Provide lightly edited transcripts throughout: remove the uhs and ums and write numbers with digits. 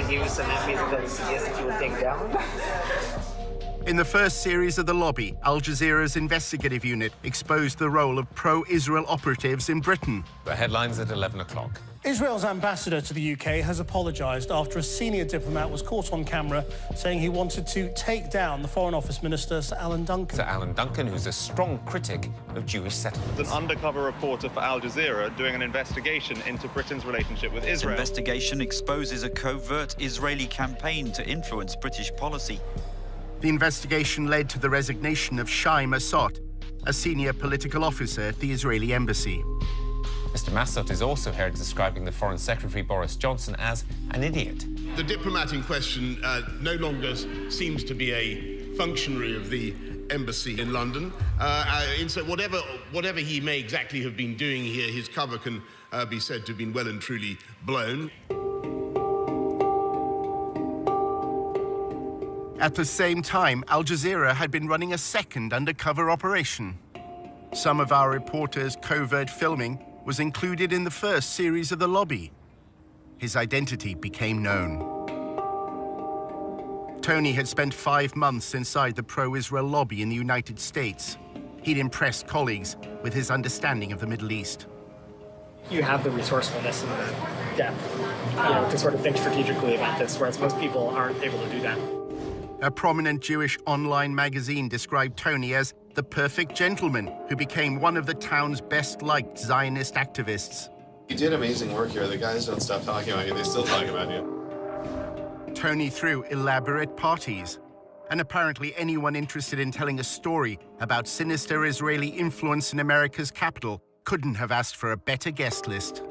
me give you some MPs that CBS that you will take down? In the first series of The Lobby, Al-Jazeera's investigative unit exposed the role of pro-Israel operatives in Britain. The headlines at 11 o'clock. Israel's ambassador to the UK has apologised after a senior diplomat was caught on camera saying he wanted to take down the Foreign Office Minister, Sir Alan Duncan. Sir Alan Duncan, who's a strong critic of Jewish settlements. An undercover reporter for Al Jazeera doing an investigation into Britain's relationship with Israel. This investigation exposes a covert Israeli campaign to influence British policy. The investigation led to the resignation of Shai Massot, a senior political officer at the Israeli embassy. Mr. Massot is also heard describing the Foreign Secretary Boris Johnson as an idiot. The diplomat in question no longer seems to be a functionary of the embassy in London. And so whatever he may exactly have been doing here, his cover can be said to have been well and truly blown. At the same time, Al Jazeera had been running a second undercover operation. Some of our reporters' covert filming was included in the first series of The Lobby. His identity became known. Tony had spent 5 months inside the pro-Israel lobby in the United States. He'd impressed colleagues with his understanding of the Middle East. You have the resourcefulness and the depth, to sort of think strategically about this, whereas most people aren't able to do that. A prominent Jewish online magazine described Tony as the perfect gentleman who became one of the town's best-liked Zionist activists. You did amazing work here. The guys don't stop talking about you. They still talk about you. Tony threw elaborate parties, and apparently anyone interested in telling a story about sinister Israeli influence in America's capital couldn't have asked for a better guest list.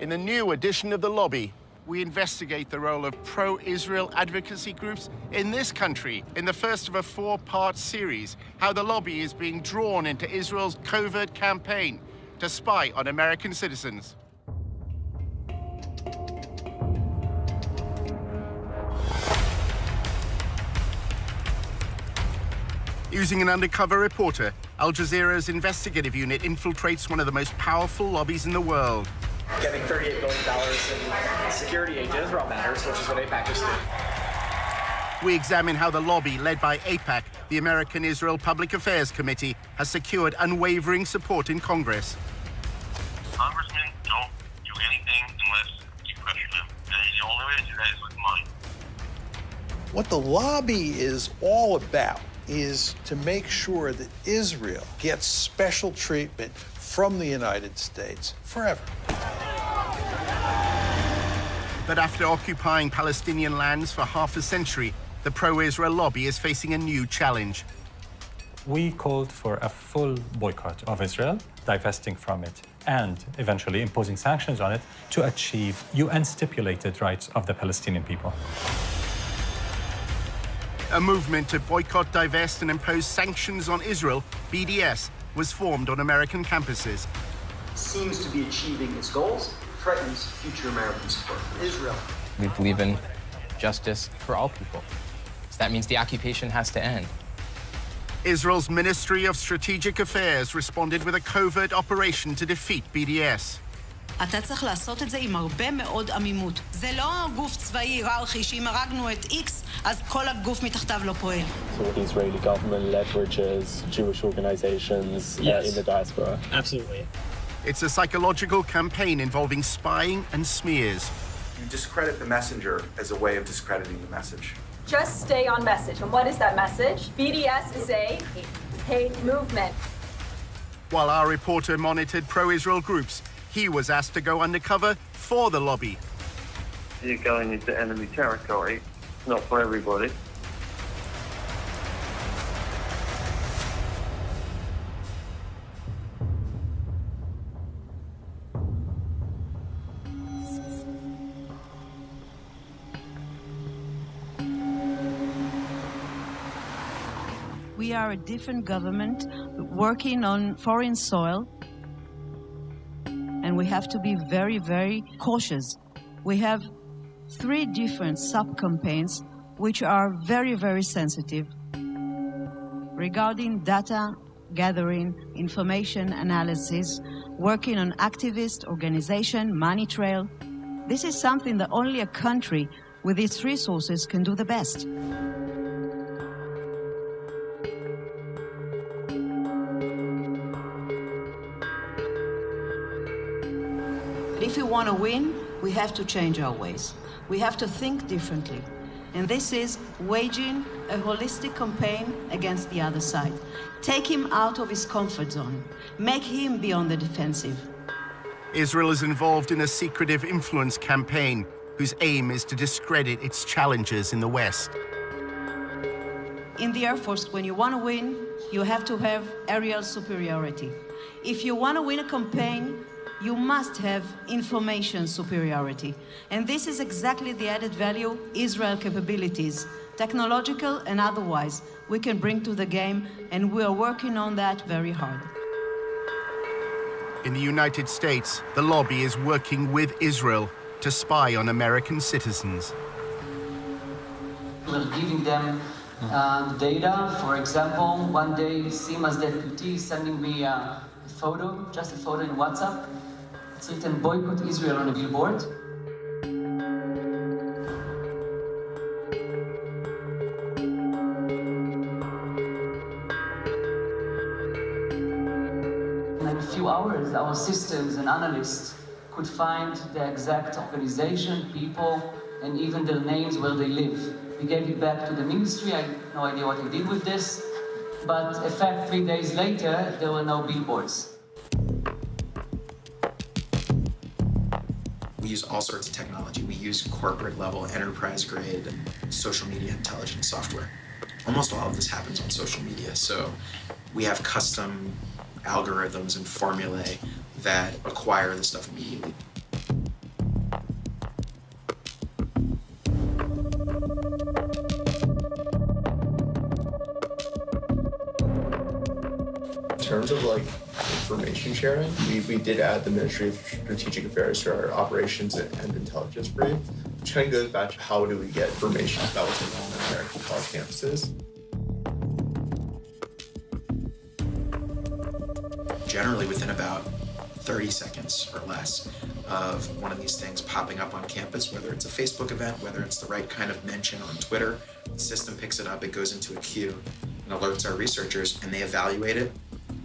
In the new edition of The Lobby, we investigate the role of pro-Israel advocacy groups in this country in the first of a 4-part series, how the lobby is being drawn into Israel's covert campaign to spy on American citizens. Using an undercover reporter, Al Jazeera's investigative unit infiltrates one of the most powerful lobbies in the world. Getting $38 billion in security aid to Israel matters, which is what AIPAC is doing. We examine how the lobby, led by AIPAC, the American Israel Public Affairs Committee, has secured unwavering support in Congress. Congressmen don't do anything unless you pressure them. And the only way to do that is with money. What the lobby is all about is to make sure that Israel gets special treatment from the United States forever. But after occupying Palestinian lands for half a century, the pro-Israel lobby is facing a new challenge. We called for a full boycott of Israel, divesting from it, and eventually imposing sanctions on it to achieve UN-stipulated rights of the Palestinian people. A movement to boycott, divest, and impose sanctions on Israel, BDS, was formed on American campuses. Seems to be achieving its goals, threatens future American support for Israel. We believe in justice for all people. So that means the occupation has to end. Israel's Ministry of Strategic Affairs responded with a covert operation to defeat BDS. אתה צריך לעשות את זה עם הרבה מאוד עמימות. זה לא גוף צבאי היררכי שאם הרגנו את X, אז כל הגוף מתחתיו לא פועל. So the Israeli government leverages Jewish organizations in the diaspora. Absolutely. It's a psychological campaign involving spying and smears. You discredit the messenger as a way of discrediting the message. Just stay on message. And what is that message? BDS is a hate movement. While our reporter monitored pro-Israel groups, he was asked to go undercover for the lobby. You're going into enemy territory. It's not for everybody. We are a different government working on foreign soil, and we have to be very, very cautious. We have 3 different sub-campaigns which are very, very sensitive. regarding data gathering, information analysis, working on activist organization, money trail. This is something that only a country with its resources can do the best. But if we want to win, we have to change our ways. We have to think differently. And this is waging a holistic campaign against the other side. Take him out of his comfort zone. Make him be on the defensive. Israel is involved in a secretive influence campaign whose aim is to discredit its challengers in the West. In the Air Force, when you want to win, you have to have aerial superiority. If you want to win a campaign, you must have information superiority. And this is exactly the added value Israel capabilities, technological and otherwise, we can bring to the game, and we are working on that very hard. In the United States, the lobby is working with Israel to spy on American citizens. We're giving them the data. For example, one day, Sima's deputy sending me a photo, just a photo in WhatsApp. It's written, boycott Israel on a billboard. In a few hours, our systems and analysts could find the exact organization, people, and even their names where they live. We gave it back to the ministry. I have no idea what they did with this. But in fact, 3 days later, there were no billboards. We use all sorts of technology. We use corporate-level, enterprise-grade social media intelligence software. Almost all of this happens on social media, so we have custom algorithms and formulae that acquire the stuff immediately. In terms of like information sharing, we did add the Ministry of Strategic Affairs to our operations and intelligence brief, which kind of goes back to how do we get information about what's going on in American college campuses. Generally within about 30 seconds or less of one of these things popping up on campus, whether it's a Facebook event, whether it's the right kind of mention on Twitter, the system picks it up, it goes into a queue and alerts our researchers, and they evaluate it,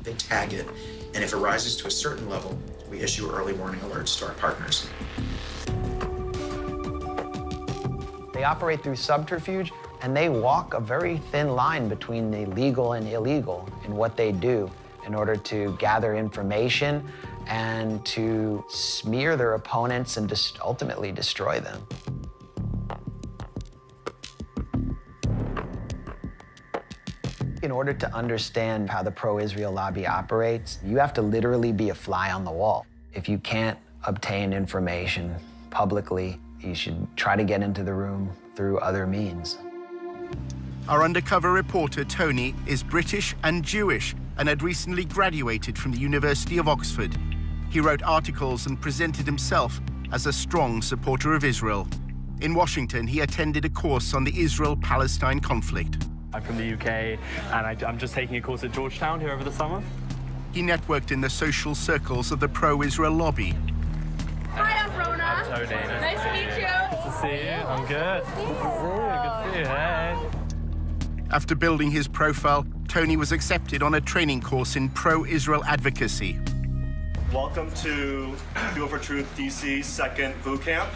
they tag it, and if it rises to a certain level, we issue early warning alerts to our partners. They operate through subterfuge, and they walk a very thin line between the legal and illegal in what they do in order to gather information and to smear their opponents and ultimately destroy them. In order to understand how the pro-Israel lobby operates, you have to literally be a fly on the wall. If you can't obtain information publicly, you should try to get into the room through other means. Our undercover reporter, Tony, is British and Jewish and had recently graduated from the University of Oxford. He wrote articles and presented himself as a strong supporter of Israel. In Washington, he attended a course on the Israel-Palestine conflict. I'm from the UK, and I'm just taking a course at Georgetown here over the summer. He networked in the social circles of the pro-Israel lobby. Hi, I'm Rona. I'm Tony. Nice to meet you. Good to see you. I'm good. Good to see you. Hey. After building his profile, Tony was accepted on a training course in pro-Israel advocacy. Welcome to Fuel for Truth DC's second boot camp.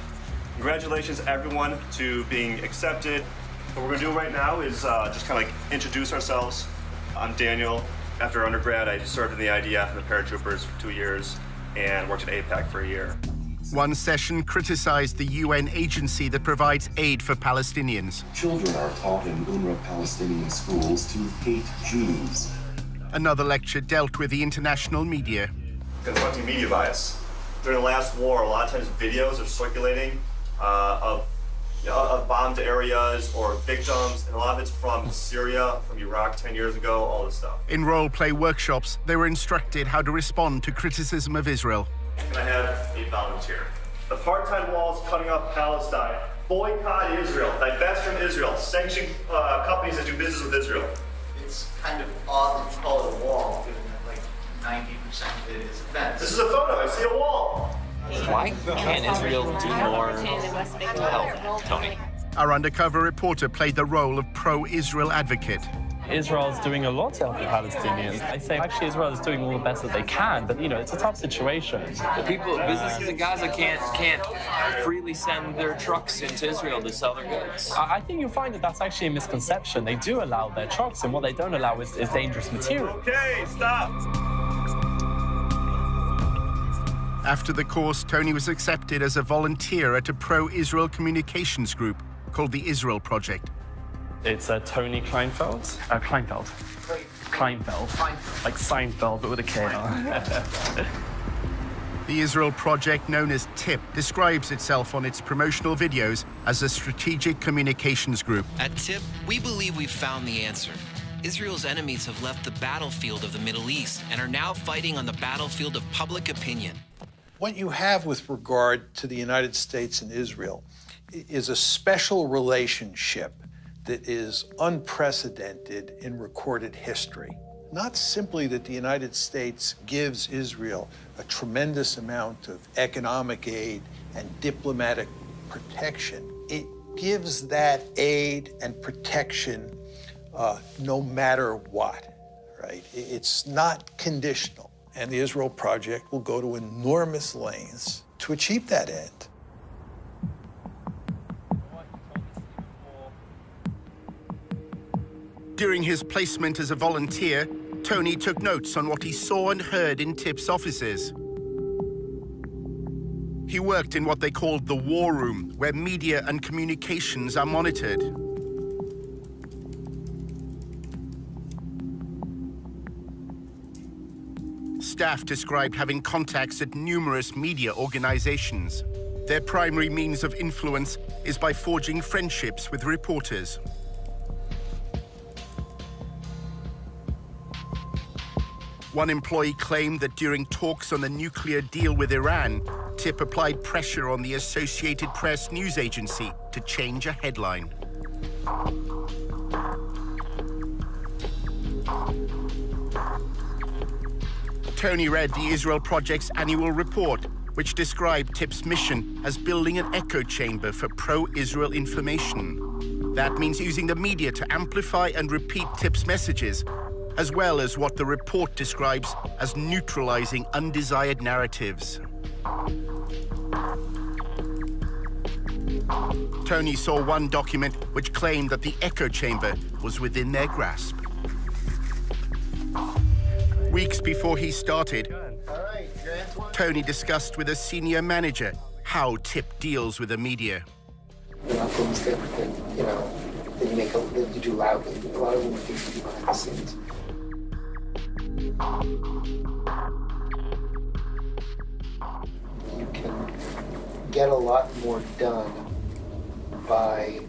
Congratulations, everyone, to being accepted. What we're going to do right now is just kind of like introduce ourselves. I'm Daniel. After undergrad, I served in the IDF and the paratroopers for 2 years and worked at AIPAC for a year. One session criticized the UN agency that provides aid for Palestinians. Children are taught in UNRWA Palestinian schools to hate Jews. Another lecture dealt with the international media. Confronting media bias. During the last war, a lot of times videos are circulating of bombed areas or victims, and a lot of it's from Syria, from Iraq 10 years ago, all this stuff. In role-play workshops, they were instructed how to respond to criticism of Israel. Can I have a volunteer? The apartheid walls cutting off Palestine. Boycott Israel. Divest from Israel. Sanction companies that do business with Israel. it's kind of odd that you call it a wall, given that like 90% of it is a fence. This is a photo. I see a wall. Why can't Israel do more to help, Tony? Our undercover reporter played the role of pro-Israel advocate. Israel's doing a lot to help the Palestinians. I say actually Israel is doing all the best that they can, but you know, it's a tough situation. The people, businesses in Gaza can't freely send their trucks into Israel to sell their goods. I think you'll find that that's actually a misconception. They do allow their trucks, and what they don't allow is dangerous material. Okay, stop. After the course, Tony was accepted as a volunteer at a pro-Israel communications group called the Israel Project. It's Tony Kleinfeld. Kleinfeld. Like Seinfeld, but with a K. The Israel Project, known as TIP, describes itself on its promotional videos as a strategic communications group. At TIP, we believe we've found the answer. Israel's enemies have left the battlefield of the Middle East and are now fighting on the battlefield of public opinion. What you have with regard to the United States and Israel is a special relationship that is unprecedented in recorded history. Not simply that the United States gives Israel a tremendous amount of economic aid and diplomatic protection, it gives that aid and protection no matter what, right? It's not conditional. And the Israel Project will go to enormous lengths to achieve that end. During his placement as a volunteer, Tony took notes on what he saw and heard in TIP's offices. He worked in what they called the war room, where media and communications are monitored. Staff described having contacts at numerous media organizations. Their primary means of influence is by forging friendships with reporters. One employee claimed that during talks on the nuclear deal with Iran, TIP applied pressure on the Associated Press news agency to change a headline. Tony read the Israel Project's annual report, which described TIP's mission as building an echo chamber for pro-Israel information. That means using the media to amplify and repeat TIP's messages, as well as what the report describes as neutralizing undesired narratives. Tony saw one document which claimed that the echo chamber was within their grasp. Weeks before he started, Tony discussed with a senior manager how TIP deals with the media. There are things that you know, that you do loudly. A lot of them are things you do behind the scenes. You can get a lot more done by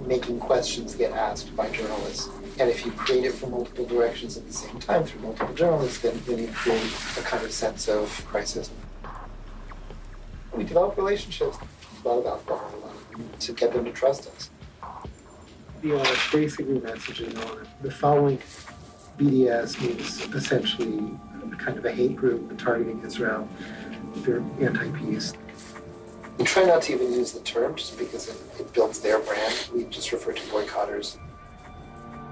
making questions get asked by journalists. And if you create it from multiple directions at the same time through multiple journalists, then you create a kind of sense of crisis. We develop relationships, a lot of alcohol, to get them to trust us. The basically messaging on the following BDS means essentially kind of a hate group targeting Israel. They're anti-peace. We try not to even use the term just because it builds their brand. We just refer to boycotters.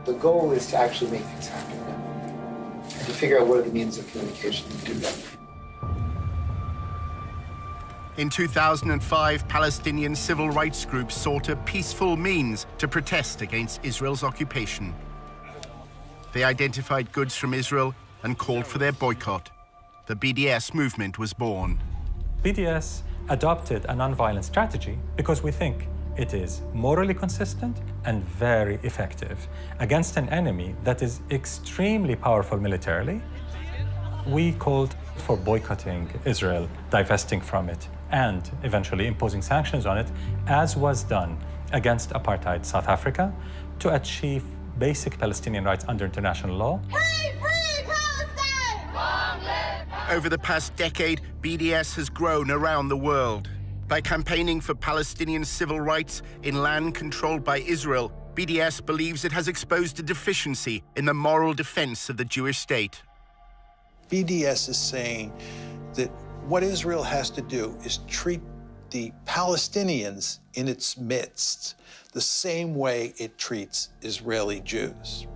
The goal is to actually make things happen and to figure out what are the means of communication to do that. In 2005, Palestinian civil rights groups sought a peaceful means to protest against Israel's occupation. They identified goods from Israel and called for their boycott. The BDS movement was born. BDS adopted a nonviolent strategy because we think it is morally consistent and very effective against an enemy that is extremely powerful militarily. We called for boycotting Israel, divesting from it, and eventually imposing sanctions on it, as was done against apartheid South Africa, to achieve basic Palestinian rights under international law. Over the past decade, BDS has grown around the world. By campaigning for Palestinian civil rights in land controlled by Israel, BDS believes it has exposed a deficiency in the moral defense of the Jewish state. BDS is saying that what Israel has to do is treat the Palestinians in its midst the same way it treats Israeli Jews.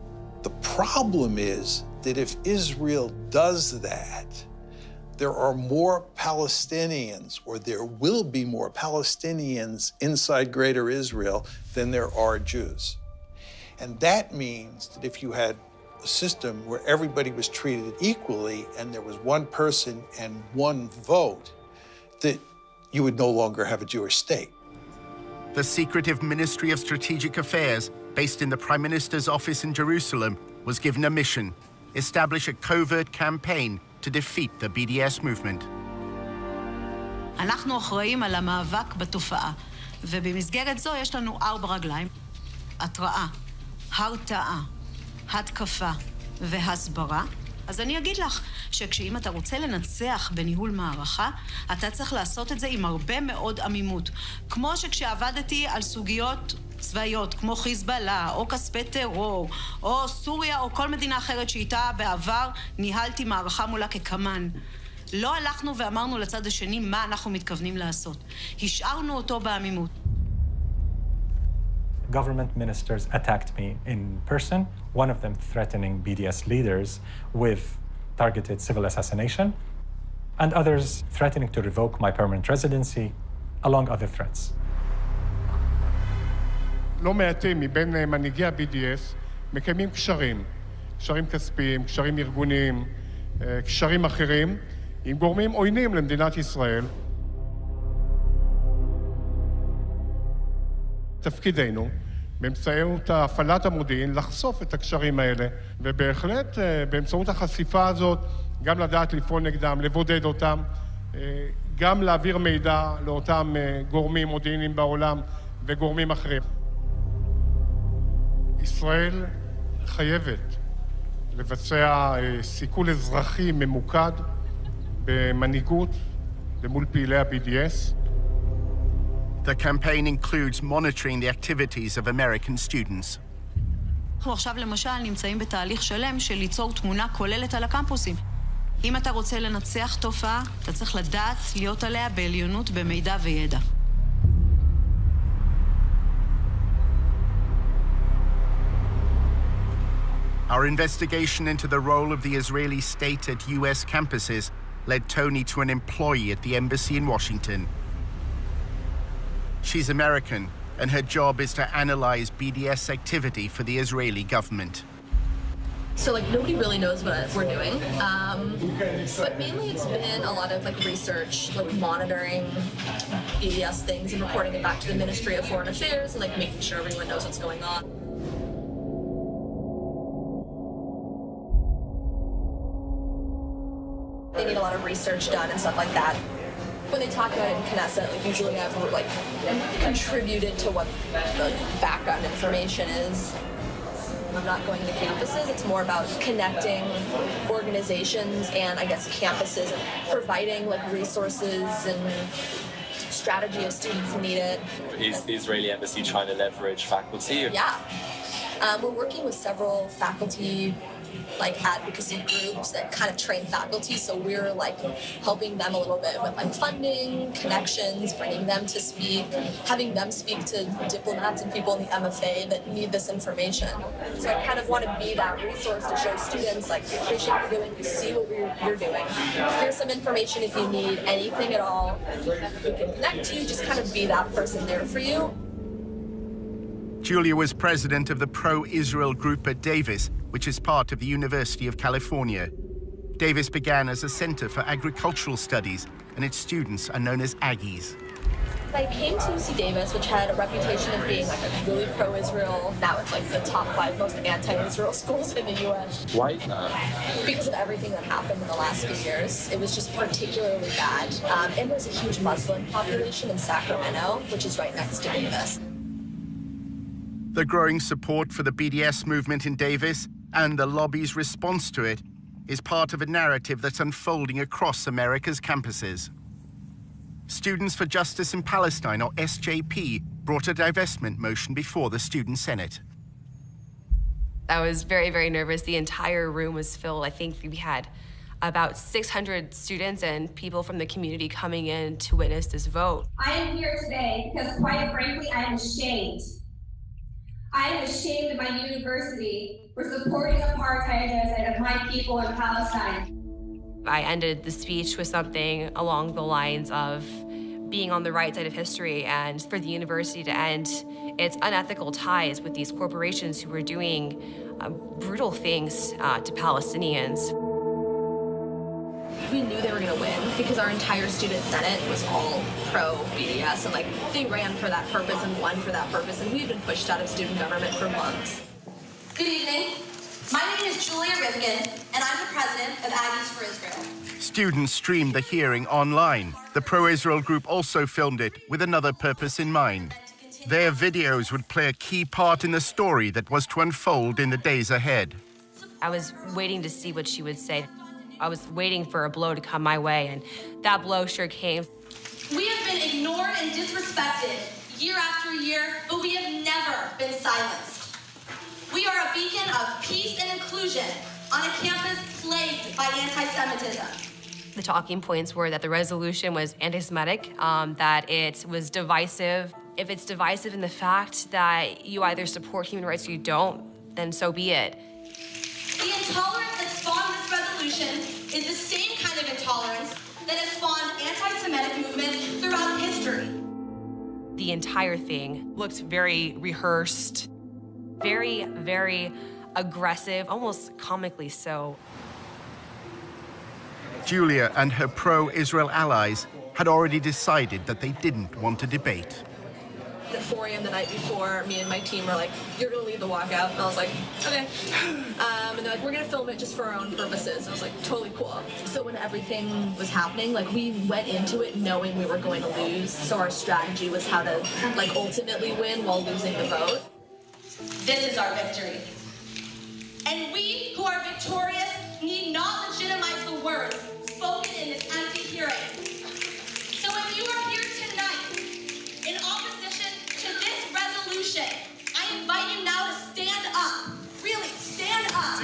The problem is that if Israel does that, there are more Palestinians, or there will be more Palestinians inside Greater Israel than there are Jews. And that means that if you had a system where everybody was treated equally and there was one person and one vote, that you would no longer have a Jewish state. The secretive Ministry of Strategic Affairs, based in the Prime Minister's office in Jerusalem, was given a mission: establish a covert campaign to defeat the BDS movement. אנחנו אחראים על המאבק בתופעה, ובמסגרת זו יש לנו 4 רגליים: התראה, הרתעה, התקפה והסברה. אז אני אגיד לך שכשאם אתה רוצה לנצח בניהול מערכה, אתה צריך לעשות את זה עם הרבה מאוד עמימות. כמו שכשעבדתי על סוגיות צבאיות, כמו חיזבאללה, או כספי טרור, או סוריה, או כל מדינה אחרת שאיתה בעבר ניהלתי מערכה מולה כקמן. לא הלכנו ואמרנו לצד השני מה אנחנו מתכוונים לעשות. השארנו אותו בעמימות. Government ministers attacked me in person, one of them threatening BDS leaders with targeted civil assassination, and others threatening to revoke my permanent residency, along other threats. לא מעטים מבין מנהיגי ה-BDS מקיימים קשרים, קשרים כספיים, קשרים ארגוניים, קשרים אחרים, עם גורמים עוינים למדינת ישראל. תפקידנו, באמצעות הפעלת המודיעין, לחשוף את הקשרים האלה, ובהחלט באמצעות החשיפה הזאת, גם לדעת לפעול נגדם, לבודד אותם, גם להעביר מידע לאותם גורמים מודיעיניים בעולם וגורמים אחרים. ישראל חייבת לבצע סיכול אזרחי ממוקד במנהיגות ומול פעילי ה-BDS. The campaign includes monitoring the activities of American students. אנחנו עכשיו למשל נמצאים בתהליך שלם של ליצור תמונה כוללת על הקמפוסים. אם אתה רוצה לנצח תופעה, אתה צריך לדעת להיות עליה בעליונות במידע וידע. Our investigation into the role of the Israeli state at US campuses led Tony to an employee at the embassy in Washington. She's American, and her job is to analyze BDS activity for the Israeli government. So nobody really knows what we're doing, but mainly it's been a lot of research, monitoring BDS things and reporting it back to the Ministry of Foreign Affairs and making sure everyone knows what's going on. They need a lot of research done and stuff like that. When they talk about it in Knesset, usually I've contributed to what the background information is. I'm not going to campuses. It's more about connecting organizations and I guess campuses and providing resources and strategy if students need it. Is the Israeli embassy trying to leverage faculty? Yeah. We're working with several faculty advocacy groups that kind of train faculty, so we're helping them a little bit with funding, connections, bringing them to speak, having them speak to diplomats and people in the MFA that need this information. So I kind of want to be that resource to show students we appreciate what you're doing, we see what you're doing. Here's some information if you need anything at all. We can connect to you, just kind of be that person there for you. Julia was president of the pro-Israel group at Davis, which is part of the University of California. Davis began as a center for agricultural studies, and its students are known as Aggies. I came to UC Davis, which had a reputation of being a really pro-Israel. Now it's the top 5 most anti-Israel schools in the U.S. Why is that? Because of everything that happened in the last few years. It was just particularly bad. And there's a huge Muslim population in Sacramento, which is right next to Davis. The growing support for the BDS movement in Davis and the lobby's response to it is part of a narrative that's unfolding across America's campuses. Students for Justice in Palestine, or SJP, brought a divestment motion before the Student Senate. I was very, very nervous. The entire room was filled. I think we had about 600 students and people from the community coming in to witness this vote. I am here today because, quite frankly, I am ashamed. I am ashamed of my university for supporting apartheid genocide of my people in Palestine. I ended the speech with something along the lines of being on the right side of history and for the university to end its unethical ties with these corporations who were doing brutal things to Palestinians. We knew they were going to win because our entire student senate was all pro-BDS, and they ran for that purpose and won for that purpose, and we've been pushed out of student government for months. Good evening. My name is Julia Rivkin, and I'm the president of Aggies for Israel. Students streamed the hearing online. The pro-Israel group also filmed it with another purpose in mind. Their videos would play a key part in the story that was to unfold in the days ahead. I was waiting to see what she would say. I was waiting for a blow to come my way, and that blow sure came. We have been ignored and disrespected year after year, but we have never been silenced. We are a beacon of peace and inclusion on a campus plagued by anti-Semitism. The talking points were that the resolution was anti-Semitic, that it was divisive. If it's divisive in the fact that you either support human rights or you don't, then so be it. The intolerance that spawned this resolution is the same kind of intolerance that has spawned anti-Semitic movements throughout history. The entire thing looked very rehearsed, very, very aggressive, almost comically so. Julia and her pro-Israel allies had already decided that they didn't want a debate. At 4 a.m. the night before, me and my team were like, "You're gonna lead the walkout," and I was like, "Okay." And they're like, "We're gonna film it just for our own purposes." I was like, "Totally cool." So when everything was happening, we went into it knowing we were going to lose. So our strategy was how to ultimately win while losing the vote. This is our victory. And we who are victorious need not legitimize the words spoken in this empty hearing. So if you are here tonight in opposition to this resolution, I invite you now to stand up. Really, stand up.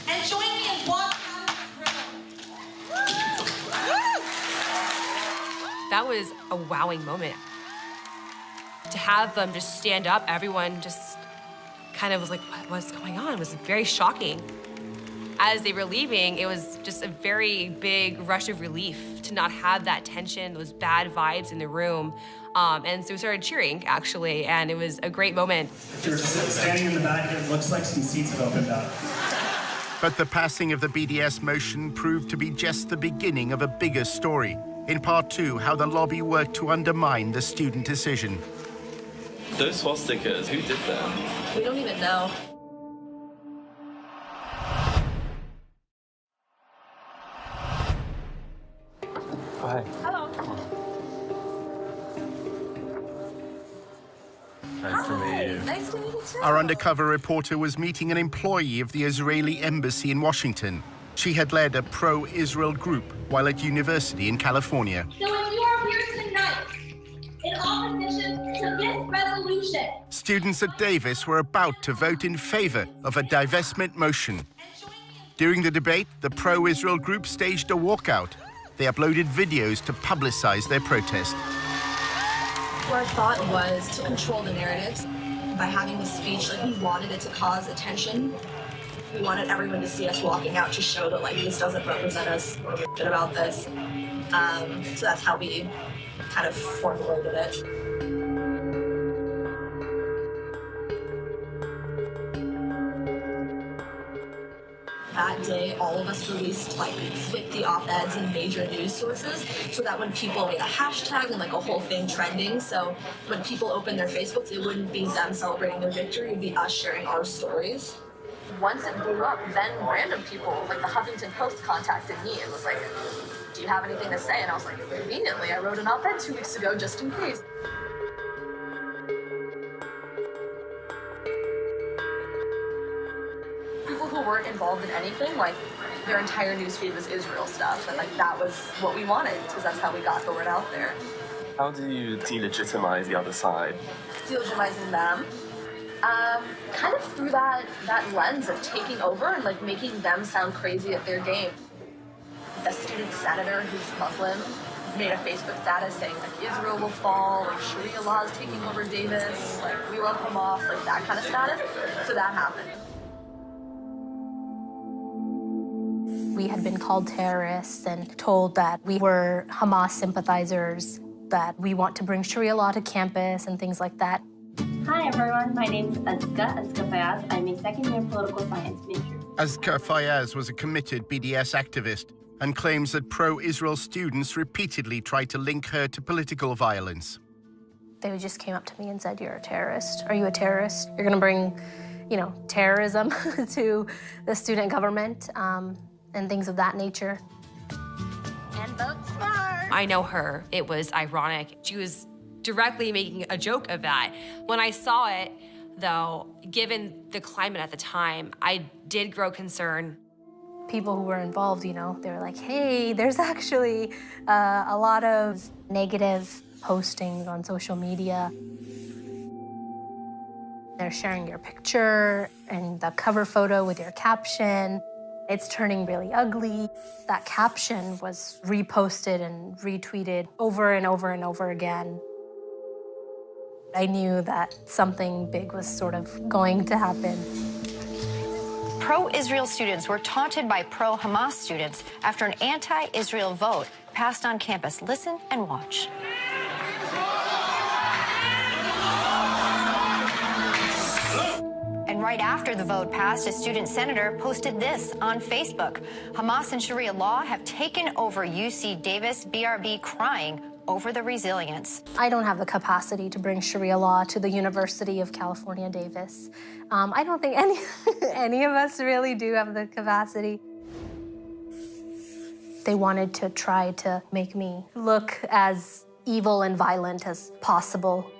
And join me in walking out of this room. That was a wowing moment. To have them just stand up, everyone just kind of was like, what's going on? It was very shocking. As they were leaving, it was just a very big rush of relief to not have that tension, those bad vibes in the room. And so we started cheering, actually, and it was a great moment. If you're standing in the back, it looks like some seats have opened up. But the passing of the BDS motion proved to be just the beginning of a bigger story. In part 2, how the lobby worked to undermine the student decision. Those swastikas, who did that? We don't even know. Hi. Hello. Nice to meet you. Nice to meet you too. Our undercover reporter was meeting an employee of the Israeli embassy in Washington. She had led a pro-Israel group while at university in California. So if you are here tonight in opposition to this resolution, Students at Davis were about to vote in favor of a divestment motion. During the debate, the pro-Israel group staged a walkout. They uploaded videos to publicize their protest. Our thought was to control the narratives by having the speech. We wanted it to cause attention. We wanted everyone to see us walking out to show that this doesn't represent us. We're shit about this. So that's how we kind of formulated it. That day, all of us released 50 op-eds in major news sources so that when people made a hashtag and a whole thing trending, so when people opened their Facebooks, it wouldn't be them celebrating their victory, it would be us sharing our stories. Once it blew up, then random people, like the Huffington Post, contacted me and was like, "Do you have anything to say?" And I was like, "Conveniently, I wrote an op-ed 2 weeks ago just in case." People who weren't involved in anything, their entire newsfeed was Israel stuff, and that was what we wanted, because that's how we got the word out there. How do you delegitimize the other side? Delegitimizing them. Kind of through that lens of taking over and like making them sound crazy at their game. The student senator who's Muslim made a Facebook status saying like Israel will fall, like Sharia law is taking over Davis, like we love Hamas, like that kind of status. So that happened. We had been called terrorists and told that we were Hamas sympathizers, that we want to bring Sharia law to campus and things like that. Hi everyone, my name is Azka Fayaz. I'm a second-year political science major. Azka Fayaz was a committed BDS activist and claims that pro-Israel students repeatedly tried to link her to political violence. They just came up to me and said, "You're a terrorist. Are you a terrorist? You're going to bring, terrorism to the student government," and things of that nature. And vote smart. I know her. It was ironic. She was directly making a joke of that. When I saw it, though, given the climate at the time, I did grow concern. People who were involved, they were like, hey, there's actually a lot of negative postings on social media. They're sharing your picture and the cover photo with your caption. It's turning really ugly. That caption was reposted and retweeted over and over and over again. I knew that something big was sort of going to happen. Pro-Israel students were taunted by pro-Hamas students after an anti-Israel vote passed on campus. Listen and watch. And right after the vote passed, a student senator posted this on Facebook. Hamas and Sharia law have taken over UC Davis, BRB crying over the resilience. I don't have the capacity to bring Sharia law to the University of California, Davis. I don't think any of us really do have the capacity. They wanted to try to make me look as evil and violent as possible.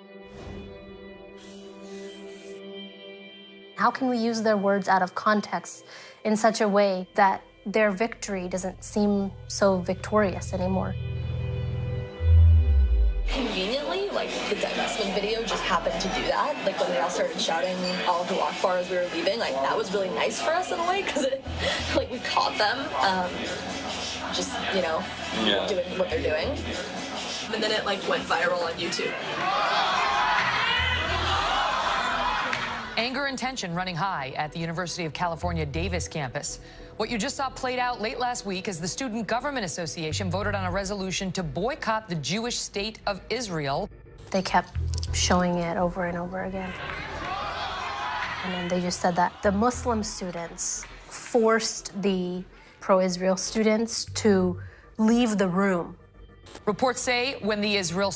How can we use their words out of context in such a way that their victory doesn't seem so victorious anymore? Conveniently, like the divestment video just happened to do that. Like when they all started shouting Allahu Akbar as we were leaving, like that was really nice for us in a way because like we caught them just, doing what they're doing. And then it like went viral on YouTube. Anger and tension running high at the University of California Davis campus. What you just saw played out late last week as the Student Government Association voted on a resolution to boycott the Jewish state of Israel. They kept showing it over and over again. And then they just said that the Muslim students forced the pro-Israel students to leave the room. Reports say when the Israel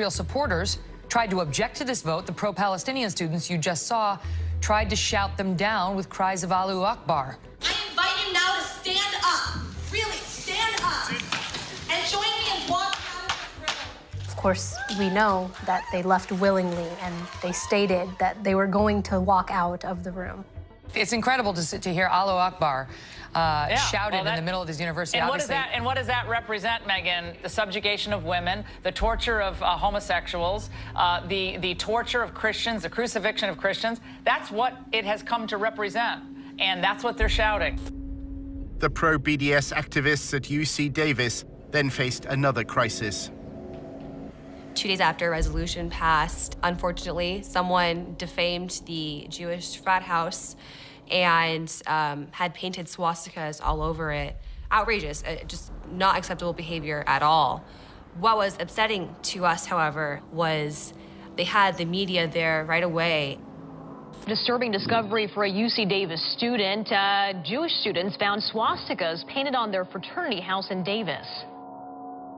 supporters tried to object to this vote, the pro-Palestinian students you just saw tried to shout them down with cries of Allahu Akbar. I invite you now to stand up. Really, stand up. And join me in walking out of the room. Of course, we know that they left willingly, and they stated that they were going to walk out of the room. It's incredible to hear Allahu Akbar shouted in the middle of this university. And what does that represent, Megan? The subjugation of women, the torture of homosexuals, the torture of Christians, the crucifixion of Christians. That's what it has come to represent, and that's what they're shouting. The pro-BDS activists at UC Davis then faced another crisis. 2 days after a resolution passed, unfortunately, someone defamed the Jewish frat house and had painted swastikas all over it. Outrageous, just not acceptable behavior at all. What was upsetting to us, however, was they had the media there right away. Disturbing discovery for a UC Davis student. Jewish students found swastikas painted on their fraternity house in Davis.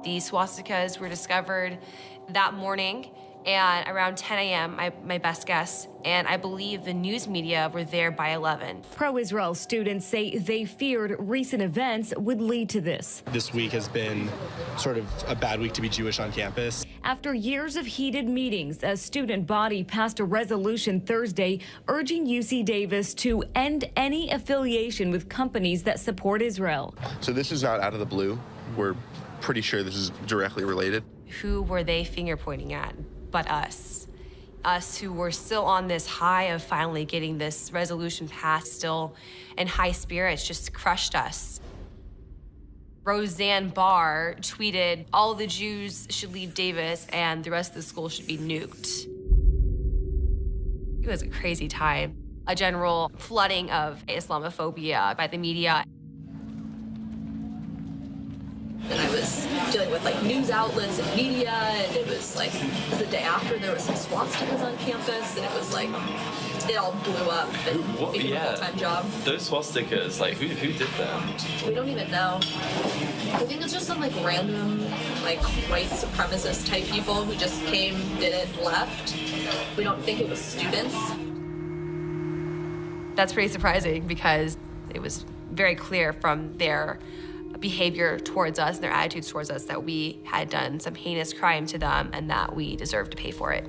These swastikas were discovered that morning, and around 10 a.m., my best guess, and I believe the news media were there by 11. Pro-Israel students say they feared recent events would lead to this. This week has been sort of a bad week to be Jewish on campus. After years of heated meetings, a student body passed a resolution Thursday urging UC Davis to end any affiliation with companies that support Israel. So this is not out of the blue. We're pretty sure this is directly related. Who were they finger pointing at but us? Us who were still on this high of finally getting this resolution passed, still in high spirits, just crushed us. Roseanne Barr tweeted, all the Jews should leave Davis and the rest of the school should be nuked. It was a crazy time. A general flooding of Islamophobia by the media. And I was dealing with like news outlets and media, and it was like the day after there was some swastikas on campus, and it was like it all blew up and became a full-time job. Those swastikas, like who did them? We don't even know. I think it's just some like random like white supremacist type people who just came, did it, and left. We don't think it was students. That's pretty surprising because it was very clear from their behavior towards us and their attitudes towards us that we had done some heinous crime to them and that we deserved to pay for it.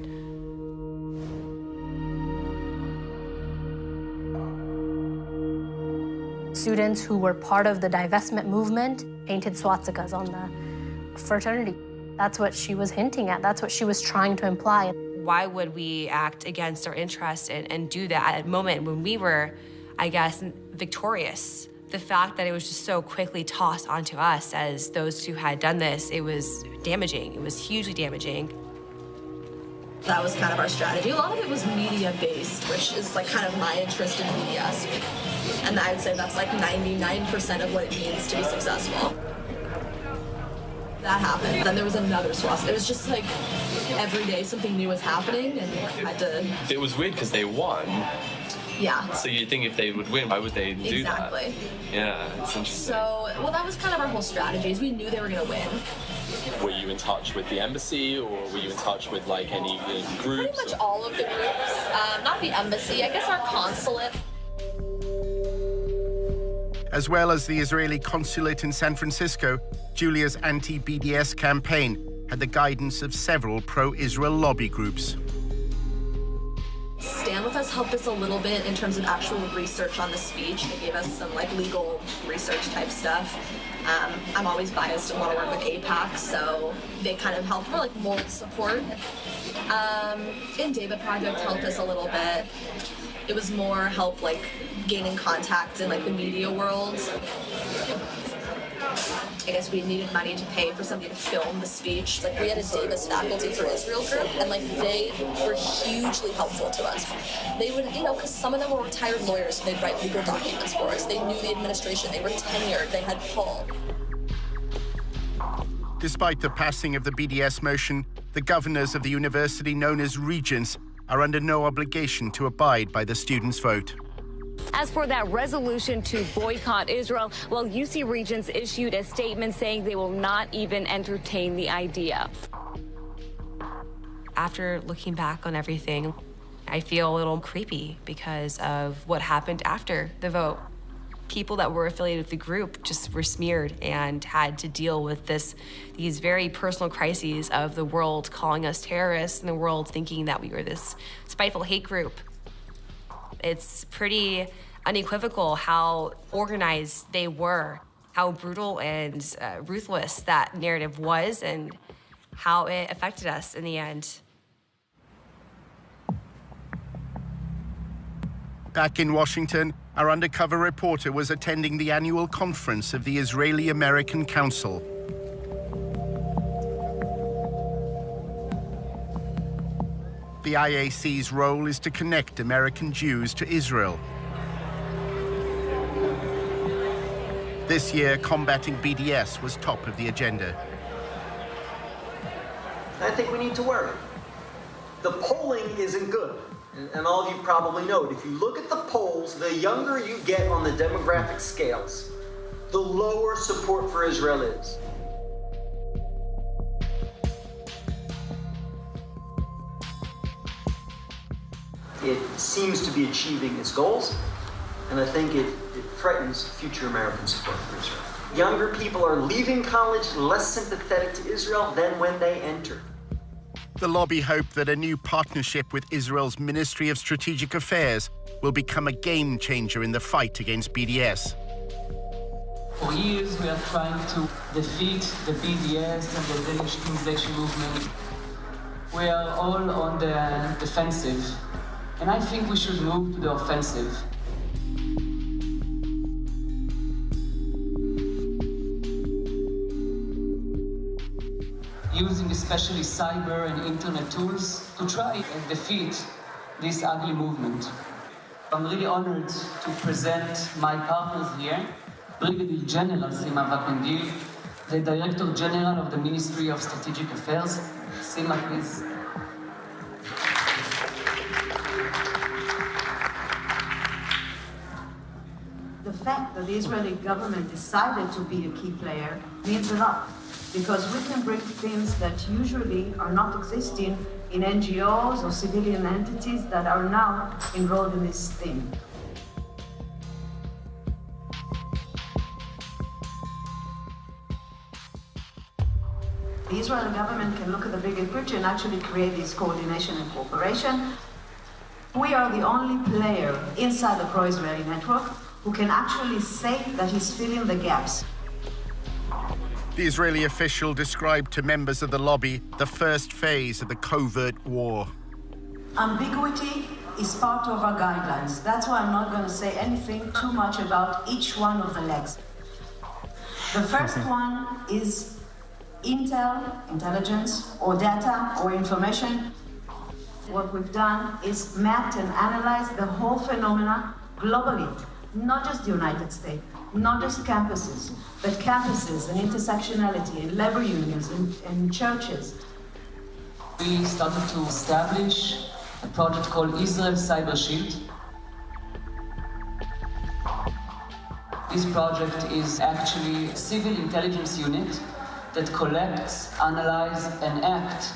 Students who were part of the divestment movement painted swastikas on the fraternity. That's what she was hinting at. That's what she was trying to imply. Why would we act against our interests and do that at a moment when we were, I guess, victorious? The fact that it was just so quickly tossed onto us as those who had done this, it was damaging. It was hugely damaging. That was kind of our strategy. A lot of it was media-based, which is like kind of my interest in media. And I would say that's like 99% of what it means to be successful. That happened. Then there was another swastika. It was just like every day something new was happening, and I had to... It was weird because they won. Yeah. So you'd think if they would win, why would they do that? Exactly. Yeah, it's interesting. So, well, that was kind of our whole strategy, is we knew they were going to win. Were you in touch with the embassy, or were you in touch with like any groups? Pretty much all of the groups. Not the embassy, I guess our consulate. As well as the Israeli consulate in San Francisco, Julia's anti-BDS campaign had the guidance of several pro-Israel lobby groups. Stand With Us helped us a little bit in terms of actual research on the speech. They gave us some like legal research type stuff. I'm always biased and want to work with AIPAC, so they kind of helped for like moral support. And David Project helped us a little bit. It was more help like gaining contacts in like the media world. I guess we needed money to pay for somebody to film the speech. Like we had a Davis Faculty for Israel group, and like they were hugely helpful to us. They would, you know, because some of them were retired lawyers, so they'd write legal documents for us. They knew the administration, they were tenured, they had pull. Despite the passing of the BDS motion, the governors of the university known as regents are under no obligation to abide by the students' vote. As for that resolution to boycott Israel, well, UC Regents issued a statement saying they will not even entertain the idea. After looking back on everything, I feel a little creepy because of what happened after the vote. People that were affiliated with the group just were smeared and had to deal with these very personal crises of the world calling us terrorists and the world thinking that we were this spiteful hate group. It's pretty unequivocal how organized they were, how brutal and ruthless that narrative was, and how it affected us in the end. Back in Washington, our undercover reporter was attending the annual conference of the Israeli-American Council. The IAC's role is to connect American Jews to Israel. This year, combating BDS was top of the agenda. I think we need to worry. The polling isn't good, and all of you probably know it. If you look at the polls, the younger you get on the demographic scales, the lower support for Israel is. It seems to be achieving its goals, and I think it threatens future American support for Israel. Younger people are leaving college less sympathetic to Israel than when they entered. The lobby hope that a new partnership with Israel's Ministry of Strategic Affairs will become a game changer in the fight against BDS. For years, we are trying to defeat the BDS and the delegitimization movement. We are all on the defensive, and I think we should move to the offensive. Using especially cyber and internet tools to try and defeat this ugly movement. I'm really honored to present my partners here, Brigadier General Sima Vakandil, the Director General of the Ministry of Strategic Affairs. Sima, please. The fact that the Israeli government decided to be a key player means a lot, because we can bring things that usually are not existing in NGOs or civilian entities that are now enrolled in this theme. The Israeli government can look at the bigger picture and actually create this coordination and cooperation. We are the only player inside the pro-Israeli network who can actually say that he's filling the gaps. The Israeli official described to members of the lobby the first phase of the covert war. Ambiguity is part of our guidelines. That's why I'm not going to say anything too much about each one of the legs. The first one is intel, intelligence, or data, or information. What we've done is mapped and analyzed the whole phenomena globally, not just the United States, not just campuses, but campuses and intersectionality and labor unions and churches. We started to establish a project called Israel Cyber Shield. This project is actually a civil intelligence unit that collects, analyzes, and acts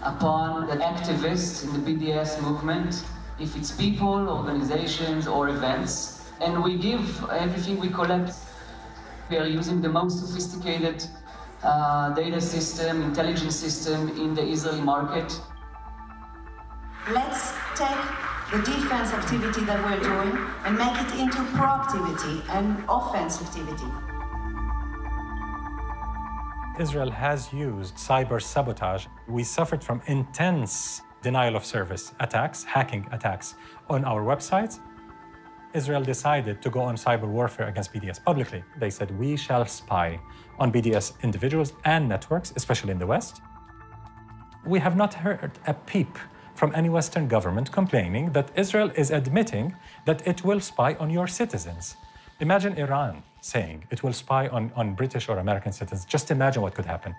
upon the activists in the BDS movement, if it's people, organizations, or events. And we give everything we collect. We are using the most sophisticated data system, intelligence system in the Israeli market. Let's take the defense activity that we're doing and make it into proactivity and offense activity. Israel has used cyber sabotage. We suffered from intense denial of service attacks, hacking attacks on our websites. Israel decided to go on cyber warfare against BDS publicly. They said, we shall spy on BDS individuals and networks, especially in the West. We have not heard a peep from any Western government complaining that Israel is admitting that it will spy on your citizens. Imagine Iran saying it will spy on British or American citizens. Just imagine what could happen.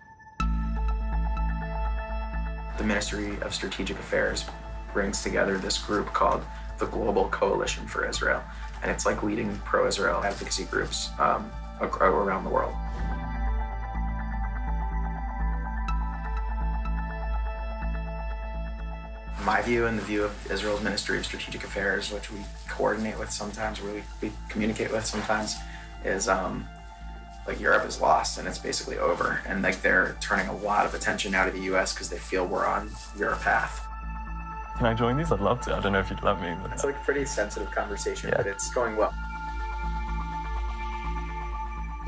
The Ministry of Strategic Affairs brings together this group called the Global Coalition for Israel. And it's like leading pro-Israel advocacy groups around the world. My view and the view of Israel's Ministry of Strategic Affairs, which we coordinate with sometimes, we communicate with sometimes, is like Europe is lost and it's basically over. And like they're turning a lot of attention now to the US because they feel we're on your path. Can I join these? I'd love to. I don't know if you'd let me. But it's like a pretty sensitive conversation, but it's going well.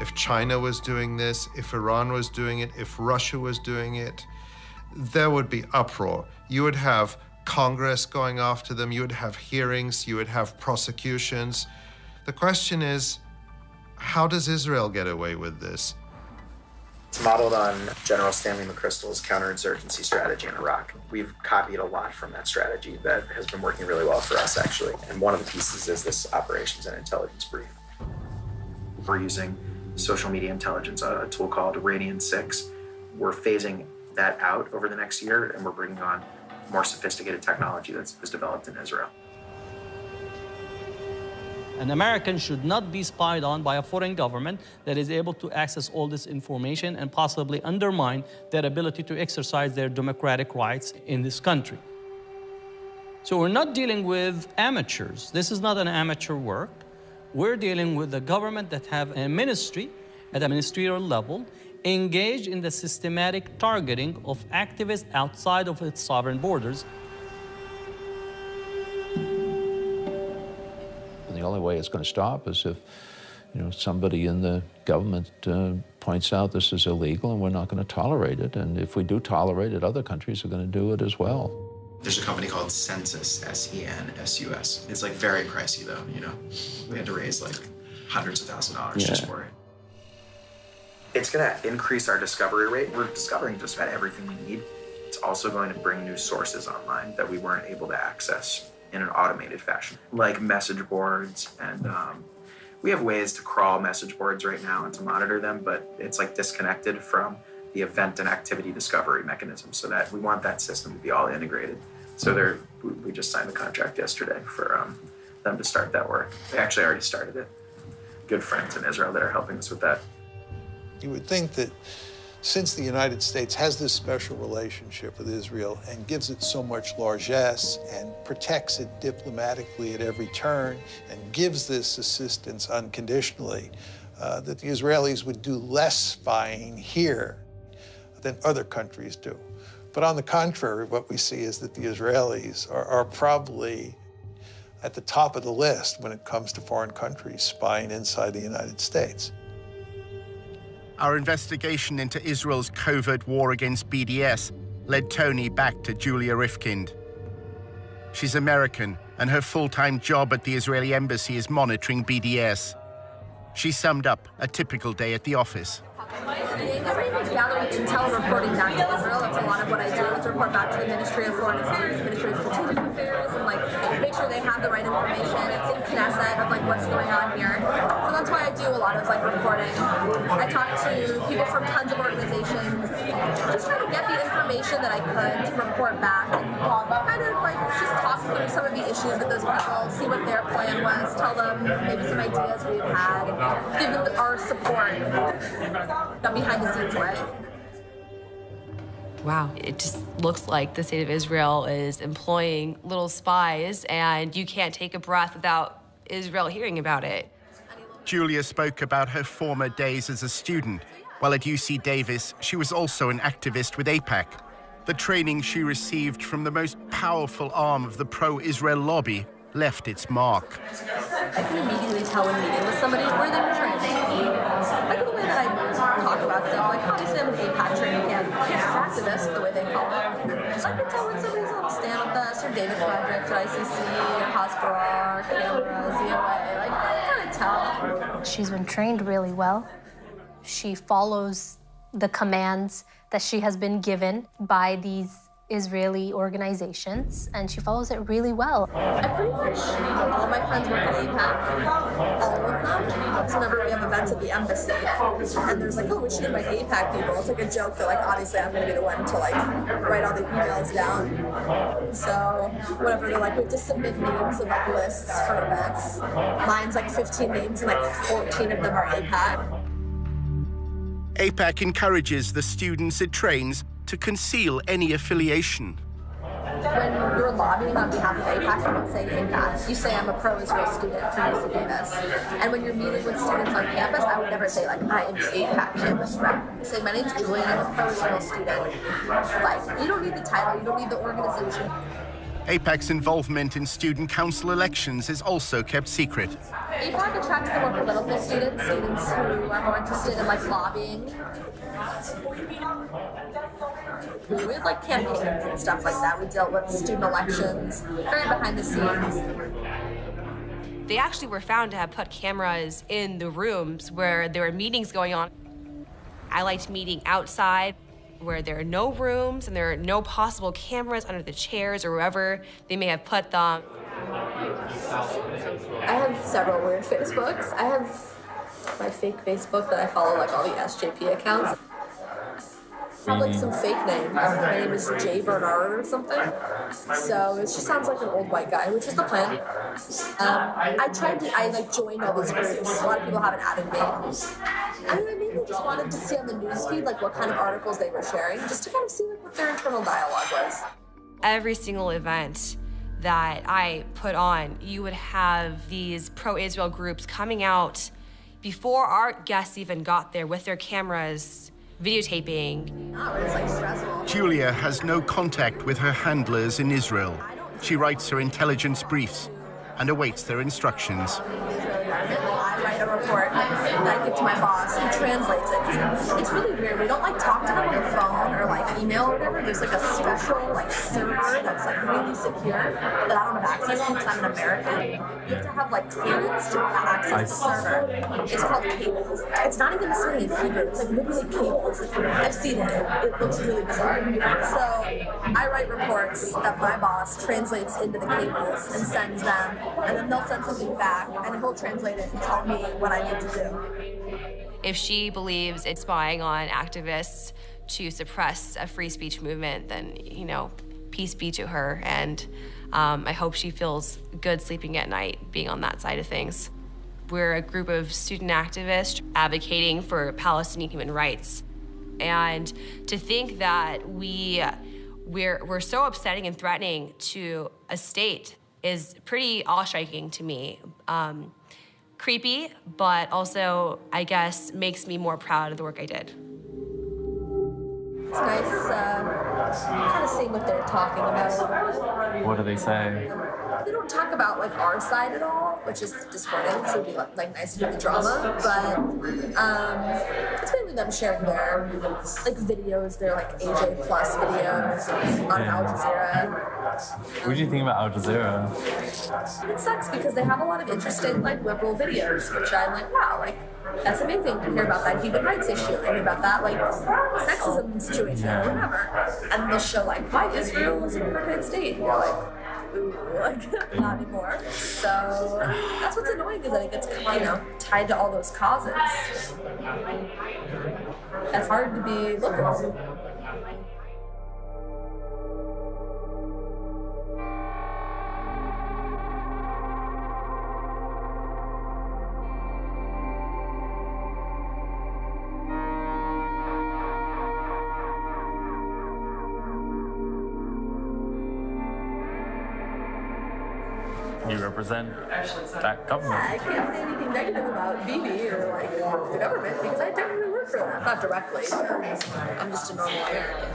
If China was doing this, if Iran was doing it, if Russia was doing it, there would be uproar. You would have Congress going after them, you would have hearings, you would have prosecutions. The question is, how does Israel get away with this? It's modeled on General Stanley McChrystal's counterinsurgency strategy in Iraq. We've copied a lot from that strategy that has been working really well for us, actually. And one of the pieces is this operations and intelligence brief. We're using social media intelligence, a tool called Radian 6. We're phasing that out over the next year, and we're bringing on more sophisticated technology that was developed in Israel. An American should not be spied on by a foreign government that is able to access all this information and possibly undermine their ability to exercise their democratic rights in this country. So we're not dealing with amateurs. This is not an amateur work. We're dealing with a government that have a ministry at a ministerial level engaged in the systematic targeting of activists outside of its sovereign borders. The only way it's going to stop is if somebody in the government points out this is illegal and we're not going to tolerate it. And if we do tolerate it, other countries are going to do it as well. There's a company called Census, S-E-N-S-U-S. It's like very pricey though, We had to raise like hundreds of thousands of dollars just for it. It's gonna increase our discovery rate. We're discovering just about everything we need. It's also going to bring new sources online that we weren't able to access in an automated fashion, like message boards. And we have ways to crawl message boards right now and to monitor them, but it's like disconnected from the event and activity discovery mechanism, so that we want that system to be all integrated. So we just signed the contract yesterday for them to start that work. They actually already started it. Good friends in Israel that are helping us with that. You would think that since the United States has this special relationship with Israel and gives it so much largesse and protects it diplomatically at every turn and gives this assistance unconditionally, that the Israelis would do less spying here than other countries do. But on the contrary, what we see is that the Israelis are probably at the top of the list when it comes to foreign countries spying inside the United States. Our investigation into Israel's covert war against BDS led Tony back to Julia Rifkind. She's American, and her full-time job at the Israeli embassy is monitoring BDS. She summed up a typical day at the office. Gathering intel and reporting back to Israel. That's a lot of what I do, is report back to the Ministry of Foreign Affairs, Ministry of Strategic Affairs, and make sure they have the right information. It's in Knesset of what's going on here. So that's why I do a lot of reporting. I talk to people from tons of organizations, just trying to get the information that I could to report back and kind of just talk through some of the issues with those people, see what their plan was, tell them maybe some ideas we've had, give them our support, the behind the scenes way. Wow, it just looks like the state of Israel is employing little spies, and you can't take a breath without Israel hearing about it. Julia spoke about her former days as a student. While at UC Davis, she was also an activist with AIPAC. The training she received from the most powerful arm of the pro-Israel lobby left its mark. I can immediately tell when meeting with somebody where they were trained. Like the way that I talk about stuff, obviously I'm an AIPAC training campus activist, the way they call it. So I can tell when somebody's on Stand With Us or David Project or ICC or Hasbara, Canberra, ZOA, I kind of tell. She's been trained really well. She follows the commands that she has been given by these Israeli organizations, and she follows it really well. I pretty much, all of my friends work at AIPAC, all of them. So whenever we have events at the embassy, and there's oh, we should invite AIPAC people, it's a joke that obviously I'm gonna be the one to write all the emails down. So whenever they're we have to submit names of lists for events, mine's 15 names and 14 of them are AIPAC. AIPAC encourages the students it trains to conceal any affiliation. When you're lobbying on behalf of AIPAC, you don't say AIPAC. You say I'm a pro-Israel student from UC Davis. And when you're meeting with students on campus, I would never say I am the AIPAC campus rep. I say my name's Julia, I'm a pro-Israel student. You don't need the title, you don't need the organization. AIPAC's involvement in student council elections is also kept secret. AIPAC attracts the more political students who are more interested in lobbying. We had campaigns and stuff like that. We dealt with student elections, very behind the scenes. They actually were found to have put cameras in the rooms where there were meetings going on. I liked meeting outside where there are no rooms and there are no possible cameras under the chairs or wherever they may have put them. I have several weird Facebooks. I have my fake Facebook that I follow all the SJP accounts. I have some fake name. My name is Jay Bernard or something. So it just sounds like an old white guy, which is the plan. I joined all these groups. A lot of people haven't added me. I mainly just wanted to see on the newsfeed what kind of articles they were sharing, just to kind of see what their internal dialogue was. Every single event that I put on, you would have these pro-Israel groups coming out before our guests even got there with their cameras, videotaping. Julia has no contact with her handlers in Israel. She writes her intelligence briefs and awaits their instructions. I write write a report that I give to my boss, who translates it. It's really weird. We don't like talk to them on the phone or like email or whatever. There's like a special like server that's like really secure that I don't have access to because I'm an American. You have to have like clearance to access the server. It's called cables. It's not even necessarily in Hebrew. It's like literally cables. I've seen it. It looks really bizarre. So I write reports that my boss translates into the cables and sends them, and then they'll send something back, and then he'll translate it and tell me what I need to do. If she believes it's spying on activists to suppress a free speech movement, then, you know, peace be to her. And I hope she feels good sleeping at night being on that side of things. We're a group of student activists advocating for Palestinian human rights. And to think that we're so upsetting and threatening to a state is pretty awe-striking to me. Creepy, but also, I guess, makes me more proud of the work I did. It's nice kind of seeing what they're talking about. What do they say? They don't talk about like our side at all, which is disappointing because it would be like nice to do the drama. But it's mainly them sharing their like videos, their like AJ Plus videos on Al Jazeera. What do you think about Al Jazeera? It sucks because they have a lot of interesting like liberal videos, which I'm like, wow, like that's amazing to hear about that human rights issue, and hear about that like sexism situation or whatever. And they'll show like why Israel is a apartheid state. And you're like, like not anymore. So that's what's annoying is that it gets, you know, tied to all those causes. It's hard to be liberal. You represent that government. Yeah, I can't say anything negative about Bibi or like the government because I technically work for them. Not directly, but I'm just a normal American.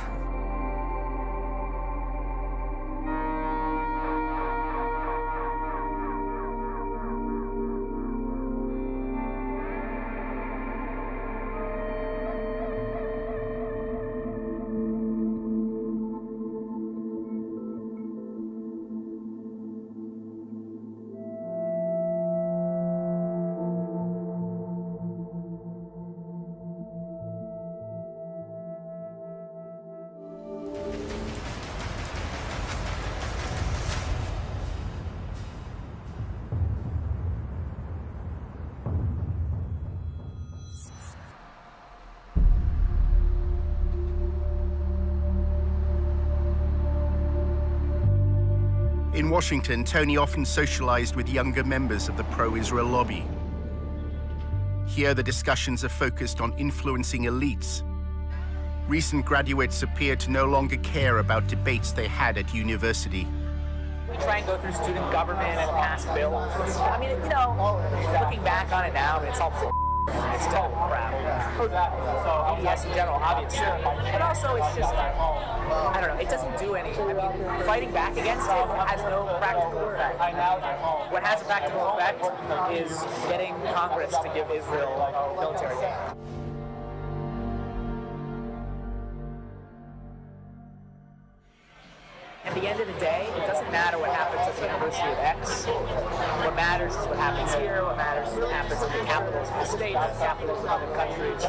In Washington, Tony often socialized with younger members of the pro-Israel lobby. Here, the discussions are focused on influencing elites. Recent graduates appear to no longer care about debates they had at university. We try and go through student government and pass bills. I mean, you know, looking back on it now, it's all it's total crap. BDS in general, obviously. But also, it's just, I don't know, it doesn't do anything. I mean, fighting back against it has no practical effect. What has a practical effect is getting Congress to give Israel military aid. At the end of the day, it doesn't matter what happens at the University of X. What matters is what happens here. What matters is what happens in the capitals of the state, the capitals of other countries.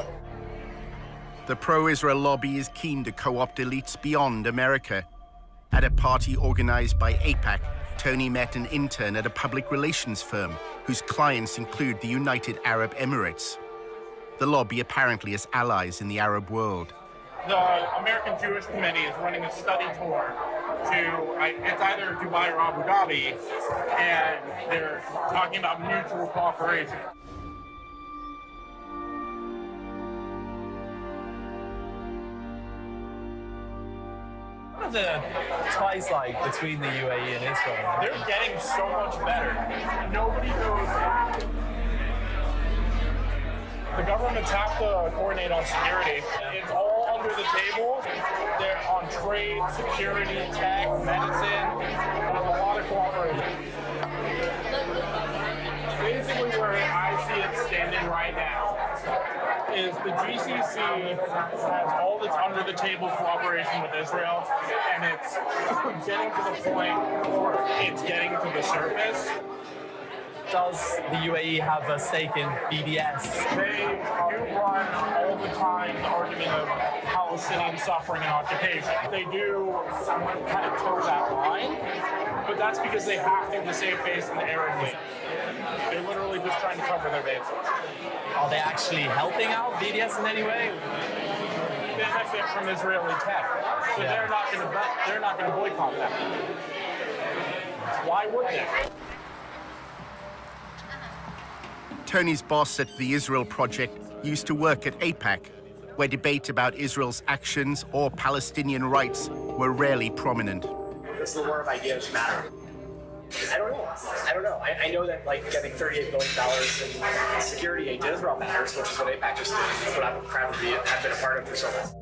The pro-Israel lobby is keen to co-opt elites beyond America. At a party organized by AIPAC, Tony met an intern at a public relations firm whose clients include the United Arab Emirates. The lobby apparently has allies in the Arab world. The American Jewish Committee is running a study tour to, it's either Dubai or Abu Dhabi, and they're talking about mutual cooperation. What are the ties like between the UAE and Israel? They're getting so much better. Nobody knows. The governments have to coordinate on security. It's all under the table. They're on trade, security, tech, medicine. There's a lot of cooperation. Basically, where I see it's the GCC has all this under-the-table cooperation with Israel, and it's getting to the point where it's getting to the surface. Does the UAE have a stake in BDS? They do run all the time the argument of Palestinian suffering and occupation. They do kind of toe that line, but that's because they have to save face in the Arab League. They're literally just trying to cover their bases. Are they actually helping out BDS in any way? Benefit from Israeli tech, so they're not going to boycott them. Why would they? Tony's boss at the Israel Project used to work at AIPAC, where debate about Israel's actions or Palestinian rights were rarely prominent. Does the war of ideas matter? I don't know. I know that like getting $38 billion in security aid to Israel matters, which is what AIPAC just did. That's what I'm proud to have been a part of for so long.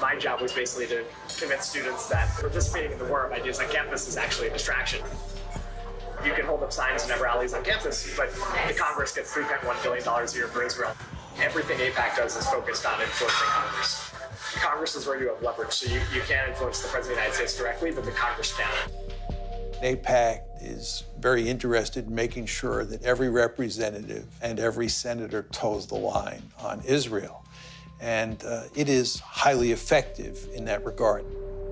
My job was basically to convince students that participating in the war of ideas on campus is actually a distraction. You can hold up signs and have rallies on campus, but the Congress gets $3.1 billion a year for Israel. Everything AIPAC does is focused on influencing Congress. Congress is where you have leverage, so you can't influence the President of the United States directly, but the Congress can. AIPAC is very interested in making sure that every representative and every senator toes the line on Israel. And it is highly effective in that regard.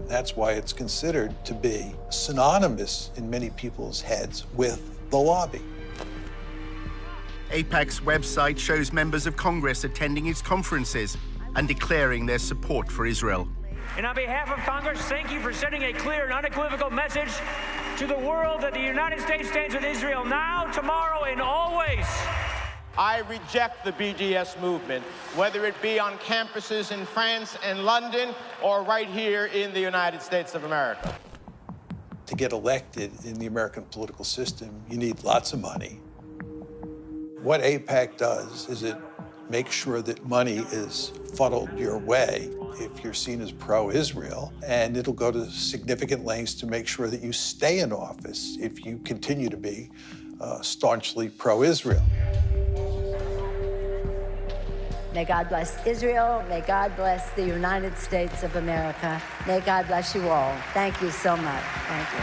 That's why it's considered to be synonymous in many people's heads with the lobby. AIPAC's website shows members of Congress attending its conferences and declaring their support for Israel. And on behalf of Congress, thank you for sending a clear and unequivocal message to the world that the United States stands with Israel now, tomorrow, and always. I reject the BDS movement, whether it be on campuses in France and London or right here in the United States of America. To get elected in the American political system, you need lots of money. What AIPAC does is it makes sure that money is funneled your way if you're seen as pro-Israel, and it'll go to significant lengths to make sure that you stay in office if you continue to be staunchly pro-Israel. May God bless Israel. May God bless the United States of America. May God bless you all. Thank you so much. Thank you.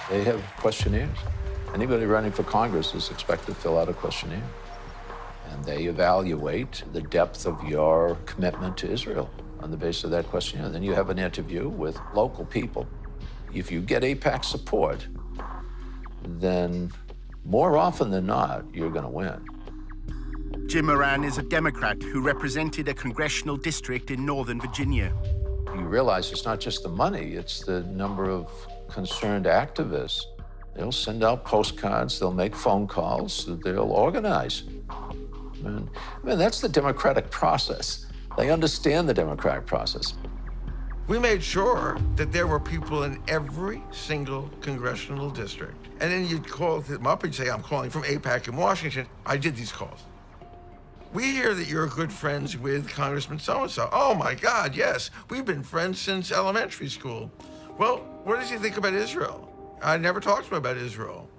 They have questionnaires. Anybody running for Congress is expected to fill out a questionnaire. And they evaluate the depth of your commitment to Israel on the basis of that questionnaire. Then you have an interview with local people. If you get AIPAC support, then more often than not, you're going to win. Jim Moran is a Democrat who represented a congressional district in Northern Virginia. You realize it's not just the money, it's the number of concerned activists. They'll send out postcards, they'll make phone calls, they'll organize. I mean, that's the democratic process. They understand the democratic process. We made sure that there were people in every single congressional district. And then you'd call them up and say, I'm calling from AIPAC in Washington. I did these calls. We hear that you're good friends with Congressman so-and-so. Oh my God, yes. We've been friends since elementary school. Well, what does he think about Israel? I never talked to him about Israel.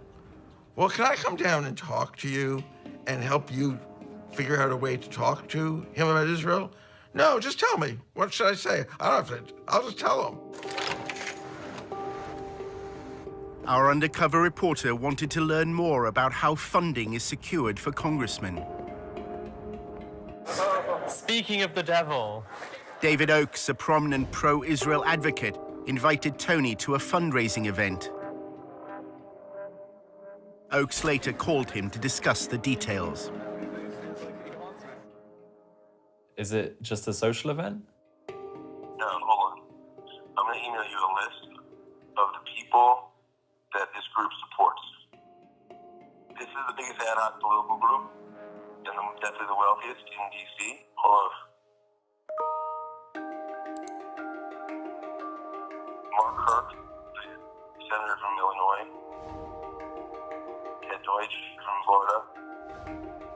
Well, can I come down and talk to you and help you figure out a way to talk to him about Israel? No, just tell me. What should I say? I don't have to, I'll just tell him. Our undercover reporter wanted to learn more about how funding is secured for congressmen. Speaking of the devil. David Oakes, a prominent pro-Israel advocate, invited Tony to a fundraising event. Oakes later called him to discuss the details. Is it just a social event? No, hold on. I'm going to email you a list of the people that this group supports. This is the biggest ad hoc political group, and definitely the wealthiest in D.C. Hold on. Mark Kirk, the senator from Illinois. Ted Deutsch from Florida.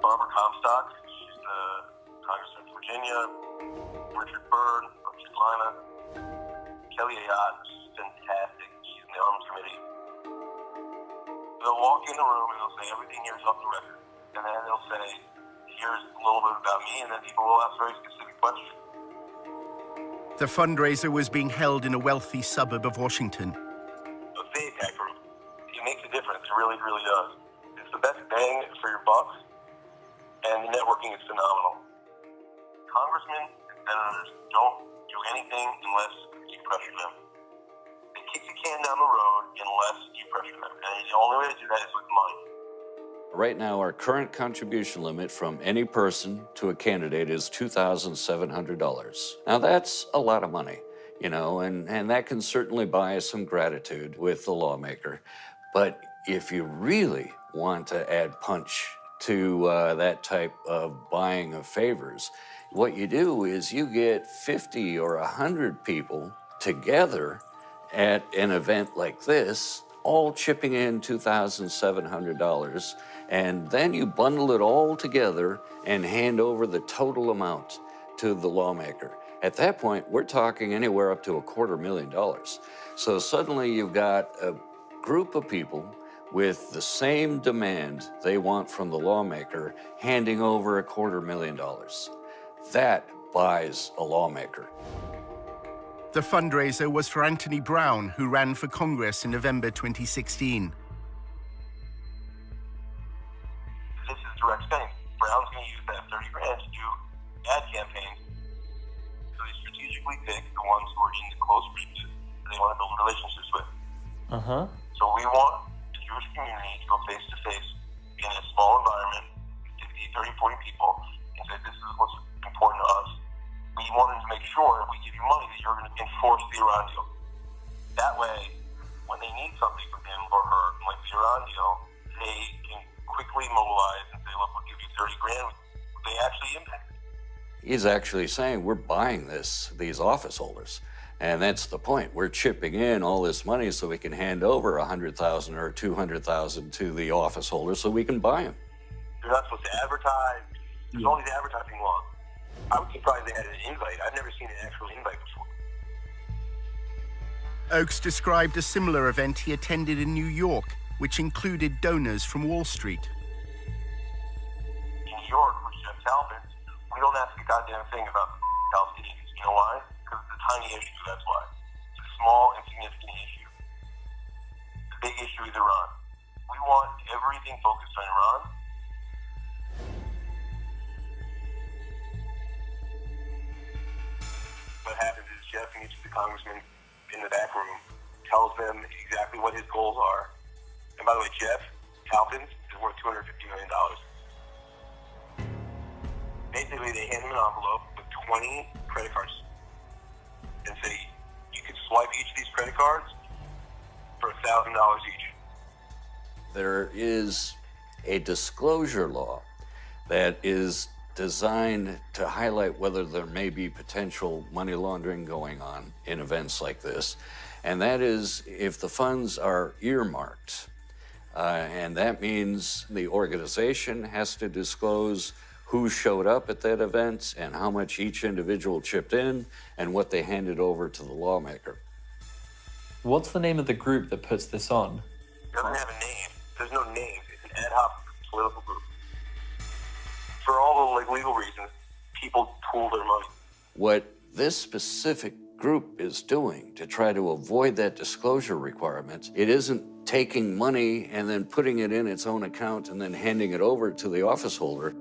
Barbara Comstock, she's the congressman from Virginia. Richard Byrd, North Carolina. Kelly Ayotte, fantastic They'll walk in the room and they'll say everything here is off the record. And then they'll say, here's a little bit about me, and then people will ask very specific questions. The fundraiser was being held in a wealthy suburb of Washington. A big tech group. It makes a difference. It really, really does. It's the best bang for your bucks, and the networking is phenomenal. Congressmen and senators don't do anything unless you pressure them. They kick the can down the road unless you pressure them. And the only way to do that is with money. Right now, our current contribution limit from any person to a candidate is $2,700. Now, that's a lot of money, you know, and that can certainly buy some gratitude with the lawmaker. But if you really want to add punch to that type of buying of favors, what you do is you get 50 or 100 people together at an event like this, all chipping in $2,700, and then you bundle it all together and hand over the total amount to the lawmaker. At that point, we're talking anywhere up to $250,000. So suddenly you've got a group of people with the same demand they want from the lawmaker handing over $250,000. That buys a lawmaker. The fundraiser was for Anthony Brown, who ran for Congress in November 2016. This is direct spending. Brown's going to use that 30 grand to do ad campaigns. So they strategically pick the ones who are in the close reaches that they want to build relationships with. So we want the Jewish community to go face to face in a small environment, 50, 30, 40 people, and say, this is what's important to us. We wanted to make sure if we give you money that you're going to enforce the Iran deal. That way, when they need something from him or her, like the Iran deal, they can quickly mobilize and say, look, we'll give you 30 grand. They actually impact it. He's actually saying we're buying these office holders. And that's the point. We're chipping in all this money so we can hand over $100,000 or $200,000 to the office holders so we can buy them. You're not supposed to advertise. There's all these advertising laws. I was surprised they had an invite. I've never seen an actual invite before. Oakes described a similar event he attended in New York, which included donors from Wall Street. In New York, with Jeff Talbot, we don't ask a goddamn thing about Palestinians. You know why? Because it's a tiny issue, that's why. It's a small, insignificant issue. The big issue is Iran. We want everything focused on Iran. What happens is Jeff meets with the congressman in the back room, tells them exactly what his goals are. And by the way, Jeff Talpin is worth $250 million. Basically, they hand him an envelope with 20 credit cards and say, you can swipe each of these credit cards for $1,000 each. There is a disclosure law that is designed to highlight whether there may be potential money laundering going on in events like this. And that is if the funds are earmarked. And that means the organization has to disclose who showed up at that event and how much each individual chipped in and what they handed over to the lawmaker. What's the name of the group that puts this on? It doesn't have a name. There's no name. It's an ad hoc political group. For all the legal reasons, people pool their money. What this specific group is doing to try to avoid that disclosure requirement, it isn't taking money and then putting it in its own account and then handing it over to the office holder.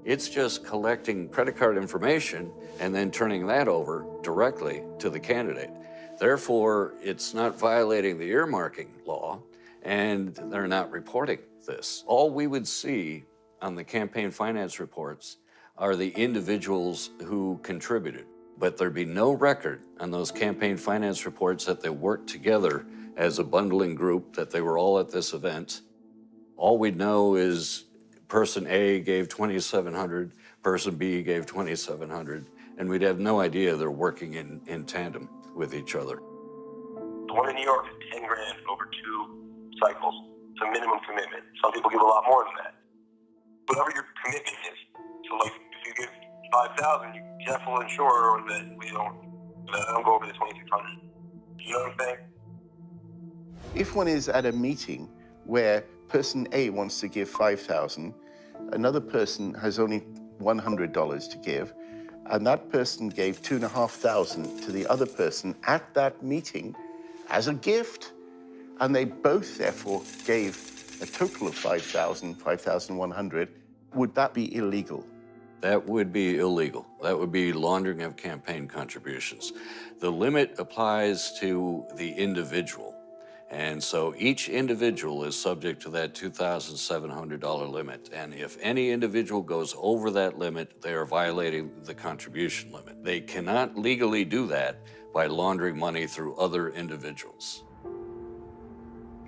It's just collecting credit card information and then turning that over directly to the candidate. Therefore, it's not violating the earmarking law, and they're not reporting this. All we would see on the campaign finance reports are the individuals who contributed, but there'd be no record on those campaign finance reports that they worked together as a bundling group, that they were all at this event. All we'd know is person A gave $2,700, person B gave $2,700, and we'd have no idea they're working in tandem with each other. The one in New York is 10 grand over 2 cycles. It's a minimum commitment. Some people give a lot more than that. Whatever your commitment is. So like if you give 5,000, you Jeff will ensure that we don't go over the 2,600. You know what I'm saying? If one is at a meeting where Person A wants to give $5,000, another person has only $100 to give, and that person gave $2,500 to the other person at that meeting as a gift, and they both therefore gave a total of $5,000, $5,100. Would that be illegal? That would be illegal. That would be laundering of campaign contributions. The limit applies to the individual. And so each individual is subject to that $2,700 limit. And if any individual goes over that limit, they are violating the contribution limit. They cannot legally do that by laundering money through other individuals.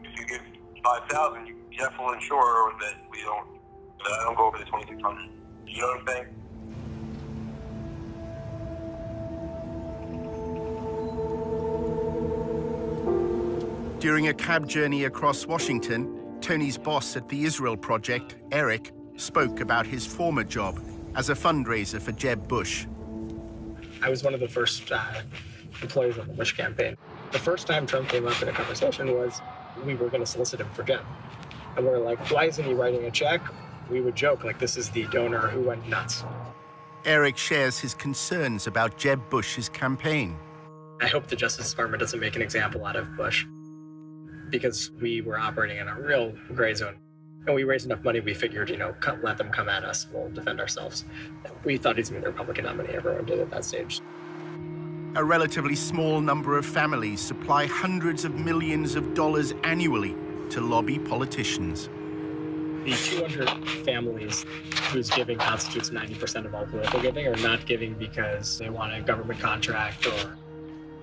If you give $5,000, you have to ensure that I don't go over the $2,600. You know what I'm saying? During a cab journey across Washington, Tony's boss at the Israel Project, Eric, spoke about his former job as a fundraiser for Jeb Bush. I was one of the first employees of the Bush campaign. The first time Trump came up in a conversation was we were going to solicit him for Jeb. And we were like, why isn't he writing a check? We would joke, like, this is the donor who went nuts. Eric shares his concerns about Jeb Bush's campaign. I hope the Justice Department doesn't make an example out of Bush, because we were operating in a real gray zone. And we raised enough money, we figured, let them come at us, we'll defend ourselves. We thought he's going to be the Republican nominee, everyone did at that stage. A relatively small number of families supply hundreds of millions of dollars annually to lobby politicians. The 200 families whose giving constitutes 90% of all political giving are not giving because they want a government contract or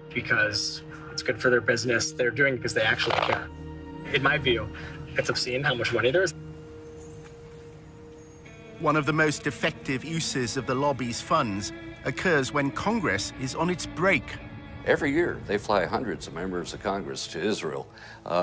because it's good for their business. They're doing it because they actually care. In my view, it's obscene how much money there is. One of the most effective uses of the lobby's funds occurs when Congress is on its break. Every year, they fly hundreds of members of Congress to Israel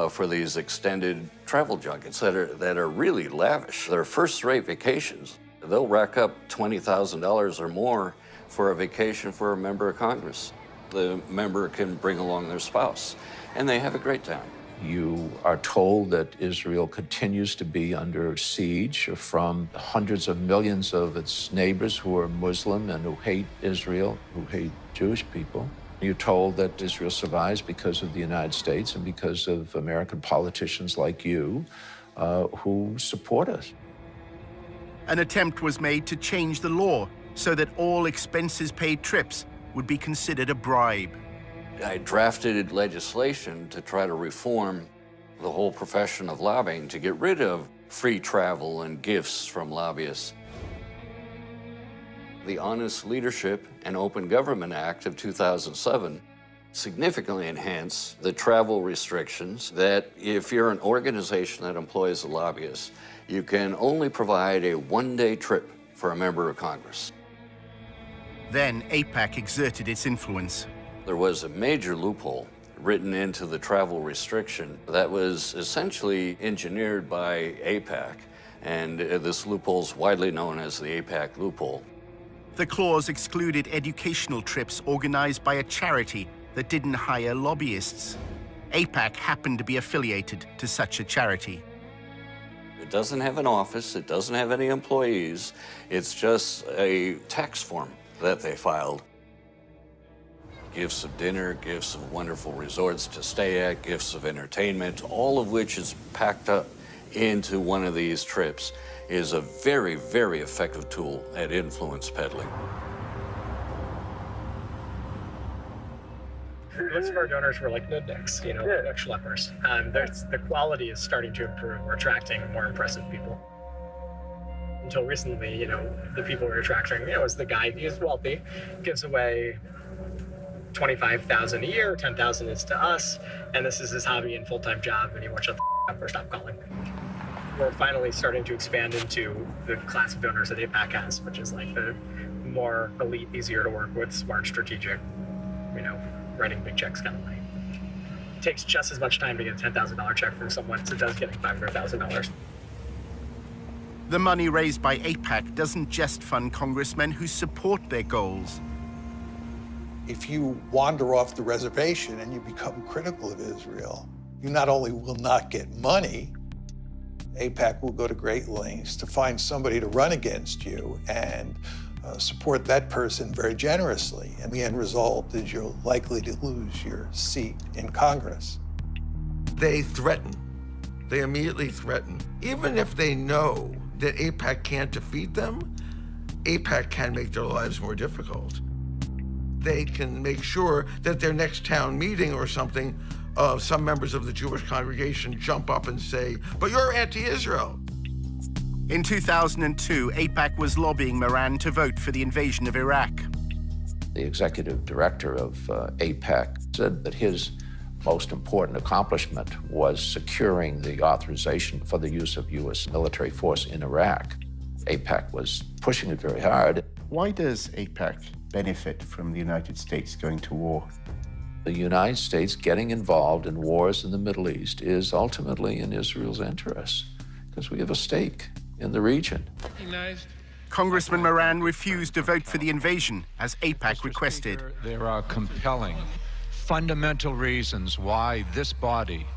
for these extended travel junkets that are really lavish. They're first-rate vacations. They'll rack up $20,000 or more for a vacation for a member of Congress. The member can bring along their spouse, and they have a great time. You are told that Israel continues to be under siege from hundreds of millions of its neighbors who are Muslim and who hate Israel, who hate Jewish people. You're told that Israel survives because of the United States and because of American politicians like you who support us. An attempt was made to change the law so that all expenses-paid trips would be considered a bribe. I drafted legislation to try to reform the whole profession of lobbying to get rid of free travel and gifts from lobbyists. The Honest Leadership and Open Government Act of 2007 significantly enhanced the travel restrictions that if you're an organization that employs a lobbyist, you can only provide a one-day trip for a member of Congress. Then AIPAC exerted its influence. There was a major loophole written into the travel restriction that was essentially engineered by AIPAC, and this loophole is widely known as the AIPAC loophole. The clause excluded educational trips organized by a charity that didn't hire lobbyists. AIPAC happened to be affiliated to such a charity. It doesn't have an office, it doesn't have any employees, it's just a tax form that they filed. Gifts of dinner, gifts of wonderful resorts to stay at, gifts of entertainment, all of which is packed up into one of these trips, is a very, very effective tool at influence peddling. Most of our donors were like nudniks, like schleppers. The quality is starting to improve. We're attracting more impressive people. Until recently, the people we're attracting, is the guy who's wealthy, gives away $25,000 a year, $10,000 is to us, and this is his hobby and full-time job, and he won't shut the up or stop calling. We're finally starting to expand into the class of donors that AIPAC has, which is like the more elite, easier to work with, smart, strategic, writing big checks kind of money. It takes just as much time to get a $10,000 check from someone as it does getting $500,000. The money raised by AIPAC doesn't just fund congressmen who support their goals. If you wander off the reservation and you become critical of Israel, you not only will not get money, AIPAC will go to great lengths to find somebody to run against you and support that person very generously. And the end result is you're likely to lose your seat in Congress. They threaten. They immediately threaten. Even if they know that AIPAC can't defeat them, AIPAC can make their lives more difficult. They can make sure that their next town meeting or something, some members of the Jewish congregation jump up and say, but you're anti-Israel. In 2002, AIPAC was lobbying Moran to vote for the invasion of Iraq. The executive director of AIPAC said that his most important accomplishment was securing the authorization for the use of U.S. military force in Iraq. AIPAC was pushing it very hard. Why does AIPAC benefit from the United States going to war? The United States getting involved in wars in the Middle East is ultimately in Israel's interests, because we have a stake in the region. Congressman Moran refused to vote for the invasion, as AIPAC requested. There are compelling, fundamental reasons why this body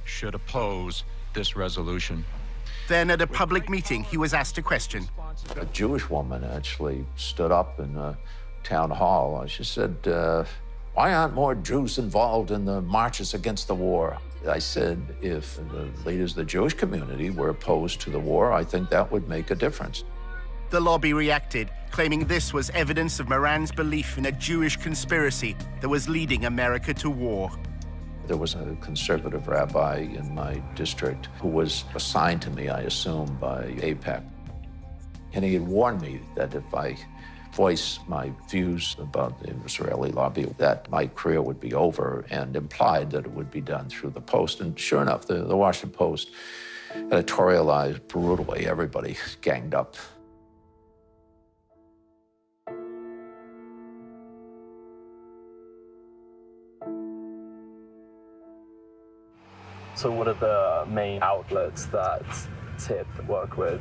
should oppose this resolution. Then at a public meeting, he was asked a question. A Jewish woman actually stood up in a town hall. She said, why aren't more Jews involved in the marches against the war? I said, if the leaders of the Jewish community were opposed to the war, I think that would make a difference. The lobby reacted, claiming this was evidence of Moran's belief in a Jewish conspiracy that was leading America to war. There was a conservative rabbi in my district who was assigned to me, I assume, by AIPAC. And he had warned me that if I voice my views about the Israeli lobby, that my career would be over, and implied that it would be done through the Post. And sure enough, the Washington Post editorialized brutally. Everybody ganged up. So what are the main outlets that TIP work with?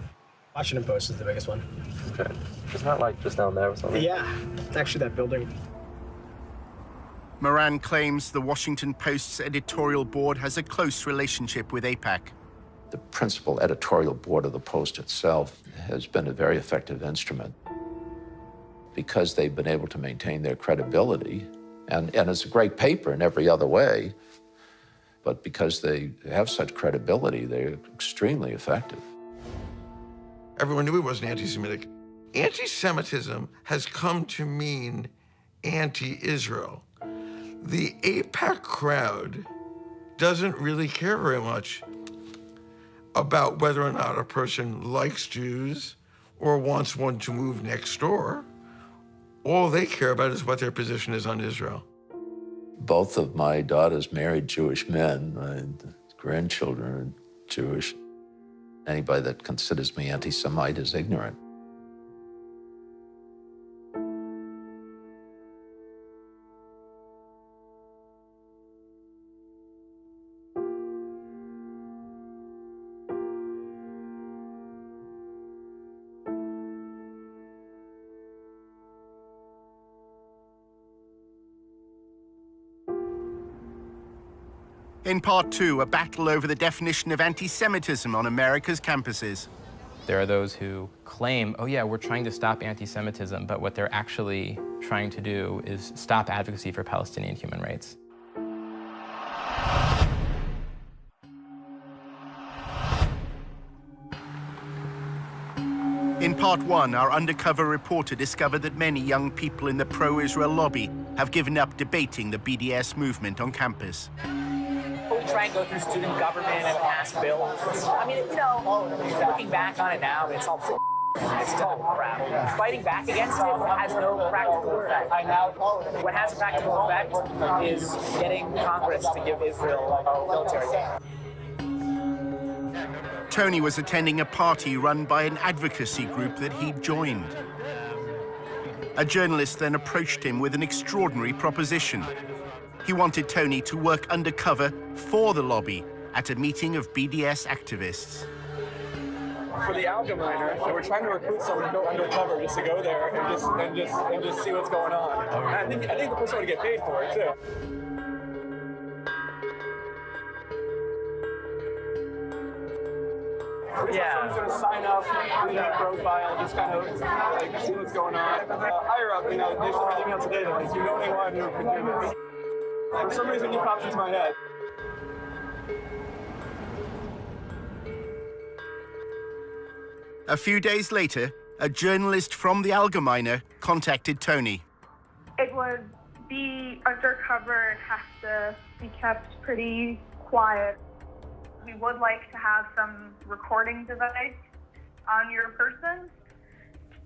Washington Post is the biggest one. Okay. Isn't that like just down there or something? Yeah, it's actually that building. Moran claims the Washington Post's editorial board has a close relationship with AIPAC. The principal editorial board of the Post itself has been a very effective instrument because they've been able to maintain their credibility. And it's a great paper in every other way, but because they have such credibility, they're extremely effective. Everyone knew he wasn't anti-Semitic. Anti-Semitism has come to mean anti-Israel. The AIPAC crowd doesn't really care very much about whether or not a person likes Jews or wants one to move next door. All they care about is what their position is on Israel. Both of my daughters married Jewish men. My grandchildren are Jewish. Anybody that considers me anti-Semite is ignorant. In part two, a battle over the definition of anti-Semitism on America's campuses. There are those who claim, oh yeah, we're trying to stop anti-Semitism, but what they're actually trying to do is stop advocacy for Palestinian human rights. In part one, our undercover reporter discovered that many young people in the pro-Israel lobby have given up debating the BDS movement on campus. We try and go through student government and pass bills. I mean, you know, looking back on it now, it's all it's total crap. Fighting back against it has no practical effect. What has a practical effect is getting Congress to give Israel military aid. Tony was attending a party run by an advocacy group that he'd joined. A journalist then approached him with an extraordinary proposition. He wanted Tony to work undercover for the lobby at a meeting of BDS activists. For the Al-Jazeera, so we're trying to recruit someone to go undercover just to go there and just see what's going on. And I think the person would get paid for it too. Someone's gonna sign up, do that profile, just kind of like see what's going on. Higher up, they sent me an email today that like, you know anyone who could do this? For some reason, he popped into my head. A few days later, a journalist from the Allgemeine contacted Tony. It would be undercover and has to be kept pretty quiet. We would like to have some recording device on your person.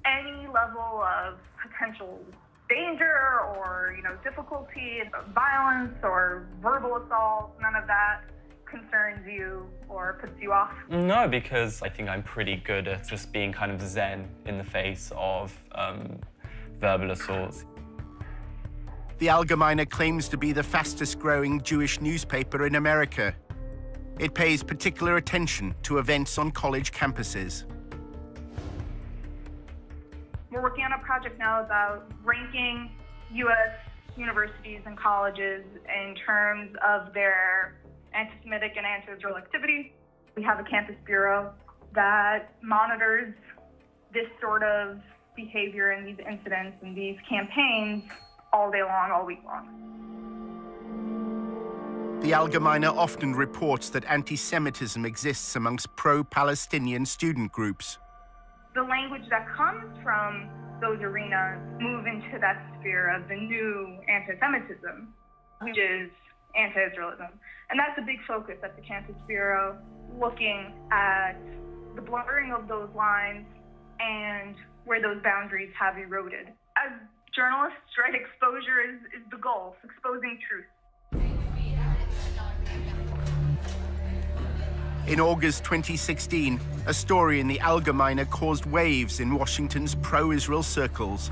Any level of potential danger or, difficulty, violence or verbal assault, none of that concerns you or puts you off? No, because I think I'm pretty good at just being kind of zen in the face of verbal assaults. The Allgemeine claims to be the fastest growing Jewish newspaper in America. It pays particular attention to events on college campuses. We're working on a project now about ranking U.S. universities and colleges in terms of their anti-Semitic and anti-Israel activity. We have a campus bureau that monitors this sort of behavior and these incidents and these campaigns all day long, all week long. The Allgemeine often reports that anti-Semitism exists amongst pro-Palestinian student groups. The language that comes from those arenas move into that sphere of the new anti-Semitism, which is anti-Israelism. And that's a big focus at the Campus Bureau, looking at the blurring of those lines and where those boundaries have eroded. As journalists, right, exposure is the goal, exposing truth. In August 2016, a story in the Allgemeine caused waves in Washington's pro-Israel circles.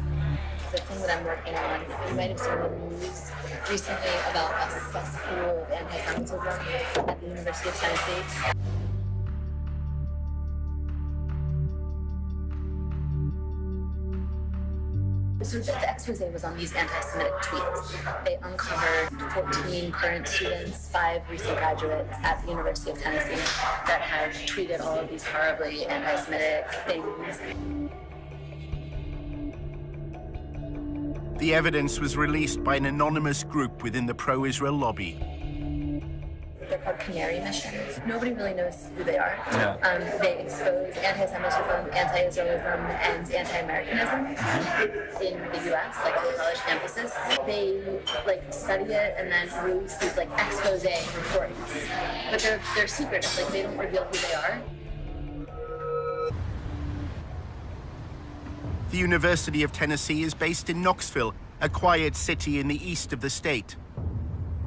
The thing that I'm working on, you might have seen the news recently about a cesspool of anti-Semitism at the University of Tennessee. So the expose was on these anti-Semitic tweets. They uncovered 14 current students, 5 recent graduates at the University of Tennessee that had tweeted all of these horribly anti-Semitic things. The evidence was released by an anonymous group within the pro-Israel lobby. They're called Canary missions. Nobody really knows who they are. Yeah. They expose anti-Semitism, anti-Israelism, and anti-Americanism in the U.S., like on college campuses. They study it and then release these expose reports, but they're secretive. They don't reveal who they are. The University of Tennessee is based in Knoxville, a quiet city in the east of the state.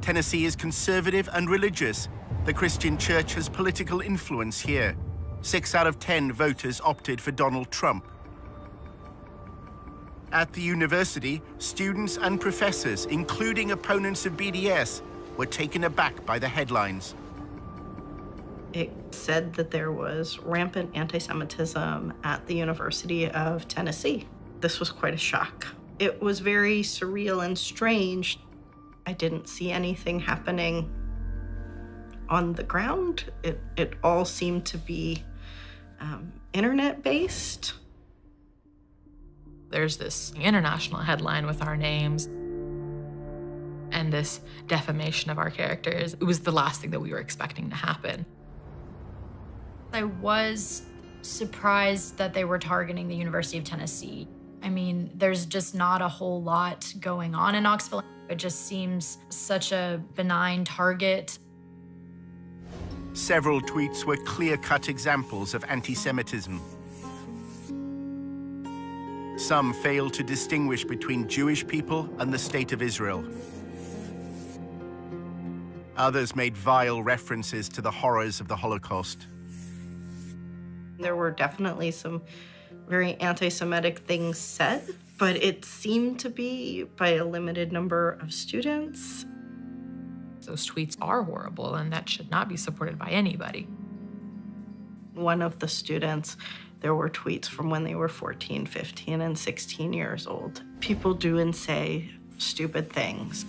Tennessee is conservative and religious. The Christian church has political influence here. 6 out of 10 voters opted for Donald Trump. At the university, students and professors, including opponents of BDS, were taken aback by the headlines. It said that there was rampant anti-Semitism at the University of Tennessee. This was quite a shock. It was very surreal and strange. I didn't see anything happening on the ground. It all seemed to be internet-based. There's this international headline with our names and this defamation of our characters. It was the last thing that we were expecting to happen. I was surprised that they were targeting the University of Tennessee. I mean, there's just not a whole lot going on in Knoxville. It just seems such a benign target. Several tweets were clear-cut examples of anti-Semitism. Some failed to distinguish between Jewish people and the State of Israel. Others made vile references to the horrors of the Holocaust. There were definitely some very anti-Semitic things said, but it seemed to be by a limited number of students. Those tweets are horrible, and that should not be supported by anybody. One of the students, there were tweets from when they were 14, 15, and 16 years old. People do and say stupid things.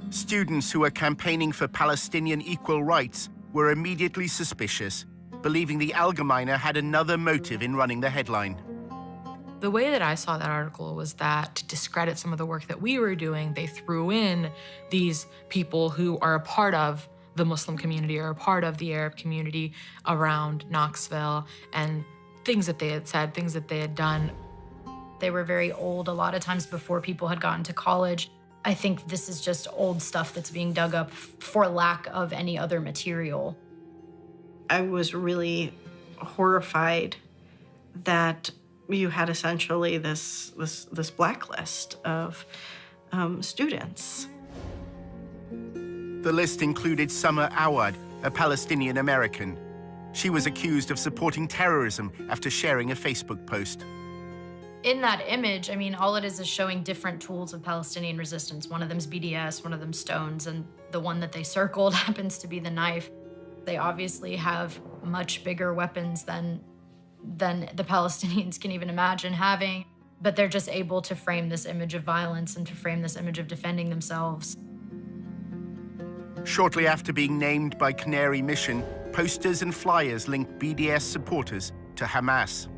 Students who were campaigning for Palestinian equal rights were immediately suspicious. believing the Allgemeine had another motive in running the headline. The way that I saw that article was that to discredit some of the work that we were doing, they threw in these people who are a part of the Muslim community or a part of the Arab community around Knoxville and things that they had said, things that they had done. They were very old, a lot of times before people had gotten to college. I think this is just old stuff that's being dug up for lack of any other material. I was really horrified that you had essentially this blacklist of students. The list included Summer Awad, a Palestinian American. She was accused of supporting terrorism after sharing a Facebook post. In that image, I mean, all it is showing different tools of Palestinian resistance. One of them's BDS, one of them's stones, and the one that they circled happens to be the knife. They obviously have much bigger weapons than the Palestinians can even imagine having, but they're just able to frame this image of violence and to frame this image of defending themselves. Shortly after being named by Canary Mission, posters and flyers linked BDS supporters to Hamas.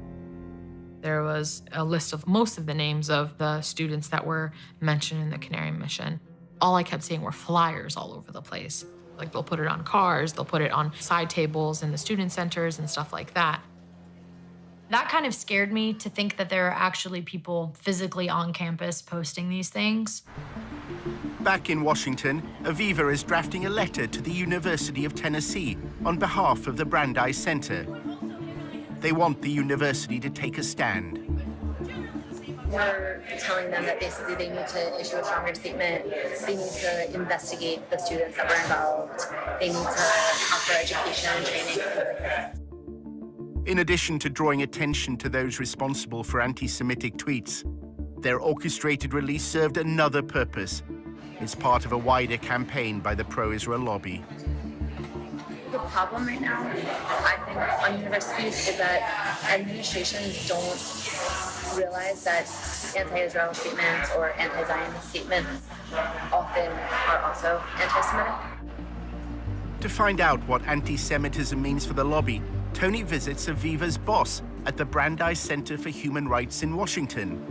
There was a list of most of the names of the students that were mentioned in the Canary Mission. All I kept seeing were flyers all over the place. Like they'll put it on cars, they'll put it on side tables in the student centers and stuff like that. That kind of scared me, to think that there are actually people physically on campus posting these things. Back in Washington, Aviva is drafting a letter to the University of Tennessee on behalf of the Brandeis Center. They want the university to take a stand. We're telling them that basically they need to issue a stronger statement. They need to investigate the students that were involved. They need to offer education and training. In addition to drawing attention to those responsible for anti-Semitic tweets, their orchestrated release served another purpose. It's part of a wider campaign by the pro-Israel lobby. The problem right now, I think, on universities is that administrations don't realize that anti-Israel statements or anti-Zionist statements often are also anti-Semitic. To find out what anti-Semitism means for the lobby, Tony visits Aviva's boss at the Brandeis Center for Human Rights in Washington.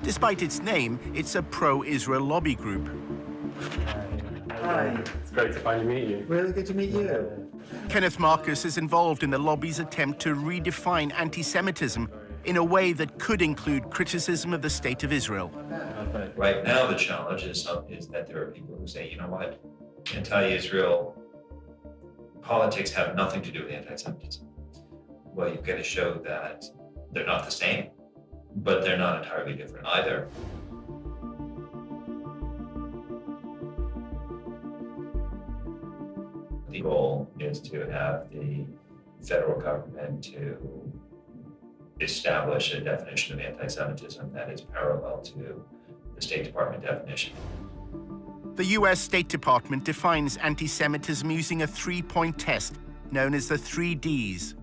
Despite its name, it's a pro-Israel lobby group. Hi. It's great to finally meet you. Really good to meet you. Kenneth Marcus is involved in the lobby's attempt to redefine anti-Semitism in a way that could include criticism of the state of Israel. Right now, the challenge is that there are people who say, you know what, anti-Israel politics have nothing to do with anti-Semitism. Well, you've got to show that they're not the same, but they're not entirely different either. The goal is to have the federal government to establish a definition of anti-Semitism that is parallel to the State Department definition. The US State Department defines anti-Semitism using a three-point test known as the 3 Ds.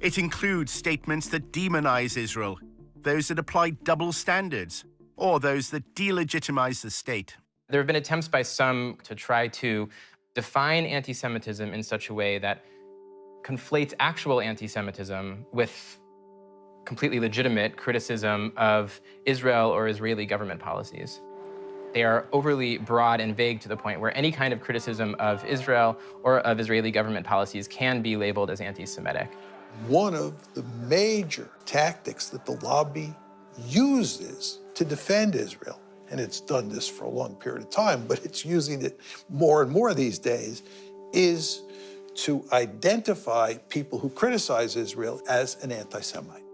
It includes statements that demonize Israel, those that apply double standards, or those that delegitimize the state. There have been attempts by some to try to define anti-Semitism in such a way that conflates actual anti-Semitism with completely legitimate criticism of Israel or Israeli government policies. They are overly broad and vague to the point where any kind of criticism of Israel or of Israeli government policies can be labeled as anti-Semitic. One of the major tactics that the lobby uses to defend Israel, and it's done this for a long period of time, but it's using it more and more these days, is to identify people who criticize Israel as an anti-Semite.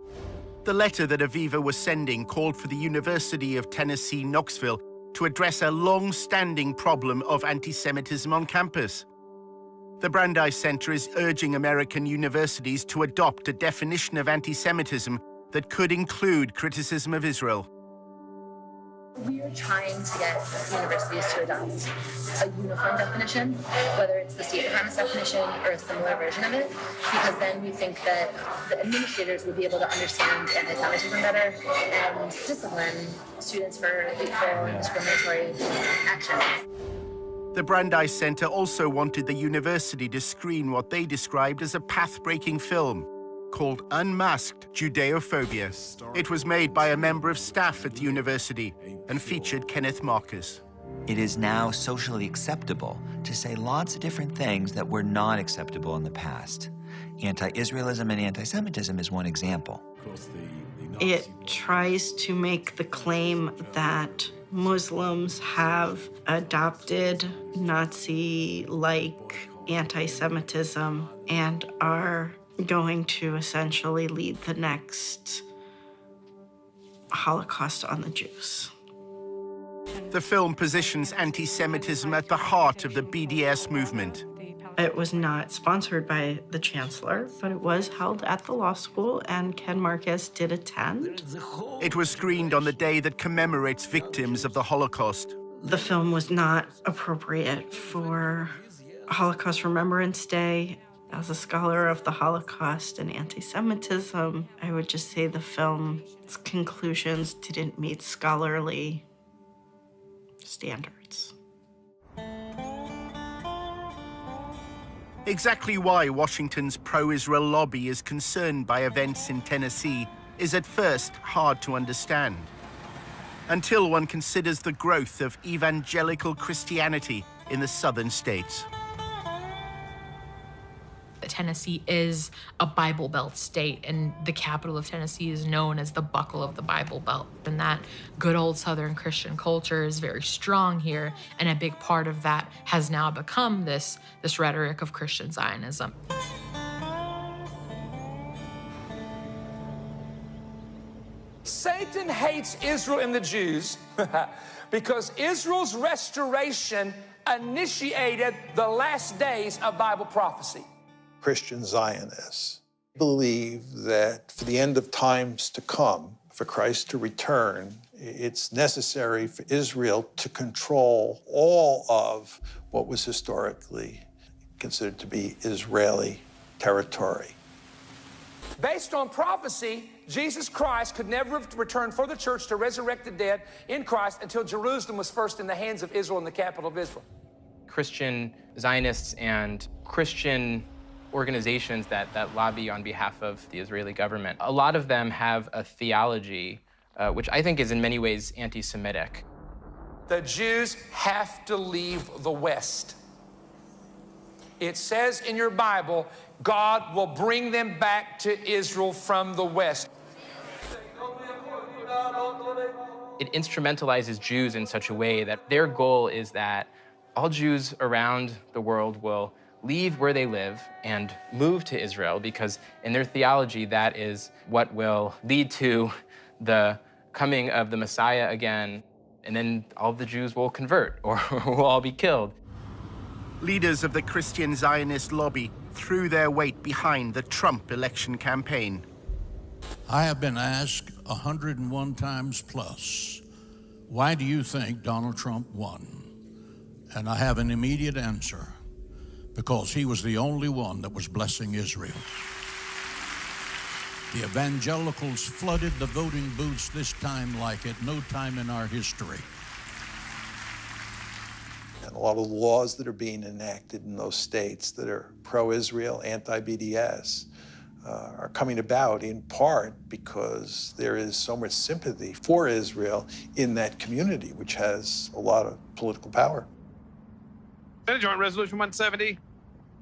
The letter that Aviva was sending called for the University of Tennessee, Knoxville to address a long-standing problem of anti-Semitism on campus. The Brandeis Center is urging American universities to adopt a definition of anti-Semitism that could include criticism of Israel. We are trying to get universities to adopt a uniform definition, whether it's the State Department's definition or a similar version of it, because then we think that the administrators would be able to understand anti-Semitism better and discipline students for hateful and discriminatory actions. The Brandeis Center also wanted the university to screen what they described as a path-breaking film called Unmasked Judeophobia. It was made by a member of staff at the university and featured Kenneth Marcus. It is now socially acceptable to say lots of different things that were not acceptable in the past. Anti-Israelism and anti-Semitism is one example. It tries to make the claim that Muslims have adopted Nazi-like anti-Semitism and are going to essentially lead the next Holocaust on the Jews. The film positions anti-Semitism at the heart of the BDS movement. It was not sponsored by the chancellor, but it was held at the law school, and Ken Marcus did attend. It was screened on the day that commemorates victims of the Holocaust. The film was not appropriate for Holocaust Remembrance Day. As a scholar of the Holocaust and anti-Semitism, I would just say the film's conclusions didn't meet scholarly standards. Exactly why Washington's pro-Israel lobby is concerned by events in Tennessee is at first hard to understand, until one considers the growth of evangelical Christianity in the southern states. Tennessee is a Bible Belt state, and the capital of Tennessee is known as the buckle of the Bible Belt. And that good old Southern Christian culture is very strong here, and a big part of that has now become this rhetoric of Christian Zionism. Satan hates Israel and the Jews because Israel's restoration initiated the last days of Bible prophecy. Christian Zionists believe that for the end of times to come, for Christ to return, it's necessary for Israel to control all of what was historically considered to be Israeli territory. Based on prophecy, Jesus Christ could never have returned for the church to resurrect the dead in Christ until Jerusalem was first in the hands of Israel and the capital of Israel. Christian Zionists and Christian organizations that lobby on behalf of the Israeli government, a lot of them have a theology which I think is in many ways anti-Semitic. The Jews have to leave the West. It says in your Bible, God will bring them back to Israel from the West. It instrumentalizes Jews in such a way that their goal is that all Jews around the world will leave where they live and move to Israel, because in their theology, that is what will lead to the coming of the Messiah again, and then all of the Jews will convert or will all be killed. Leaders of the Christian Zionist lobby threw their weight behind the Trump election campaign. I have been asked 101 times plus, why do you think Donald Trump won? And I have an immediate answer: because he was the only one that was blessing Israel. The evangelicals flooded the voting booths this time like at no time in our history. And a lot of the laws that are being enacted in those states that are pro-Israel, anti-BDS, are coming about in part because there is so much sympathy for Israel in that community, which has a lot of political power. Senate Joint Resolution 170,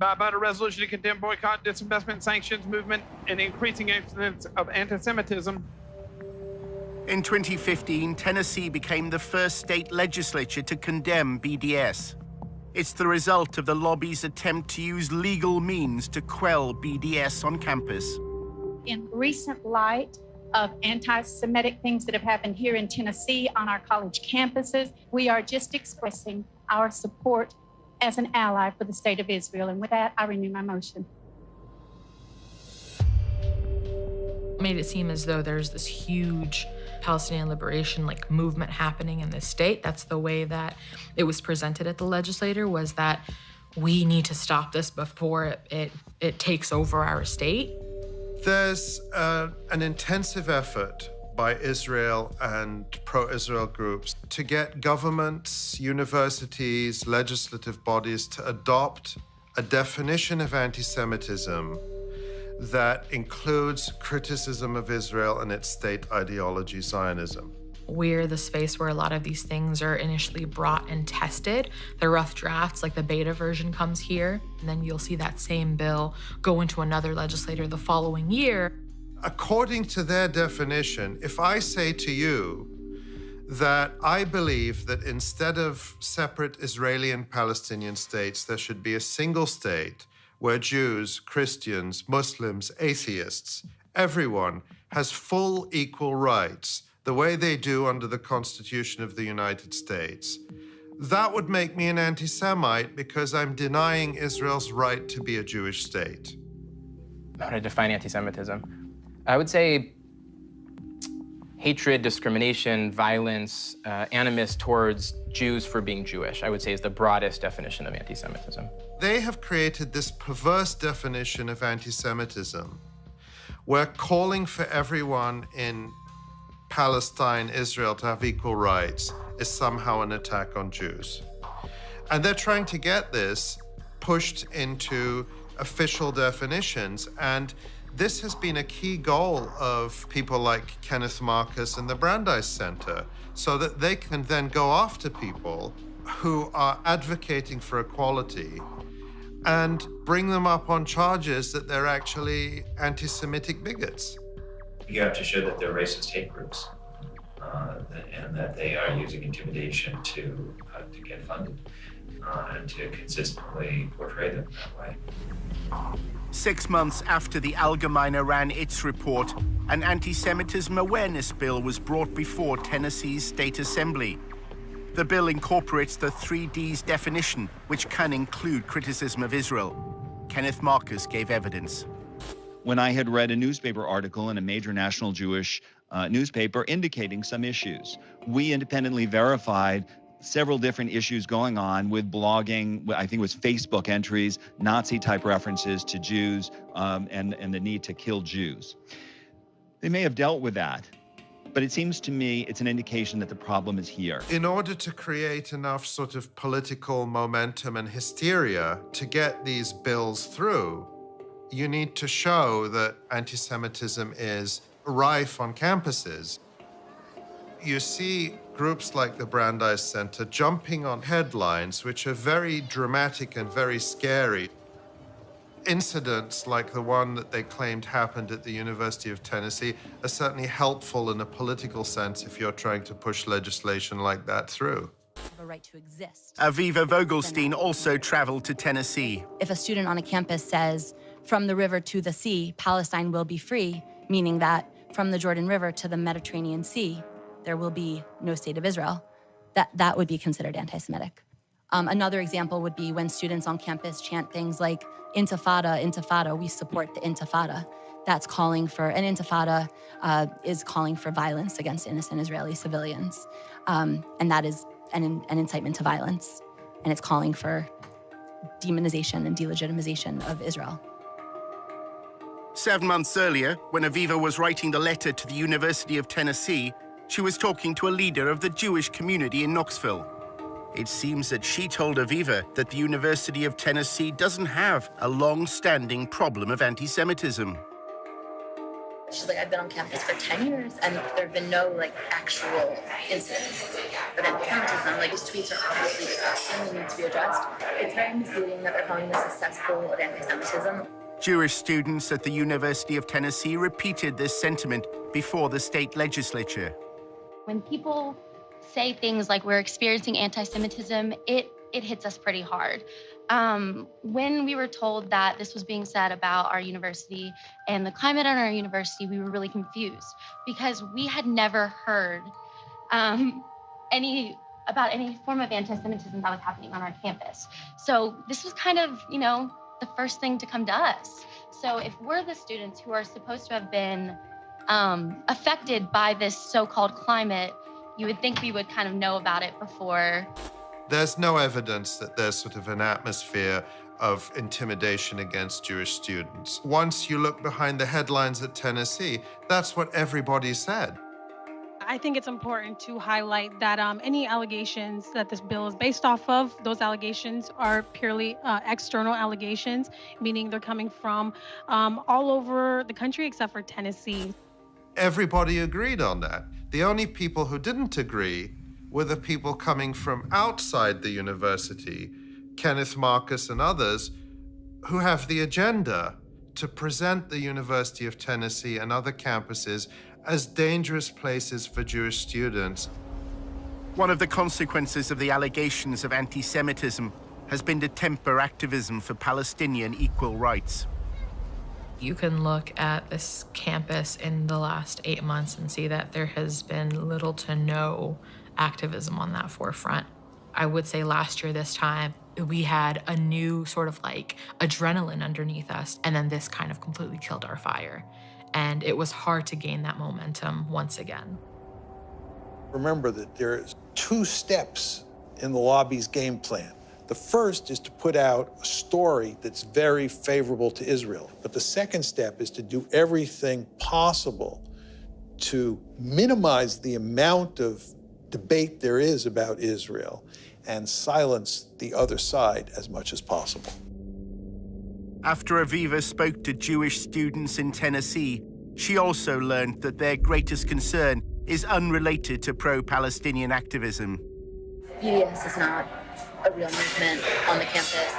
by a resolution to condemn boycott, disinvestment, sanctions movement, and increasing incidents of anti-Semitism. In 2015, Tennessee became the first state legislature to condemn BDS. It's the result of the lobby's attempt to use legal means to quell BDS on campus. In recent light of anti-Semitic things that have happened here in Tennessee on our college campuses, we are just expressing our support as an ally for the state of Israel. And with that, I renew my motion. Made it seem as though there's this huge Palestinian liberation movement happening in this state. That's the way that it was presented at the legislature, was that we need to stop this before it takes over our state. There's an intensive effort by Israel and pro-Israel groups to get governments, universities, legislative bodies to adopt a definition of anti-Semitism that includes criticism of Israel and its state ideology, Zionism. We're the space where a lot of these things are initially brought and tested. The rough drafts, like the beta version, comes here, and then you'll see that same bill go into another legislator the following year. According to their definition, if I say to you that I believe that instead of separate Israeli and Palestinian states, there should be a single state where Jews, Christians, Muslims, atheists, everyone has full equal rights, the way they do under the Constitution of the United States, that would make me an anti-Semite because I'm denying Israel's right to be a Jewish state. How to define anti-Semitism? I would say hatred, discrimination, violence, animus towards Jews for being Jewish, I would say is the broadest definition of anti-Semitism. They have created this perverse definition of anti-Semitism where calling for everyone in Palestine, Israel to have equal rights is somehow an attack on Jews. And they're trying to get this pushed into official definitions. And this has been a key goal of people like Kenneth Marcus and the Brandeis Center, so that they can then go after people who are advocating for equality and bring them up on charges that they're actually anti-Semitic bigots. You have to show that they're racist hate groups and that they are using intimidation to get funded and to consistently portray them that way. 6 months after the Allgemeine ran its report, an anti-Semitism awareness bill was brought before Tennessee's State Assembly. The bill incorporates the 3Ds definition, which can include criticism of Israel. Kenneth Marcus gave evidence. When I had read a newspaper article in a major national Jewish newspaper indicating some issues, we independently verified several different issues going on with blogging, I think it was Facebook entries, Nazi-type references to Jews, and the need to kill Jews. They may have dealt with that, but it seems to me it's an indication that the problem is here. In order to create enough sort of political momentum and hysteria to get these bills through, you need to show that anti-Semitism is rife on campuses. You see groups like the Brandeis Center jumping on headlines which are very dramatic and very scary. Incidents like the one that they claimed happened at the University of Tennessee are certainly helpful in a political sense if you're trying to push legislation like that through. A right to exist. Aviva Vogelstein also traveled to Tennessee. If a student on a campus says, from the river to the sea, Palestine will be free, meaning that from the Jordan River to the Mediterranean Sea, there will be no state of Israel, that would be considered anti-Semitic. Another example would be when students on campus chant things like, Intifada, Intifada, we support the Intifada. That's calling for, an Intifada is calling for violence against innocent Israeli civilians. And that is an incitement to violence. And it's calling for demonization and delegitimization of Israel. 7 months earlier, when Aviva was writing the letter to the University of Tennessee, she was talking to a leader of the Jewish community in Knoxville. It seems that she told Aviva that the University of Tennessee doesn't have a long-standing problem of anti-Semitism. She's like, I've been on campus for 10 years, and there have been no, actual incidents of anti-Semitism. These tweets are obviously disgusting and need to be addressed. It's very misleading that they're calling this a cesspool of anti-Semitism. Jewish students at the University of Tennessee repeated this sentiment before the state legislature. When people say things like we're experiencing anti-Semitism, it hits us pretty hard. When we were told that this was being said about our university and the climate at our university, we were really confused because we had never heard about any form of anti-Semitism that was happening on our campus. So this was kind of, the first thing to come to us. So if we're the students who are supposed to have been affected by this so-called climate, you would think we would kind of know about it before. There's no evidence that there's sort of an atmosphere of intimidation against Jewish students. Once you look behind the headlines at Tennessee, that's what everybody said. I think it's important to highlight that any allegations that this bill is based off of, those allegations are purely external allegations, meaning they're coming from all over the country except for Tennessee. Everybody agreed on that. The only people who didn't agree were the people coming from outside the university, Kenneth Marcus and others, who have the agenda to present the University of Tennessee and other campuses as dangerous places for Jewish students. One of the consequences of the allegations of anti-Semitism has been to temper activism for Palestinian equal rights. You can look at this campus in the last 8 months and see that there has been little to no activism on that forefront. I would say last year this time, we had a new sort of like adrenaline underneath us, and then this kind of completely killed our fire. And it was hard to gain that momentum once again. Remember that there's 2 steps in the lobby's game plan. The first is to put out a story that's very favorable to Israel. But the second step is to do everything possible to minimize the amount of debate there is about Israel and silence the other side as much as possible. After Aviva spoke to Jewish students in Tennessee, she also learned that their greatest concern is unrelated to pro-Palestinian activism. BDS is not a real movement on the campus.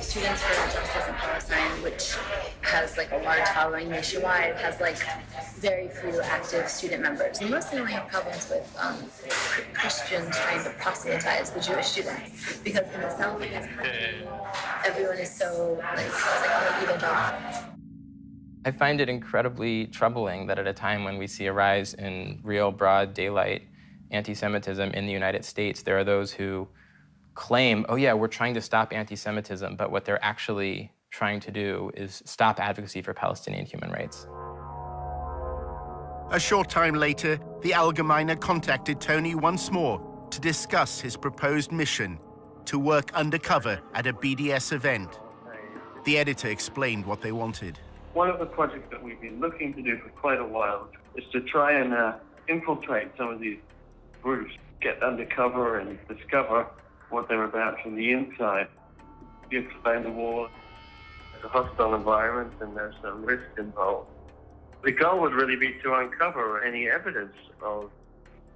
Students for Justice in Palestine, which has like a large following nationwide, has like very few active student members. We mostly only have problems with Christians trying to proselytize the Jewish students, because in the South everyone is so like, it's like all evangelical. I find it incredibly troubling that at a time when we see a rise in real broad daylight anti-Semitism in the United States, there are those who claim, oh yeah, we're trying to stop anti-Semitism, but what they're actually trying to do is stop advocacy for Palestinian human rights. A short time later, the Allgemeine contacted Tony once more to discuss his proposed mission to work undercover at a BDS event. The editor explained what they wanted. One of the projects that we've been looking to do for quite a while is to try and infiltrate some of these groups, get undercover and discover what they're about from the inside. You explain the war, it's a hostile environment and there's some risk involved. The goal would really be to uncover any evidence of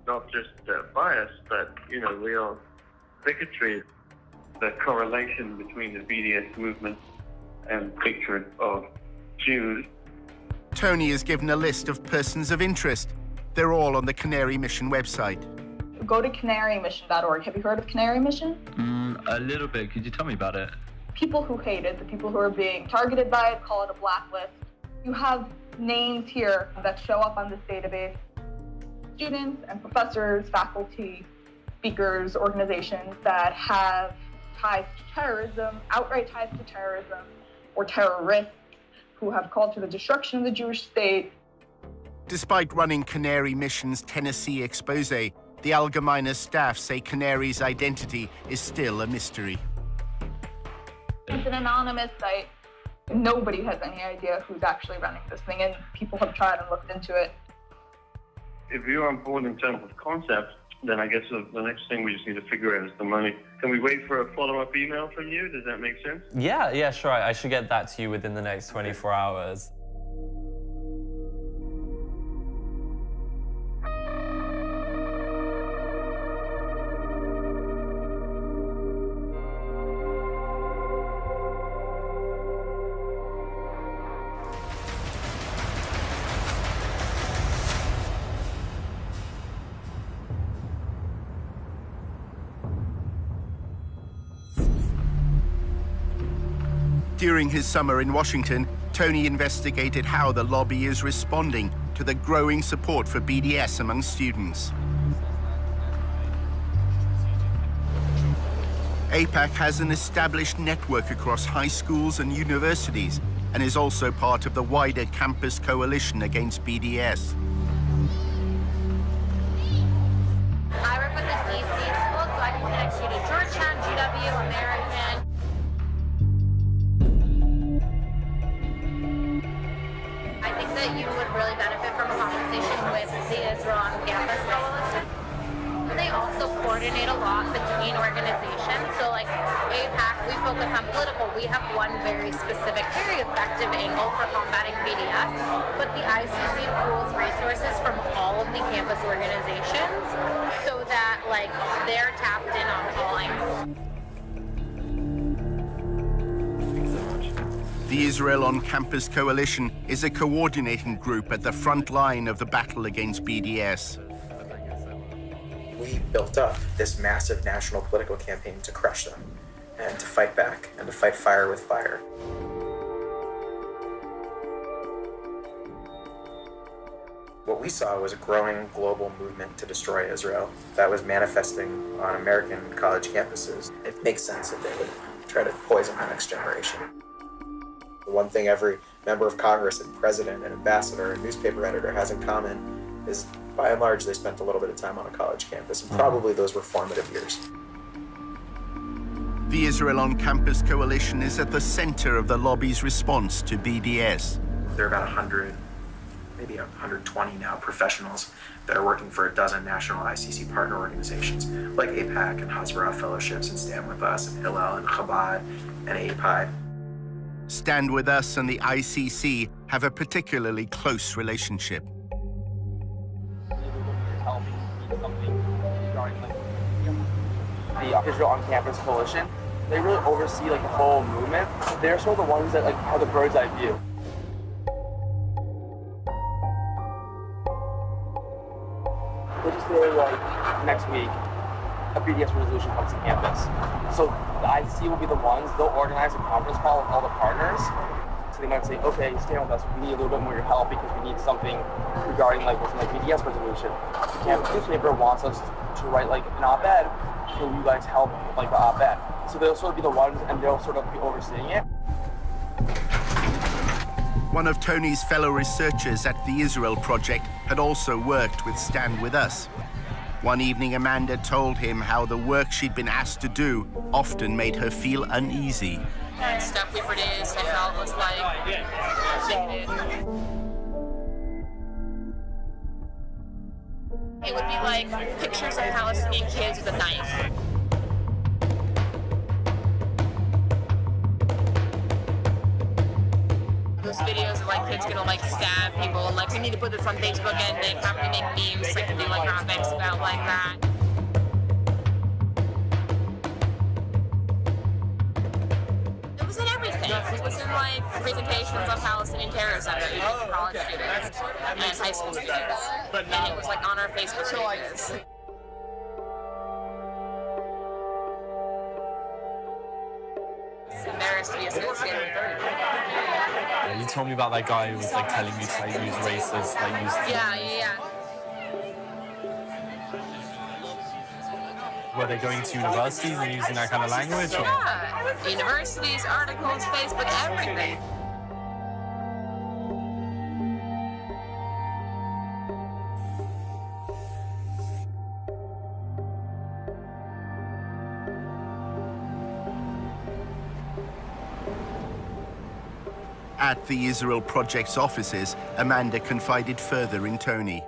not just bias, but, you know, real bigotry. The correlation between the BDS movement and hatred of Jews. Tony is given a list of persons of interest. They're all on the Canary Mission website. Go to canarymission.org. Have you heard of Canary Mission? A little bit. Could you tell me about it? People who hate it, the people who are being targeted by it, call it a blacklist. You have names here that show up on this database. Students and professors, faculty, speakers, organizations that have ties to terrorism, outright ties to terrorism, or terrorists who have called for the destruction of the Jewish state. Despite running Canary Mission's Tennessee expose, the Allgemeine staff say Canary's identity is still a mystery. It's an anonymous site. Nobody has any idea who's actually running this thing, and people have tried and looked into it. If you're on board in terms of concept, then I guess the next thing we just need to figure out is the money. Can we wait for a follow-up email from you? Does that make sense? Yeah, sure. I should get that to you within the next 24 hours. During his summer in Washington, Tony investigated how the lobby is responding to the growing support for BDS among students. AIPAC has an established network across high schools and universities and is also part of the wider campus coalition against BDS. I work with the DC school, so I can connect you to Georgetown, GW, American. I think that you would really benefit from a conversation with the Israel on campus main organizations. So like AIPAC, we focus on political. We have one very specific, very effective angle for combating BDS, but the ICC pools resources from all of the campus organizations so that like they're tapped in on all angles. The Israel on Campus Coalition is a coordinating group at the front line of the battle against BDS. We built up this massive national political campaign to crush them and to fight back and to fight fire with fire. What we saw was a growing global movement to destroy Israel that was manifesting on American college campuses. It makes sense that they would try to poison the next generation. The one thing every member of Congress and president and ambassador and newspaper editor has in common is, by and large, they spent a little bit of time on a college campus, and probably those were formative years. The Israel on Campus Coalition is at the center of the lobby's response to BDS. There are about 100, maybe 120 now, professionals that are working for a dozen national ICC partner organizations, like AIPAC and Hasbara Fellowships and Stand With Us and Hillel and Chabad and API. Stand With Us and the ICC have a particularly close relationship. The Israel on Campus Coalition, they really oversee like the whole movement. They're sort of the ones that like have the bird's eye view. Let's just say like next week, a BDS resolution comes to campus. So the ICC will be the ones, they'll organize a conference call with all the partners. So they might say, okay, stand with us, we need a little bit more of your help because we need something regarding like what's like BDS resolution. The campus newspaper wants us to write like an op-ed, so you guys help with like the op-ed. So they'll sort of be the ones and they'll sort of be overseeing it. One of Tony's fellow researchers at the Israel Project had also worked with Stand With Us. One evening, Amanda told him how the work she'd been asked to do often made her feel uneasy. And stuff we produced and how it was like. It would be like pictures of Palestinian kids with a knife. Those videos of like kids gonna like stab people and like we need to put this on Facebook and they have to make memes like and do like graphics about like that. It was in everything. It was in like presentations on Palestinian terrorism that we did for college students and high school students. And it was like on our Facebook pages. It's embarrassed to be associated with it. You told me about that guy who was like telling you to like use racist, like use. Yeah. Were they going to universities and using that kind of language? Or? Yeah, universities, articles, Facebook, everything. At the Israel Project's offices, Amanda confided further in Tony.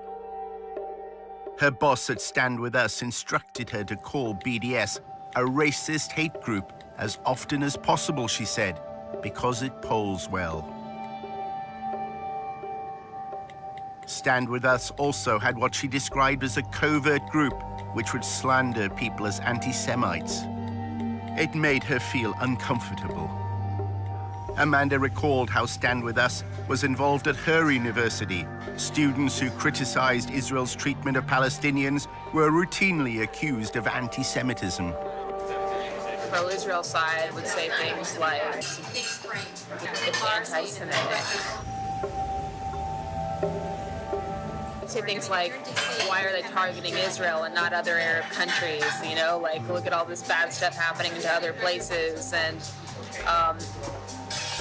Her boss at Stand With Us instructed her to call BDS a racist hate group as often as possible, she said, because it polls well. Stand With Us also had what she described as a covert group which would slander people as anti-Semites. It made her feel uncomfortable. Amanda recalled how Stand With Us was involved at her university. Students who criticized Israel's treatment of Palestinians were routinely accused of anti-Semitism. The pro-Israel side would say things like, it's anti-Semitic. Say things like, why are they targeting Israel and not other Arab countries? You know, like, look at all this bad stuff happening to other places. And,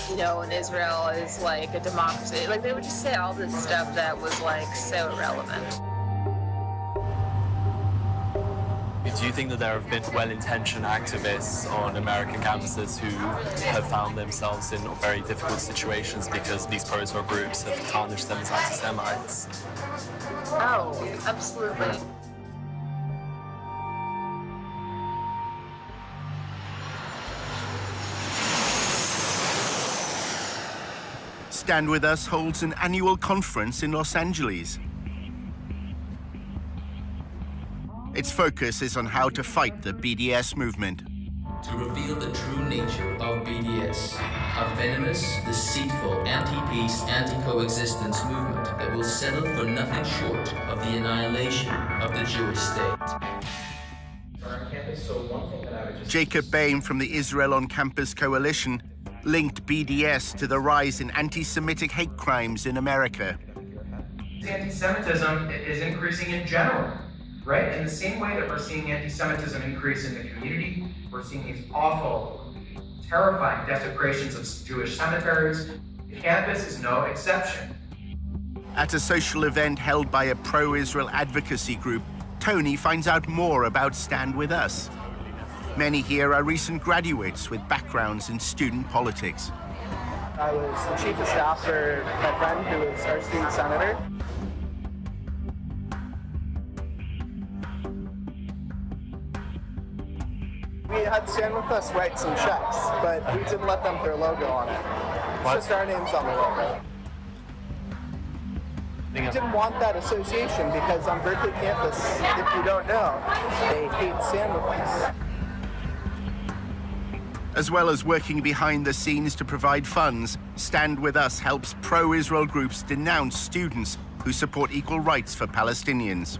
you know, and Israel is like a democracy. Like, they would just say all this stuff that was like so irrelevant. Do you think that there have been well-intentioned activists on American campuses who have found themselves in very difficult situations because these pro-Israel groups have tarnished them as anti-Semites? Oh, absolutely. Stand With Us holds an annual conference in Los Angeles. Its focus is on how to fight the BDS movement. To reveal the true nature of BDS, a venomous, deceitful, anti-peace, anti-coexistence movement that will settle for nothing short of the annihilation of the Jewish state. Jacob Bain from the Israel on Campus Coalition linked BDS to the rise in anti-Semitic hate crimes in America. Anti-Semitism is increasing in general, right? In the same way that we're seeing anti-Semitism increase in the community, we're seeing these awful, terrifying desecrations of Jewish cemeteries. Campus is no exception. At a social event held by a pro-Israel advocacy group, Tony finds out more about Stand With Us. Many here are recent graduates with backgrounds in student politics. I was the chief of staff for my friend who is our student senator. We had Stand With Us write some checks, but we didn't let them put their logo on it. It's just our names on the logo. We didn't want that association because on Berkeley campus, if you don't know, they hate Stand With Us. As well as working behind the scenes to provide funds, Stand With Us helps pro-Israel groups denounce students who support equal rights for Palestinians.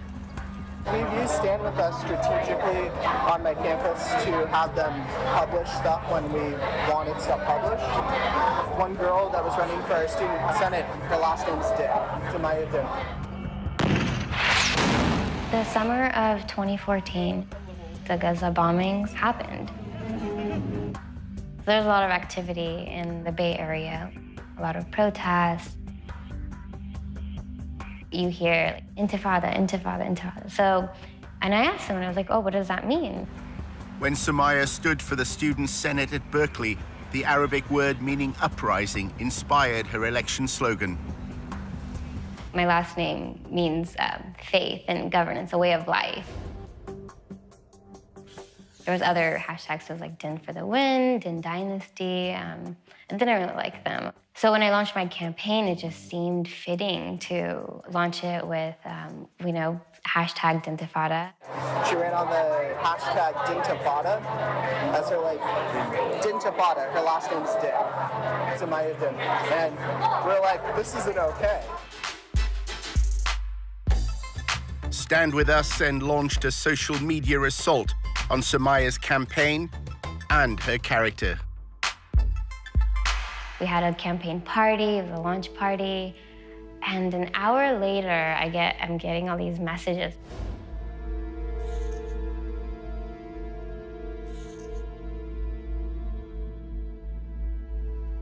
We've used Stand With Us strategically on my campus to have them publish stuff when we wanted stuff published. One girl that was running for our student senate, her last name's Dick, Tamaya Dick. The summer of 2014, the Gaza bombings happened. There's a lot of activity in the Bay Area, a lot of protests. You hear like, intifada, intifada, intifada. So, and I asked them, and I was like, oh, what does that mean? When Samaya stood for the Student Senate at Berkeley, the Arabic word meaning uprising inspired her election slogan. My last name means faith and governance, a way of life. There was other hashtags, so it was like Din for the Win, Din Dynasty, and didn't really like them. So when I launched my campaign, it just seemed fitting to launch it with, hashtag Dintifada. She ran on the hashtag Dintifada as her Dintifada, her last name's Din, Samaya Din. And we're like, this isn't okay. Stand With Us and launched a social media assault on Samaya's campaign and her character. We had a campaign party, it was a launch party, and an hour later, I'm getting all these messages.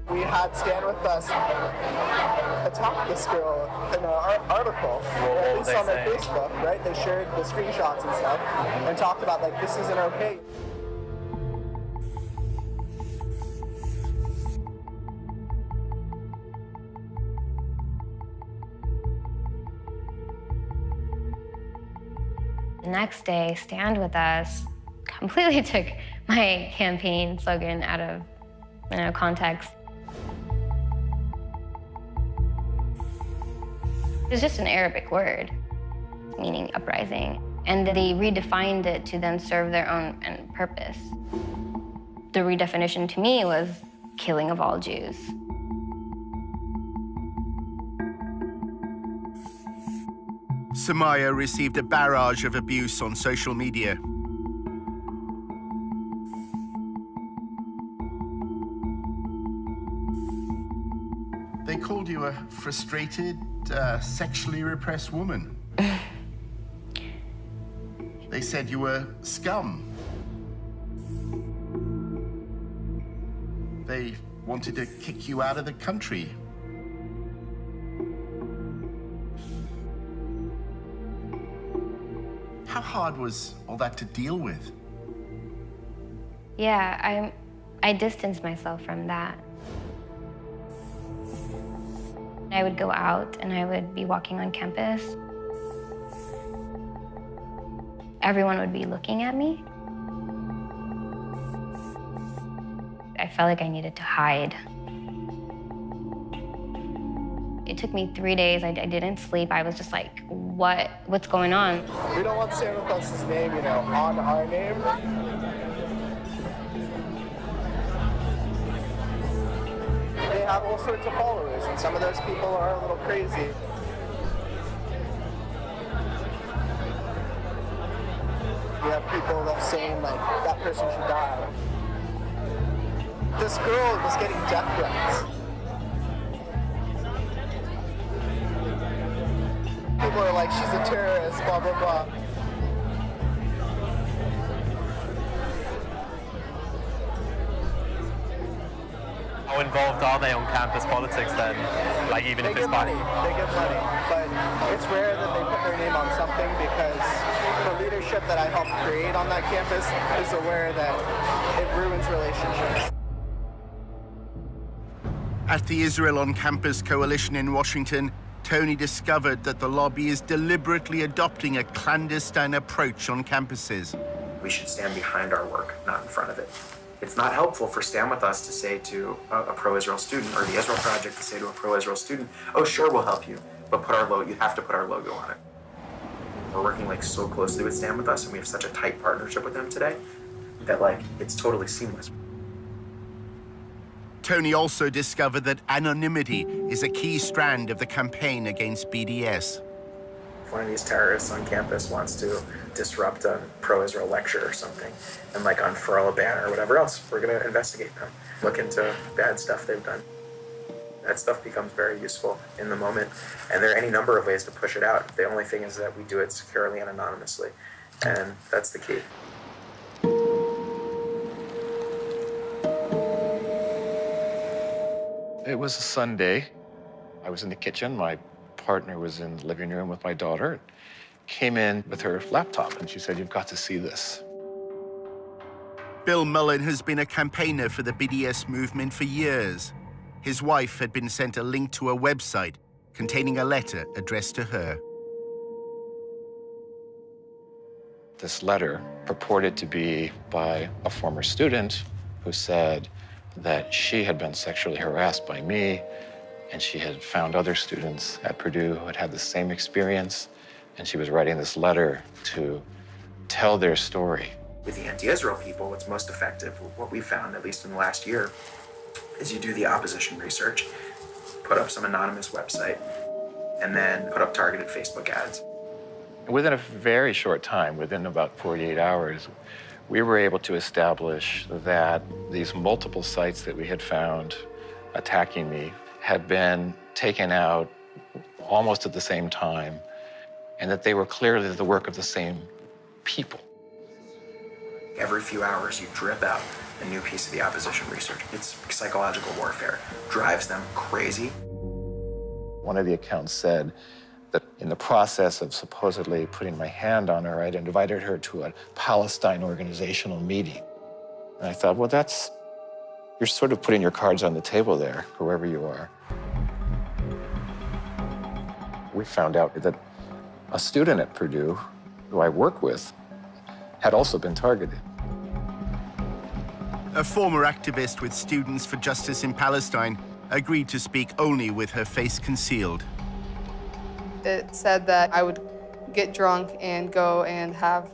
We had Stand With Us attack this girl in an article, at least on their Facebook, right? They shared the screenshots and stuff and talked about, like, this isn't okay. The next day, Stand With Us completely took my campaign slogan out of context. It's just an Arabic word, meaning uprising. And they redefined it to then serve their own purpose. The redefinition to me was killing of all Jews. Samaya received a barrage of abuse on social media. They called you a frustrated, sexually repressed woman. They said you were scum. They wanted to kick you out of the country. How hard was all that to deal with? Yeah, I distanced myself from that. I would go out and I would be walking on campus. Everyone would be looking at me. I felt like I needed to hide. It took me 3 days. I didn't sleep. I was just like, what's going on? We don't want Stand With Us's name, on our name. They have all sorts of followers, and some of those people are a little crazy. We have people that are saying, that person should die. This girl was getting death threats. People are like, she's a terrorist, blah, blah, blah. How involved are they on campus politics then? Even if it's money. They give money, but it's rare that they put their name on something because the leadership that I helped create on that campus is aware that it ruins relationships. At the Israel on Campus Coalition in Washington, Tony discovered that the lobby is deliberately adopting a clandestine approach on campuses. We should stand behind our work, not in front of it. It's not helpful for Stand With Us to say to a pro-Israel student, or the Israel Project to say to a pro-Israel student, oh, sure, we'll help you, but you have to put our logo on it. We're working so closely with Stand With Us, and we have such a tight partnership with them today that it's totally seamless. Tony also discovered that anonymity is a key strand of the campaign against BDS. If one of these terrorists on campus wants to disrupt a pro-Israel lecture or something and unfurl a banner or whatever else, we're going to investigate them, look into bad stuff they've done. That stuff becomes very useful in the moment, and there are any number of ways to push it out. The only thing is that we do it securely and anonymously, and that's the key. It was a Sunday. I was in the kitchen. My partner was in the living room with my daughter. Came in with her laptop, and she said, "You've got to see this." Bill Mullen has been a campaigner for the BDS movement for years. His wife had been sent a link to a website containing a letter addressed to her. This letter purported to be by a former student who said that she had been sexually harassed by me, and she had found other students at Purdue who had had the same experience, and she was writing this letter to tell their story. With the anti-Israel people, what's most effective, what we found, at least in the last year, is you do the opposition research, put up some anonymous website, and then put up targeted Facebook ads. Within a very short time, within about 48 hours, we were able to establish that these multiple sites that we had found attacking me had been taken out almost at the same time, and that they were clearly the work of the same people. Every few hours, you drip out a new piece of the opposition research. It's psychological warfare. Drives them crazy. One of the accounts said that in the process of supposedly putting my hand on her, I'd invited her to a Palestine organizational meeting. And I thought, well, you're sort of putting your cards on the table there, whoever you are. We found out that a student at Purdue, who I work with, had also been targeted. A former activist with Students for Justice in Palestine agreed to speak only with her face concealed. It said that I would get drunk and go and have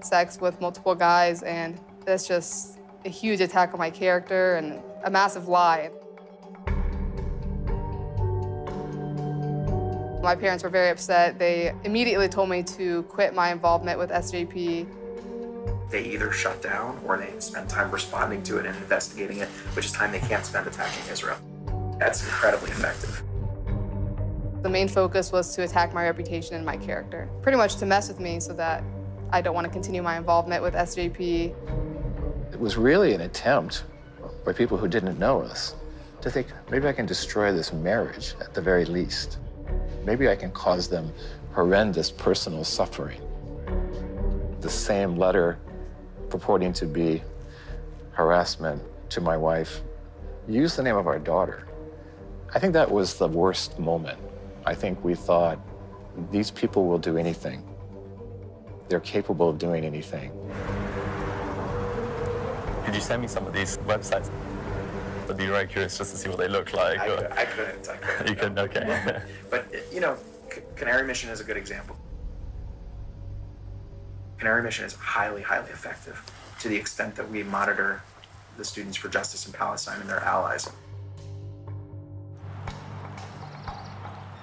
sex with multiple guys, and that's just a huge attack on my character and a massive lie. My parents were very upset. They immediately told me to quit my involvement with SJP. They either shut down or they spend time responding to it and investigating it, which is time they can't spend attacking Israel. That's incredibly effective. The main focus was to attack my reputation and my character, pretty much to mess with me so that I don't want to continue my involvement with SJP. It was really an attempt by people who didn't know us to think, maybe I can destroy this marriage at the very least. Maybe I can cause them horrendous personal suffering. The same letter purporting to be harassment to my wife used the name of our daughter. I think that was the worst moment. I think we thought, these people will do anything. They're capable of doing anything. Could you send me some of these websites? But you're very curious just to see what they look like. I couldn't. You couldn't, okay. But, you know, Canary Mission is a good example. Canary Mission is highly, highly effective to the extent that we monitor the Students for Justice in Palestine and their allies.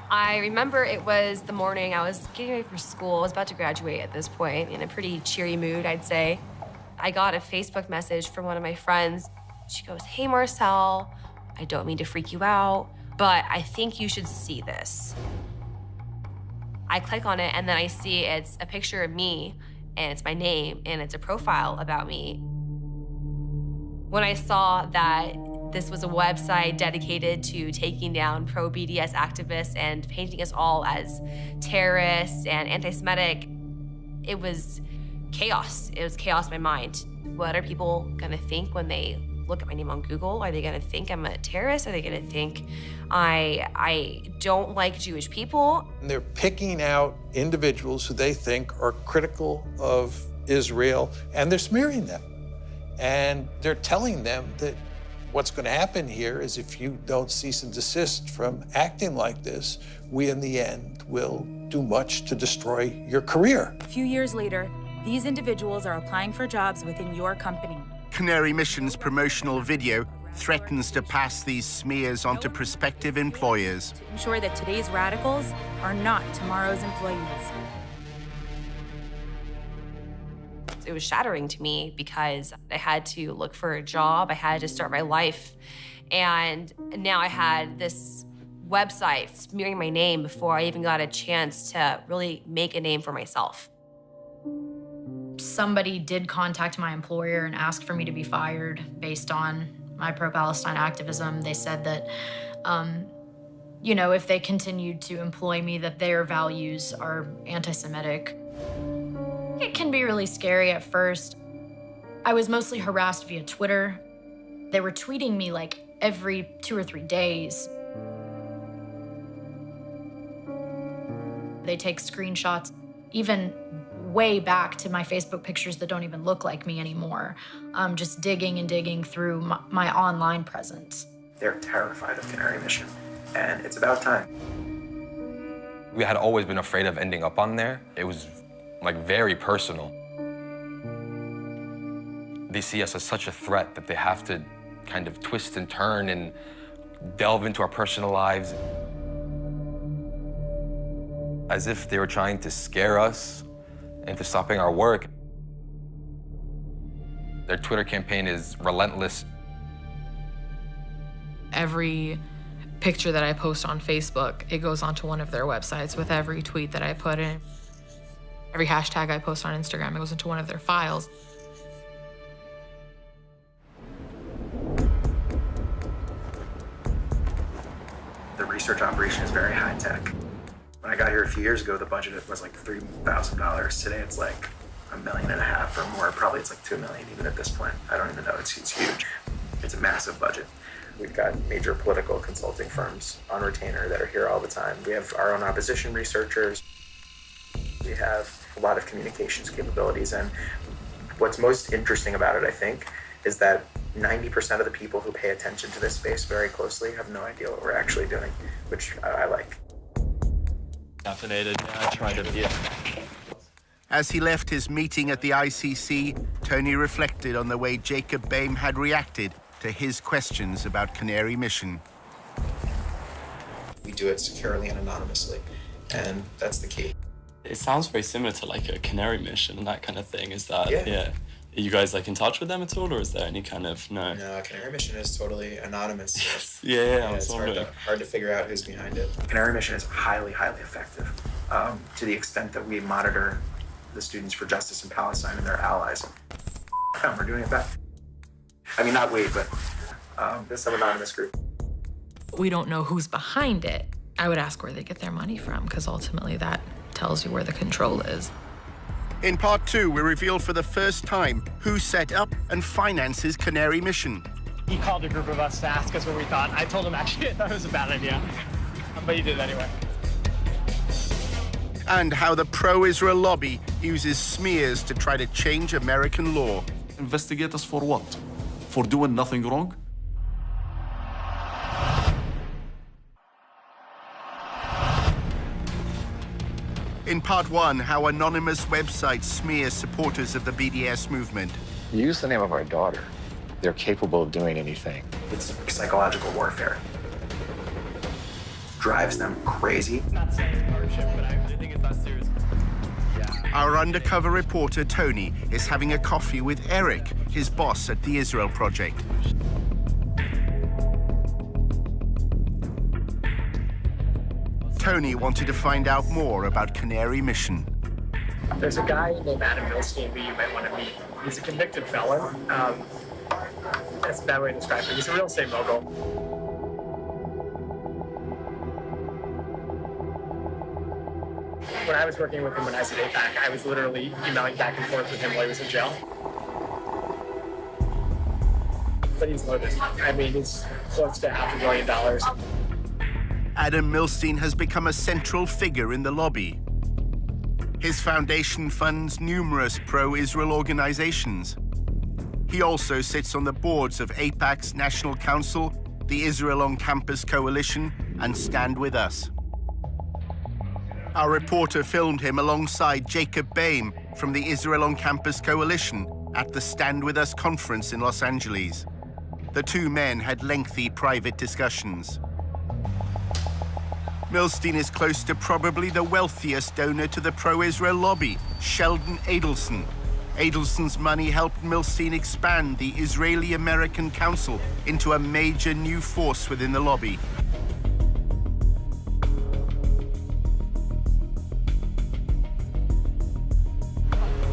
I remember it was the morning I was getting ready for school. I was about to graduate at this point, in a pretty cheery mood, I'd say. I got a Facebook message from one of my friends. She goes, "Hey, Marcel, I don't mean to freak you out, but I think you should see this." I click on it, and then I see it's a picture of me, and it's my name, and it's a profile about me. When I saw that this was a website dedicated to taking down pro-BDS activists and painting us all as terrorists and anti-Semitic, it was chaos. It was chaos in my mind. What are people gonna think when they look at my name on Google? Are they gonna think I'm a terrorist? Are they gonna think I don't like Jewish people? And they're picking out individuals who they think are critical of Israel, and they're smearing them. And they're telling them that what's going to happen here is if you don't cease and desist from acting like this, we in the end will do much to destroy your career. A few years later, these individuals are applying for jobs within your company. Canary Mission's promotional video threatens to pass these smears on to prospective employers. To ensure that today's radicals are not tomorrow's employees. It was shattering to me because I had to look for a job, I had to start my life, and now I had this website smearing my name before I even got a chance to really make a name for myself. Somebody did contact my employer and ask for me to be fired based on my pro-Palestine activism. They said that, you know, if they continued to employ me, that their values are anti-Semitic. It can be really scary at first. I was mostly harassed via Twitter. They were tweeting me like every 2 or 3 days. They take screenshots, even way back to my Facebook pictures that don't even look like me anymore. Just digging and digging through my online presence. They're terrified of Canary Mission, and it's about time. We had always been afraid of ending up on there. It was like very personal. They see us as such a threat that they have to kind of twist and turn and delve into our personal lives. As if they were trying to scare us into stopping our work. Their Twitter campaign is relentless. Every picture that I post on Facebook, it goes onto one of their websites with every tweet that I put in. Every hashtag I post on Instagram, it goes into one of their files. The research operation is very high tech. When I got here a few years ago, the budget was like $3,000. Today it's like $1.5 million or more. Probably it's like $2 million even at this point. I don't even know, it's huge. It's a massive budget. We've got major political consulting firms on retainer that are here all the time. We have our own opposition researchers. We have a lot of communications capabilities, and what's most interesting about it, I think, is that 90% of the people who pay attention to this space very closely have no idea what we're actually doing, which I like. Caffeinated, yeah, I tried it, yeah. As he left his meeting at the ICC, Tony reflected on the way Jacob Boehm had reacted to his questions about Canary Mission. We do it securely and anonymously, and that's the key. It sounds very similar to like a Canary Mission and that kind of thing. Is that, yeah. Are you guys like in touch with them at all, or is there any kind of, no? No, Canary Mission is totally anonymous. Yes. Yeah, it's hard to figure out who's behind it. Canary Mission is highly, highly effective to the extent that we monitor the Students for Justice in Palestine and their allies. We're doing it better. I mean, not we, but this anonymous group. We don't know who's behind it. I would ask where they get their money from, because ultimately that tells you where the control is. In part 2, we reveal for the first time who set up and finances Canary Mission. He called a group of us to ask us what we thought. I told him actually I thought it was a bad idea, but he did it anyway. And how the pro-Israel lobby uses smears to try to change American law. Investigate us for what? For doing nothing wrong? In part one, how anonymous websites smear supporters of the BDS movement. Use the name of our daughter. They're capable of doing anything. It's psychological warfare. Drives them crazy. Not saying ownership, but I think it's not serious. Our undercover reporter, Tony, is having a coffee with Eric, his boss at the Israel Project. Tony wanted to find out more about Canary Mission. There's a guy named Adam Milstein who you might want to meet. He's a convicted felon. That's a bad way to describe him. He's a real estate mogul. When I was working with him when I was at APAC, I was literally emailing back and forth with him while he was in jail. But he's loaded. I mean, he's close to $500 million. Adam Milstein has become a central figure in the lobby. His foundation funds numerous pro-Israel organizations. He also sits on the boards of AIPAC's National Council, the Israel on Campus Coalition, and Stand With Us. Our reporter filmed him alongside Jacob Boehm from the Israel on Campus Coalition at the Stand With Us conference in Los Angeles. The two men had lengthy private discussions. Milstein is close to probably the wealthiest donor to the pro-Israel lobby, Sheldon Adelson. Adelson's money helped Milstein expand the Israeli-American Council into a major new force within the lobby.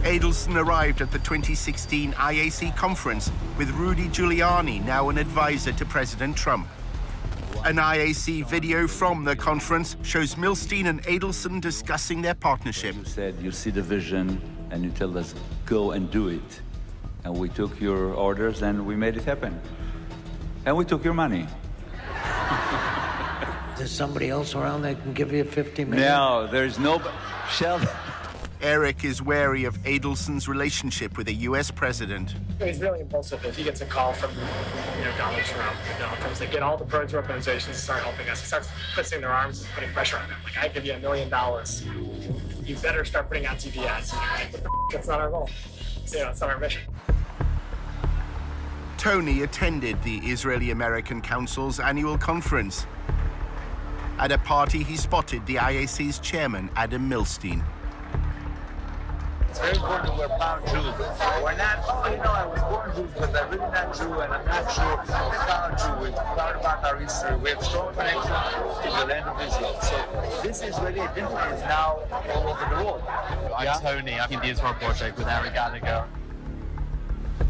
Adelson arrived at the 2016 IAC conference with Rudy Giuliani, now an advisor to President Trump. An IAC video from the conference shows Milstein and Adelson discussing their partnership. You said you see the vision and you tell us, go and do it. And we took your orders and we made it happen. And we took your money. There's somebody else around that can give you $50 million? No, there's no... Sheldon. Eric is wary of Adelson's relationship with the U.S. president. He's really impulsive. If he gets a call from, Donald Trump, Donald Trump's like, get all the pro organizations to start helping us. He starts twisting their arms and putting pressure on them. Like, I give you $1 million. You better start putting out TV ads. And you're like, what the f***? That's not our goal. It's not our mission. Tony attended the Israeli-American Council's annual conference. At a party, he spotted the IAC's chairman, Adam Milstein. It's very important that we're proud Jews. We're not, I was born Jews, but I'm really not Jew, and I'm not Jew. I'm proud Jew. We're proud about our history. We have strong connection to the land of Israel. So this Israeli identity is now all over the world. I'm Tony. I'm in the Israel Project with Eric Gallagher.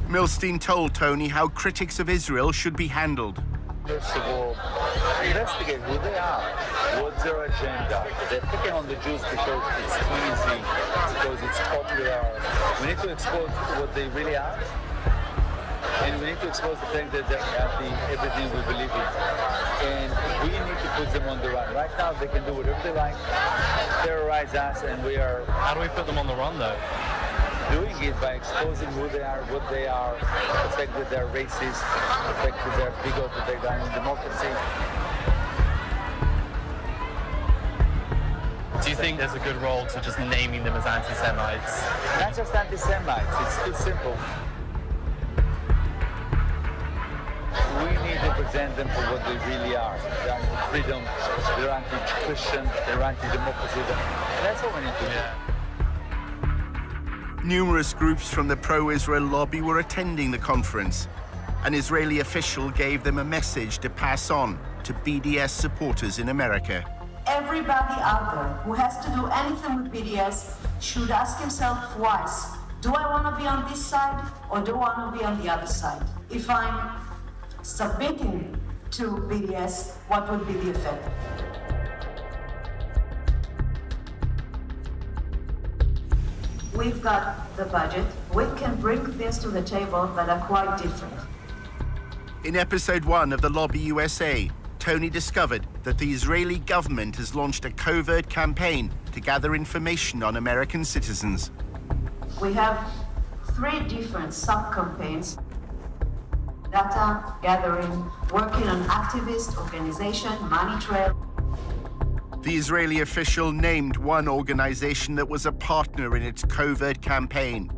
Milstein told Tony how critics of Israel should be handled. First of all, investigate who they are. What's their agenda? They're picking on the Jews because it's easy, because it's popular. We need to expose what they really are. And we need to expose the fact that they're anti-everything we believe in. And we need to put them on the run. Right now, they can do whatever they like, terrorize us, and we are... How do we put them on the run, though? Doing it by exposing who they are, what they are, the fact that they're racist, the fact that they're bigot, that they're anti-democracy. Do you think there's a good role to just naming them as anti-Semites? Not just anti-Semites, it's too simple. We need to present them for what they really are. They're anti-freedom, they're anti-Christian, they're anti-democracy. That's what we need to do. Numerous groups from the pro-Israel lobby were attending the conference. An Israeli official gave them a message to pass on to BDS supporters in America. Everybody out there who has to do anything with BDS should ask himself twice, do I want to be on this side or do I want to be on the other side? If I'm submitting to BDS, what would be the effect? We've got the budget. We can bring things to the table that are quite different. In episode 1 of The Lobby USA, Tony discovered that the Israeli government has launched a covert campaign to gather information on American citizens. We have 3 different sub-campaigns: data gathering, working on activist organization, money trail. The Israeli official named one organization that was a partner in its covert campaign,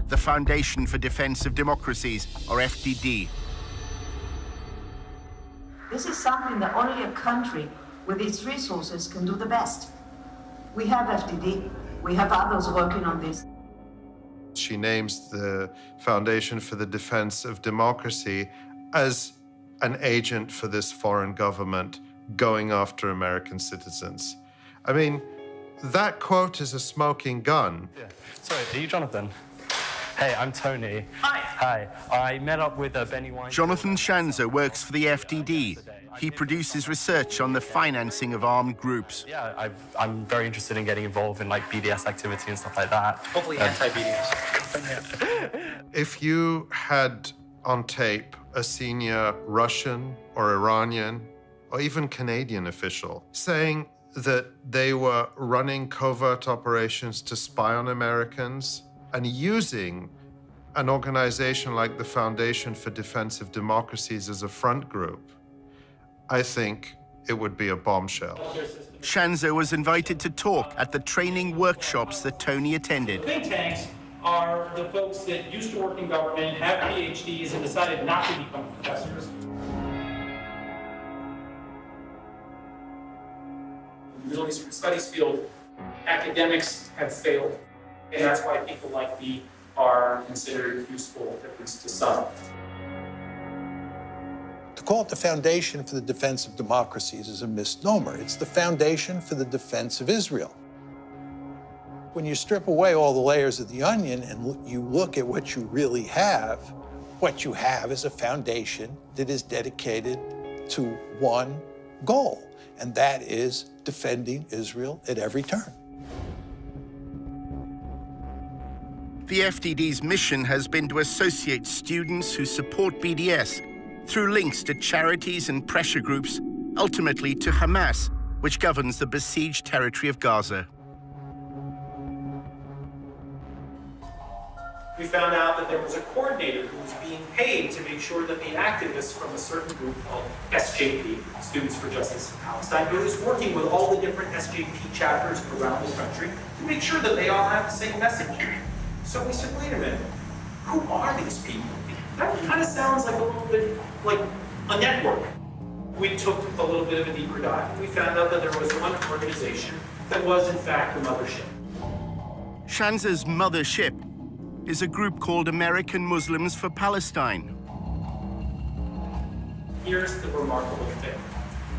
the Foundation for Defense of Democracies, or FDD. This is something that only a country with its resources can do the best. We have FDD. We have others working on this. She names the Foundation for the Defense of Democracy as an agent for this foreign government going after American citizens. I mean, that quote is a smoking gun. Yeah. Sorry, are you Jonathan? Hey, I'm Tony. Hi. I met up with Benny Wine. Jonathan Shanzer works for the FDD. He produces research on the financing of armed groups. Yeah, I'm very interested in getting involved in like BDS activity and stuff like that. Hopefully anti-BDS. If you had on tape a senior Russian or Iranian or even Canadian official saying that they were running covert operations to spy on Americans and using an organization like the Foundation for Defense of Democracies as a front group, I think it would be a bombshell. Shanzer was invited to talk at the training workshops that Tony attended. Think tanks are the folks that used to work in government, have PhDs, and decided not to become professors. In the Middle Eastern Studies field, academics have failed, and that's why people like me are considered useful, at least to some. To call it the Foundation for the Defense of Democracies is a misnomer. It's the Foundation for the Defense of Israel. When you strip away all the layers of the onion and you look at what you really have, what you have is a foundation that is dedicated to one goal, and that is defending Israel at every turn. The FDD's mission has been to associate students who support BDS through links to charities and pressure groups, ultimately to Hamas, which governs the besieged territory of Gaza. We found out that there was a coordinator who was being paid to make sure that the activists from a certain group called SJP, Students for Justice in Palestine, who was working with all the different SJP chapters around the country to make sure that they all have the same message. So we said, wait a minute, who are these people? That kind of sounds like a little bit like a network. We took a little bit of a deeper dive, and we found out that there was one organization that was, in fact, the mothership. Shanzer's mothership is a group called American Muslims for Palestine. Here's the remarkable thing,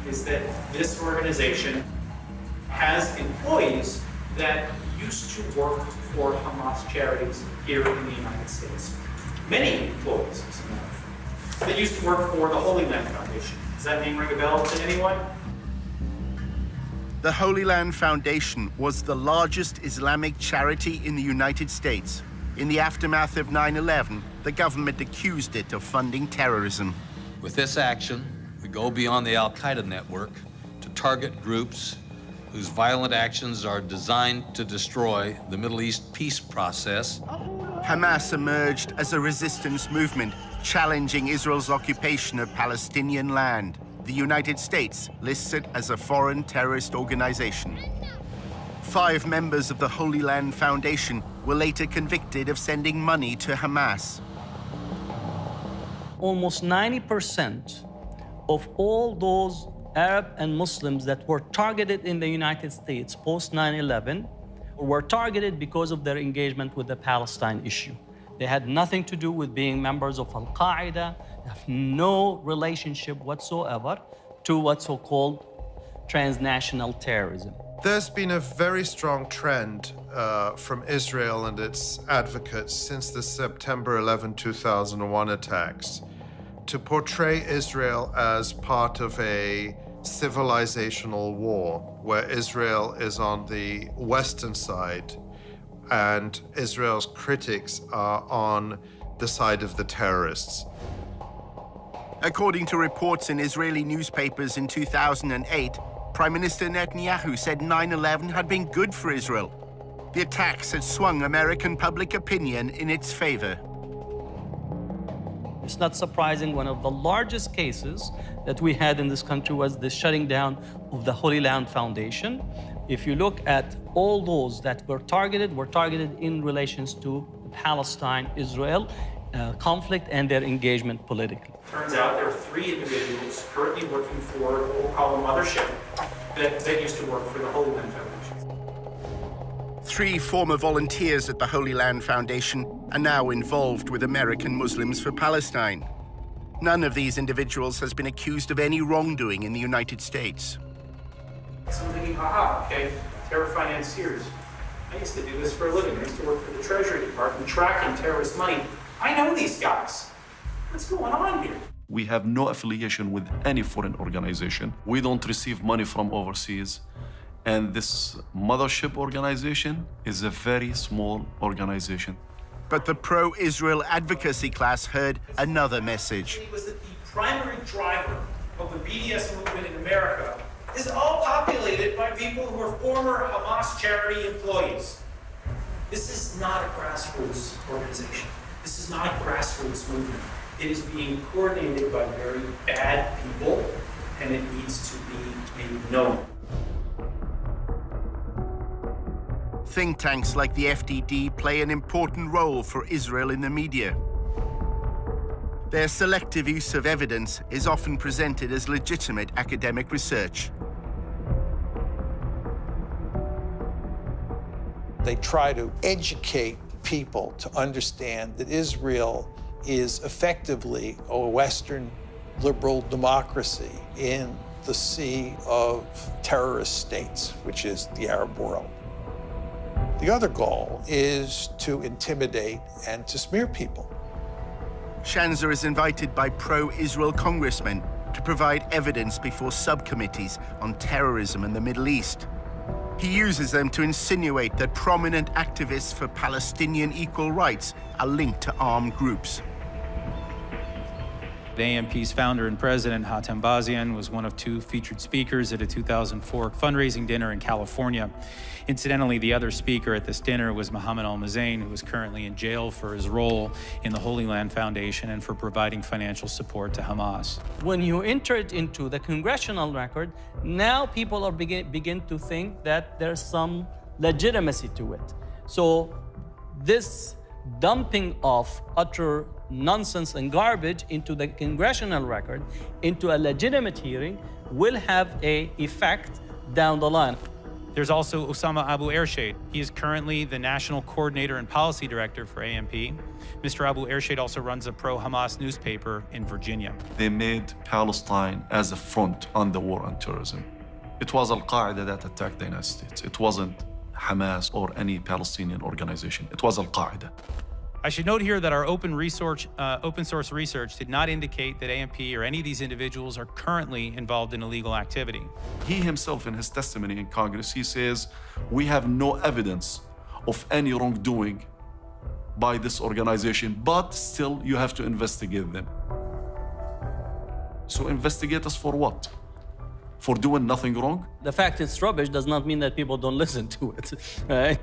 is that this organization has employees that used to work for Hamas charities here in the United States. Many employees, as a matter of fact, that used to work for the Holy Land Foundation. Does that name ring a bell to anyone? The Holy Land Foundation was the largest Islamic charity in the United States. In the aftermath of 9/11, the government accused it of funding terrorism. With this action, we go beyond the Al-Qaeda network to target groups whose violent actions are designed to destroy the Middle East peace process. Hamas emerged as a resistance movement, challenging Israel's occupation of Palestinian land. The United States lists it as a foreign terrorist organization. 5 members of the Holy Land Foundation were later convicted of sending money to Hamas. Almost 90% of all those Arab and Muslims that were targeted in the United States post 9/11 were targeted because of their engagement with the Palestine issue. They had nothing to do with being members of Al-Qaeda, have no relationship whatsoever to what's so-called transnational terrorism. There's been a very strong trend from Israel and its advocates since the September 11, 2001 attacks to portray Israel as part of a civilizational war where Israel is on the Western side and Israel's critics are on the side of the terrorists. According to reports in Israeli newspapers in 2008, Prime Minister Netanyahu said 9/11 had been good for Israel. The attacks had swung American public opinion in its favor. It's not surprising, one of the largest cases that we had in this country was the shutting down of the Holy Land Foundation. If you look at all those that were targeted in relations to the Palestine-Israel conflict and their engagement politically. Turns out there are 3 individuals currently working for what we'll call a mothership that used to work for the Holy Land Foundation. 3 former volunteers at the Holy Land Foundation are now involved with American Muslims for Palestine. None of these individuals has been accused of any wrongdoing in the United States. So I'm thinking, okay, terror financiers. I used to do this for a living. I used to work for the Treasury Department tracking terrorist money. I know these guys. What's going on here? We have no affiliation with any foreign organization. We don't receive money from overseas. And this mothership organization is a very small organization. But the pro-Israel advocacy class heard another message. It was that the primary driver of the BDS movement in America is all populated by people who are former Hamas charity employees. This is not a grassroots organization. This is not a grassroots movement. It is being coordinated by very bad people, and it needs to be made known. Think tanks like the FDD play an important role for Israel in the media. Their selective use of evidence is often presented as legitimate academic research. They try to educate people to understand that Israel is effectively a Western liberal democracy in the sea of terrorist states, which is the Arab world. The other goal is to intimidate and to smear people. Shanzer is invited by pro-Israel congressmen to provide evidence before subcommittees on terrorism in the Middle East. He uses them to insinuate that prominent activists for Palestinian equal rights are linked to armed groups. AMP's founder and president, Hatem Bazian, was one of 2 featured speakers at a 2004 fundraising dinner in California. Incidentally, the other speaker at this dinner was Mohammed Al-Mazain, who is currently in jail for his role in the Holy Land Foundation and for providing financial support to Hamas. When you enter it into the congressional record, now people are begin to think that there's some legitimacy to it. So this dumping of utter nonsense and garbage into the congressional record, into a legitimate hearing, will have an effect down the line. There's also Osama Abu Ershad. He is currently the National Coordinator and Policy Director for AMP. Mr. Abu Ershad also runs a pro-Hamas newspaper in Virginia. They made Palestine as a front on the war on terrorism. It was Al-Qaeda that attacked the United States. It wasn't Hamas or any Palestinian organization. It was Al-Qaeda. I should note here that our open source research did not indicate that AMP or any of these individuals are currently involved in illegal activity. He himself, in his testimony in Congress, he says, we have no evidence of any wrongdoing by this organization, but still you have to investigate them. So investigate us for what? For doing nothing wrong? The fact it's rubbish does not mean that people don't listen to it, right?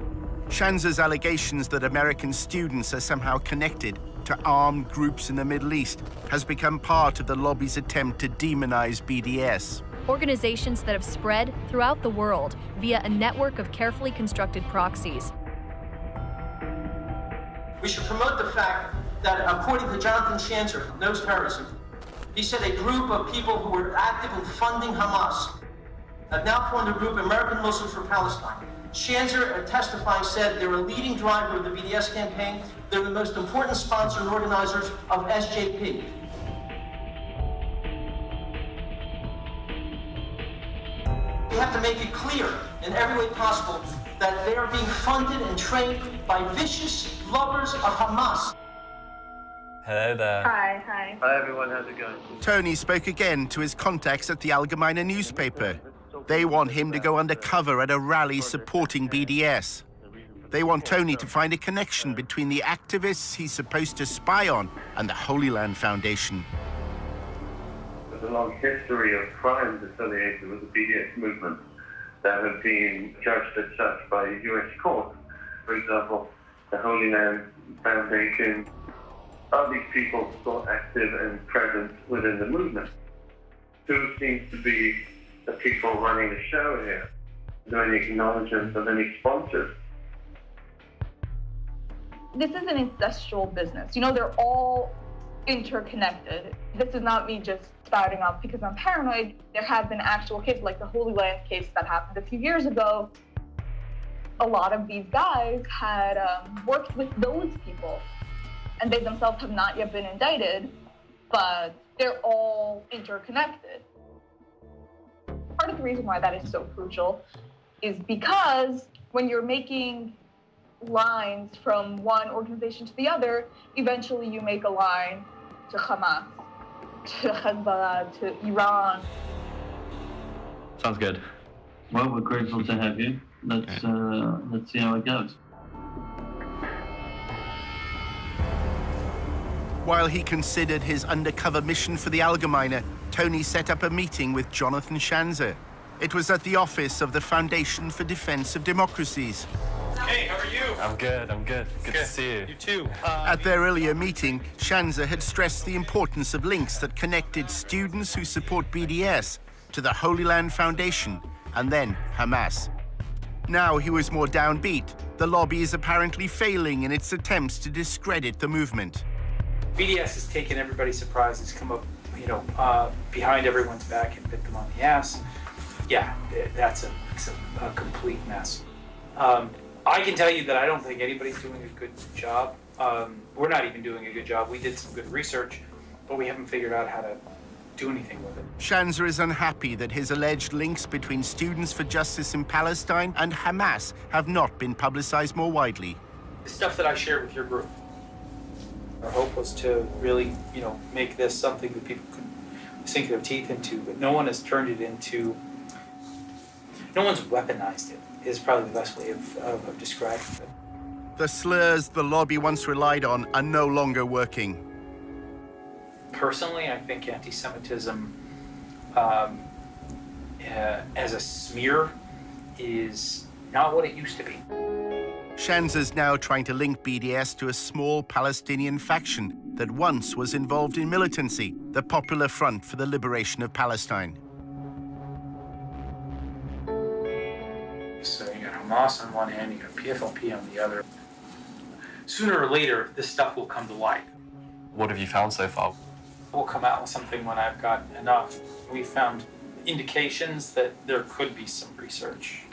Shanzer's allegations that American students are somehow connected to armed groups in the Middle East has become part of the lobby's attempt to demonize BDS. Organizations that have spread throughout the world via a network of carefully constructed proxies. We should promote the fact that, according to Jonathan Shanzer, who knows terrorism, he said a group of people who were actively funding Hamas have now formed a group, American Muslims for Palestine. Shanzer, testifying, said they're a leading driver of the BDS campaign. They're the most important sponsor and organizers of SJP. We have to make it clear in every way possible that they are being funded and trained by vicious lovers of Hamas. Hello there. Hi. Hi everyone, how's it going? Tony spoke again to his contacts at the Allgemeine newspaper. They want him to go undercover at a rally supporting BDS. They want Tony to find a connection between the activists he's supposed to spy on and the Holy Land Foundation. There's a long history of crimes affiliated with the BDS movement that have been judged as such by US courts. For example, the Holy Land Foundation are these people still active and present within the movement? Who seems to be the people running the show here? Is there any acknowledgement of any sponsors? This is an incestual business. You know, they're all interconnected. This is not me just spouting off because I'm paranoid. There have been actual cases, like the Holy Land case that happened a few years ago. A lot of these guys had worked with those people, and they themselves have not yet been indicted, but they're all interconnected. Part of the reason why that is so crucial is because when you're making lines from one organization to the other, eventually you make a line to Hamas, to Hezbollah, to Iran. Sounds good. Well, we're grateful to have you. Let's see how it goes. While he considered his undercover mission for the Allgemeine, Tony set up a meeting with Jonathan Schanzer. It was at the office of the Foundation for Defense of Democracies. Hey, how are you? I'm good. Good to see you. You too. At their earlier meeting, Schanzer had stressed the importance of links that connected students who support BDS to the Holy Land Foundation and then Hamas. Now he was more downbeat. The lobby is apparently failing in its attempts to discredit the movement. BDS has taken everybody's surprise. It's come up, behind everyone's back and bit them on the ass. Yeah, it's a complete mess. I can tell you that I don't think anybody's doing a good job. We're not even doing a good job. We did some good research, but we haven't figured out how to do anything with it. Schanzer is unhappy that his alleged links between Students for Justice in Palestine and Hamas have not been publicized more widely. The stuff that I shared with your group, our hope was to really, make this something that people could sink their teeth into, but no one has turned it into, no one's weaponized it, is probably the best way of describing it. The slurs the lobby once relied on are no longer working. Personally, I think anti-Semitism as a smear is not what it used to be. Schanzer's now trying to link BDS to a small Palestinian faction that once was involved in militancy, the Popular Front for the Liberation of Palestine. So you got Hamas on one hand, you got PFLP on the other. Sooner or later, this stuff will come to light. What have you found so far? We'll come out with something when I've got enough. We found indications that there could be some research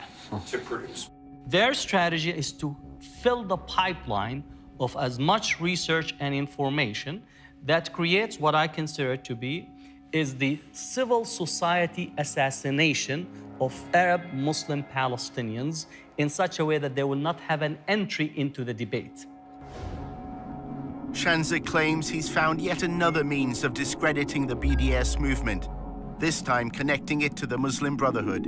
to produce. Their strategy is to fill the pipeline of as much research and information that creates what I consider to be is the civil society assassination of Arab Muslim Palestinians in such a way that they will not have an entry into the debate. Schanzer claims he's found yet another means of discrediting the BDS movement, this time connecting it to the Muslim Brotherhood.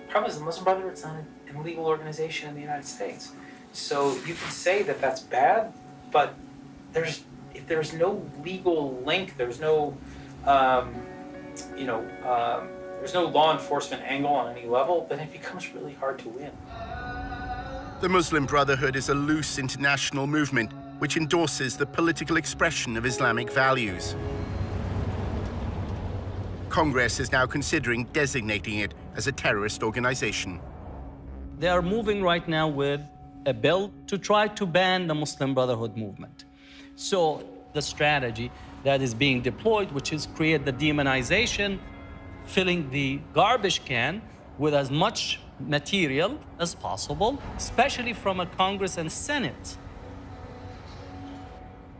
The problem is the Muslim Brotherhood's not an illegal organization in the United States. So you can say that that's bad, but if there's no legal link, there's no, there's no law enforcement angle on any level, then it becomes really hard to win. The Muslim Brotherhood is a loose international movement which endorses the political expression of Islamic values. Congress is now considering designating it as a terrorist organization. They are moving right now with a bill to try to ban the Muslim Brotherhood movement. So the strategy that is being deployed, which is create the demonization, filling the garbage can with as much material as possible, especially from a Congress and Senate.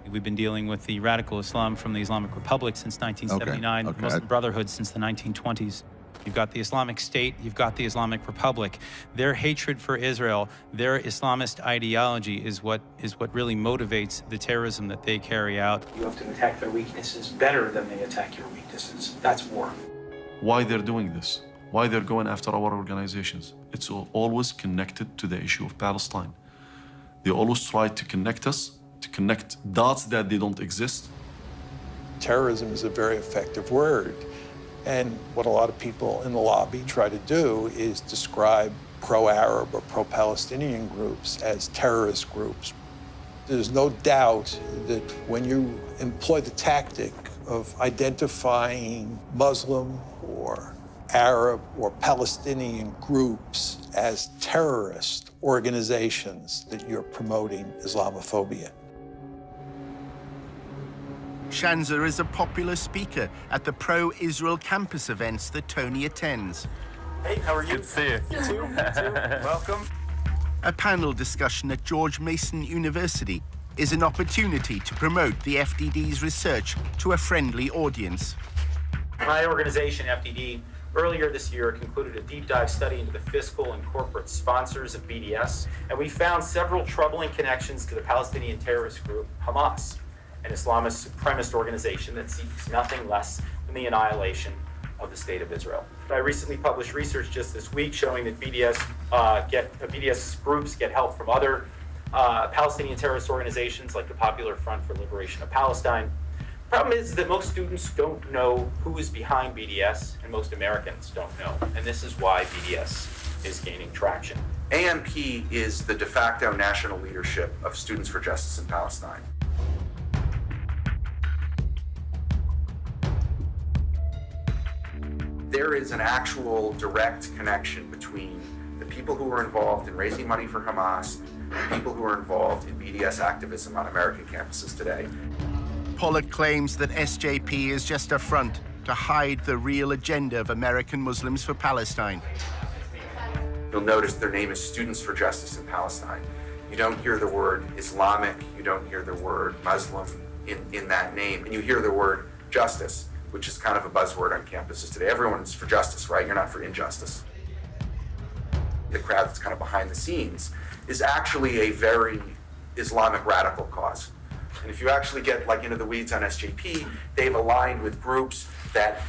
We've been dealing with the radical Islam from the Islamic Republic since 1979, the Muslim Brotherhood since the 1920s. You've got the Islamic State, you've got the Islamic Republic. Their hatred for Israel, their Islamist ideology is what really motivates the terrorism that they carry out. You have to attack their weaknesses better than they attack your weaknesses. That's war. Why they're doing this? Why they're going after our organizations? It's always connected to the issue of Palestine. They always try to connect us, to connect dots that they don't exist. Terrorism is a very effective word. And what a lot of people in the lobby try to do is describe pro-Arab or pro-Palestinian groups as terrorist groups. There's no doubt that when you employ the tactic of identifying Muslim or Arab or Palestinian groups as terrorist organizations, that you're promoting Islamophobia. Shanza is a popular speaker at the pro-Israel campus events that Tony attends. Hey, how are you? Good to see you. You too. Welcome. A panel discussion at George Mason University is an opportunity to promote the FDD's research to a friendly audience. My organization, FDD, earlier this year concluded a deep dive study into the fiscal and corporate sponsors of BDS, and we found several troubling connections to the Palestinian terrorist group Hamas, an Islamist supremacist organization that seeks nothing less than the annihilation of the state of Israel. I recently published research just this week showing that BDS groups get help from other Palestinian terrorist organizations like the Popular Front for Liberation of Palestine. The problem is that most students don't know who is behind BDS, and most Americans don't know. And this is why BDS is gaining traction. AMP is the de facto national leadership of Students for Justice in Palestine. There is an actual direct connection between the people who are involved in raising money for Hamas and people who are involved in BDS activism on American campuses today. Pollock claims that SJP is just a front to hide the real agenda of American Muslims for Palestine. You'll notice their name is Students for Justice in Palestine. You don't hear the word Islamic, you don't hear the word Muslim in that name, and you hear the word justice, which is kind of a buzzword on campuses today. Everyone's for justice, right? You're not for injustice. The crowd that's kind of behind the scenes is actually a very Islamic radical cause. And if you actually get into the weeds on SJP, they've aligned with groups that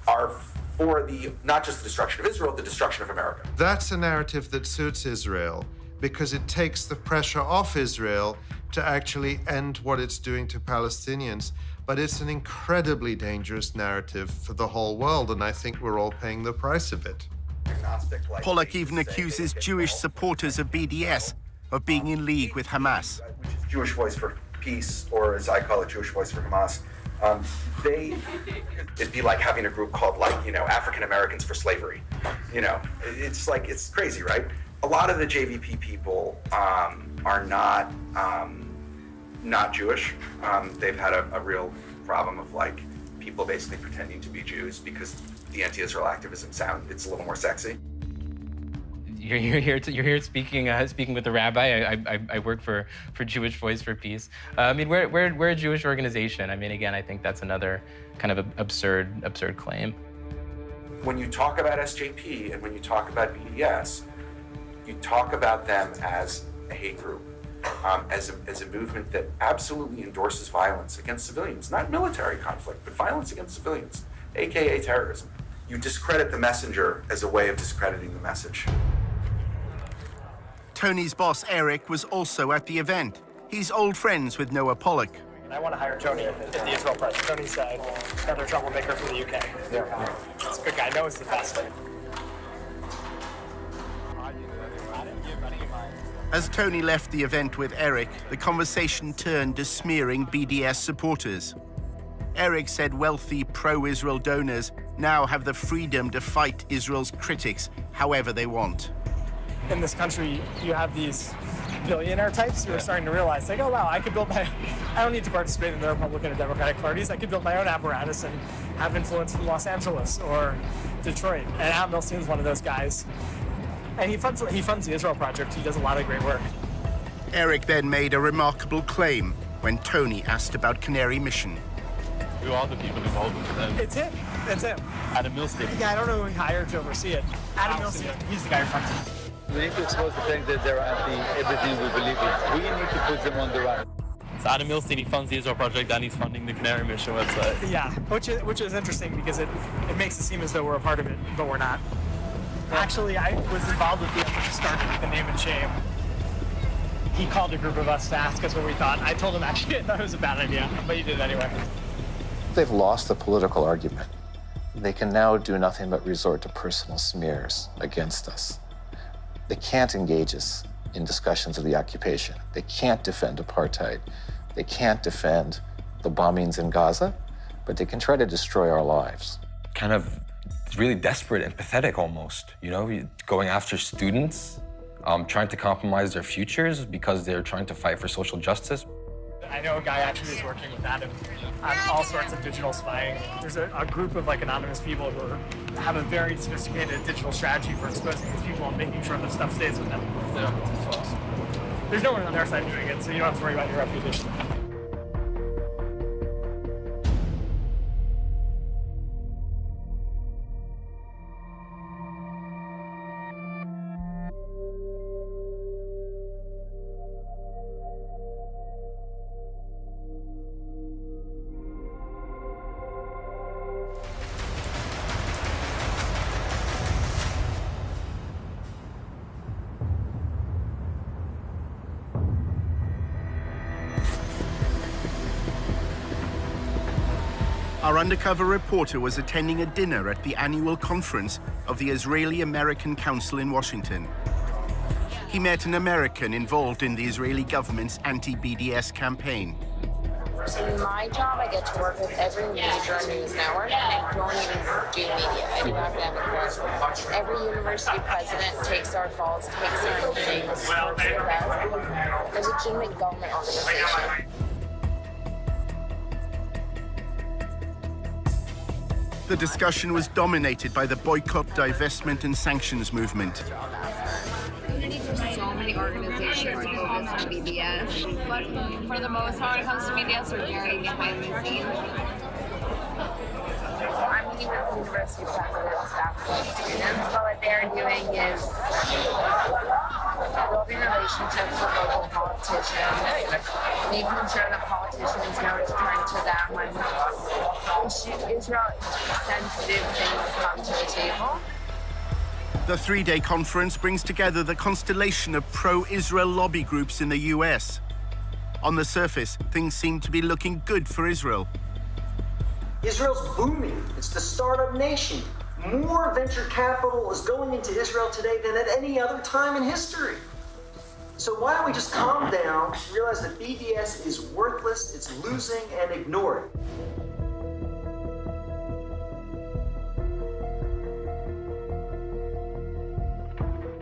are for not just the destruction of Israel, the destruction of America. That's a narrative that suits Israel because it takes the pressure off Israel to actually end what it's doing to Palestinians. But it's an incredibly dangerous narrative for the whole world, and I think we're all paying the price of it. Pollock even accuses Jewish supporters of BDS of being in league with Hamas. Which is Jewish Voice for Peace, or as I call it, Jewish Voice for Hamas. It'd be like having a group called African Americans for Slavery. It's crazy, right? A lot of the JVP people are not Jewish. They've had a real problem of people basically pretending to be Jews because the anti-Israel activism it's a little more sexy. You're here speaking with the rabbi. I work for Jewish Voice for Peace. We're a Jewish organization. Again, I think that's another kind of absurd claim. When you talk about SJP and when you talk about BDS, you talk about them as a hate group, as a movement that absolutely endorses violence against civilians, not military conflict, but violence against civilians, aka terrorism. You discredit the messenger as a way of discrediting the message. Tony's boss, Eric, was also at the event. He's old friends with Noah Pollock. I want to hire Tony at the Israel Press. Tony's another troublemaker from the UK. Yeah. He's a good guy. Noah's the best. As Tony left the event with Eric, the conversation turned to smearing BDS supporters. Eric said wealthy pro-Israel donors now have the freedom to fight Israel's critics however they want. In this country, you have these billionaire types who are starting to realize, oh wow, I don't need to participate in the Republican or Democratic parties. I could build my own apparatus and have influence from Los Angeles or Detroit. And Al Milstein's one of those guys. And he funds the Israel Project. He does a lot of great work. Eric then made a remarkable claim when Tony asked about Canary Mission. Who are the people involved with them? It's him. Adam Milstein. Yeah, I don't know who he hired to oversee it. Adam Milstein. He's the guy who funds it. We need to expose the fact that they're anti-everything we believe in. We need to put them on the right. So Adam Milstein, he funds the Israel Project and he's funding the Canary Mission website. Yeah, which is interesting because it makes it seem as though we're a part of it, but we're not. Actually, I was involved with the effort to start the Name and Shame. He called a group of us to ask us what we thought. I told him actually I thought it was a bad idea, but he did anyway. They've lost the political argument. They can now do nothing but resort to personal smears against us. They can't engage us in discussions of the occupation. They can't defend apartheid. They can't defend the bombings in Gaza, but they can try to destroy our lives. Kind of really desperate and pathetic almost, you know, going after students, trying to compromise their futures because they're trying to fight for social justice. I know a guy actually is working with that on all sorts of digital spying. There's a group of like anonymous people who have a very sophisticated digital strategy for exposing these people and making sure the stuff stays with them. There's no one on their side doing it, so you don't have to worry about your reputation. Our undercover reporter was attending a dinner at the annual conference of the Israeli-American Council in Washington. He met an American involved in the Israeli government's anti-BDS campaign. In my job, I get to work with every major news network, and I don't even do media. I do academic work. Every university president takes our calls, takes our meetings, works with us. There's a legitimate government organization. The discussion was dominated by the boycott, divestment, and sanctions movement. So many organizations focus on BDS, but for the most part, when it comes to BDS, we're very behind the scenes. I'm meeting with university presidents, faculty, students, but what they're doing is building relationships with local politicians, making sure that politicians know to turn to them when Israel-sensitive things come to the table. The three-day conference brings together the constellation of pro-Israel lobby groups in the US. On the surface, things seem to be looking good for Israel. Israel's booming. It's the startup nation. More venture capital is going into Israel today than at any other time in history. So why don't we just calm down, realize that BDS is worthless, it's losing, and ignore it.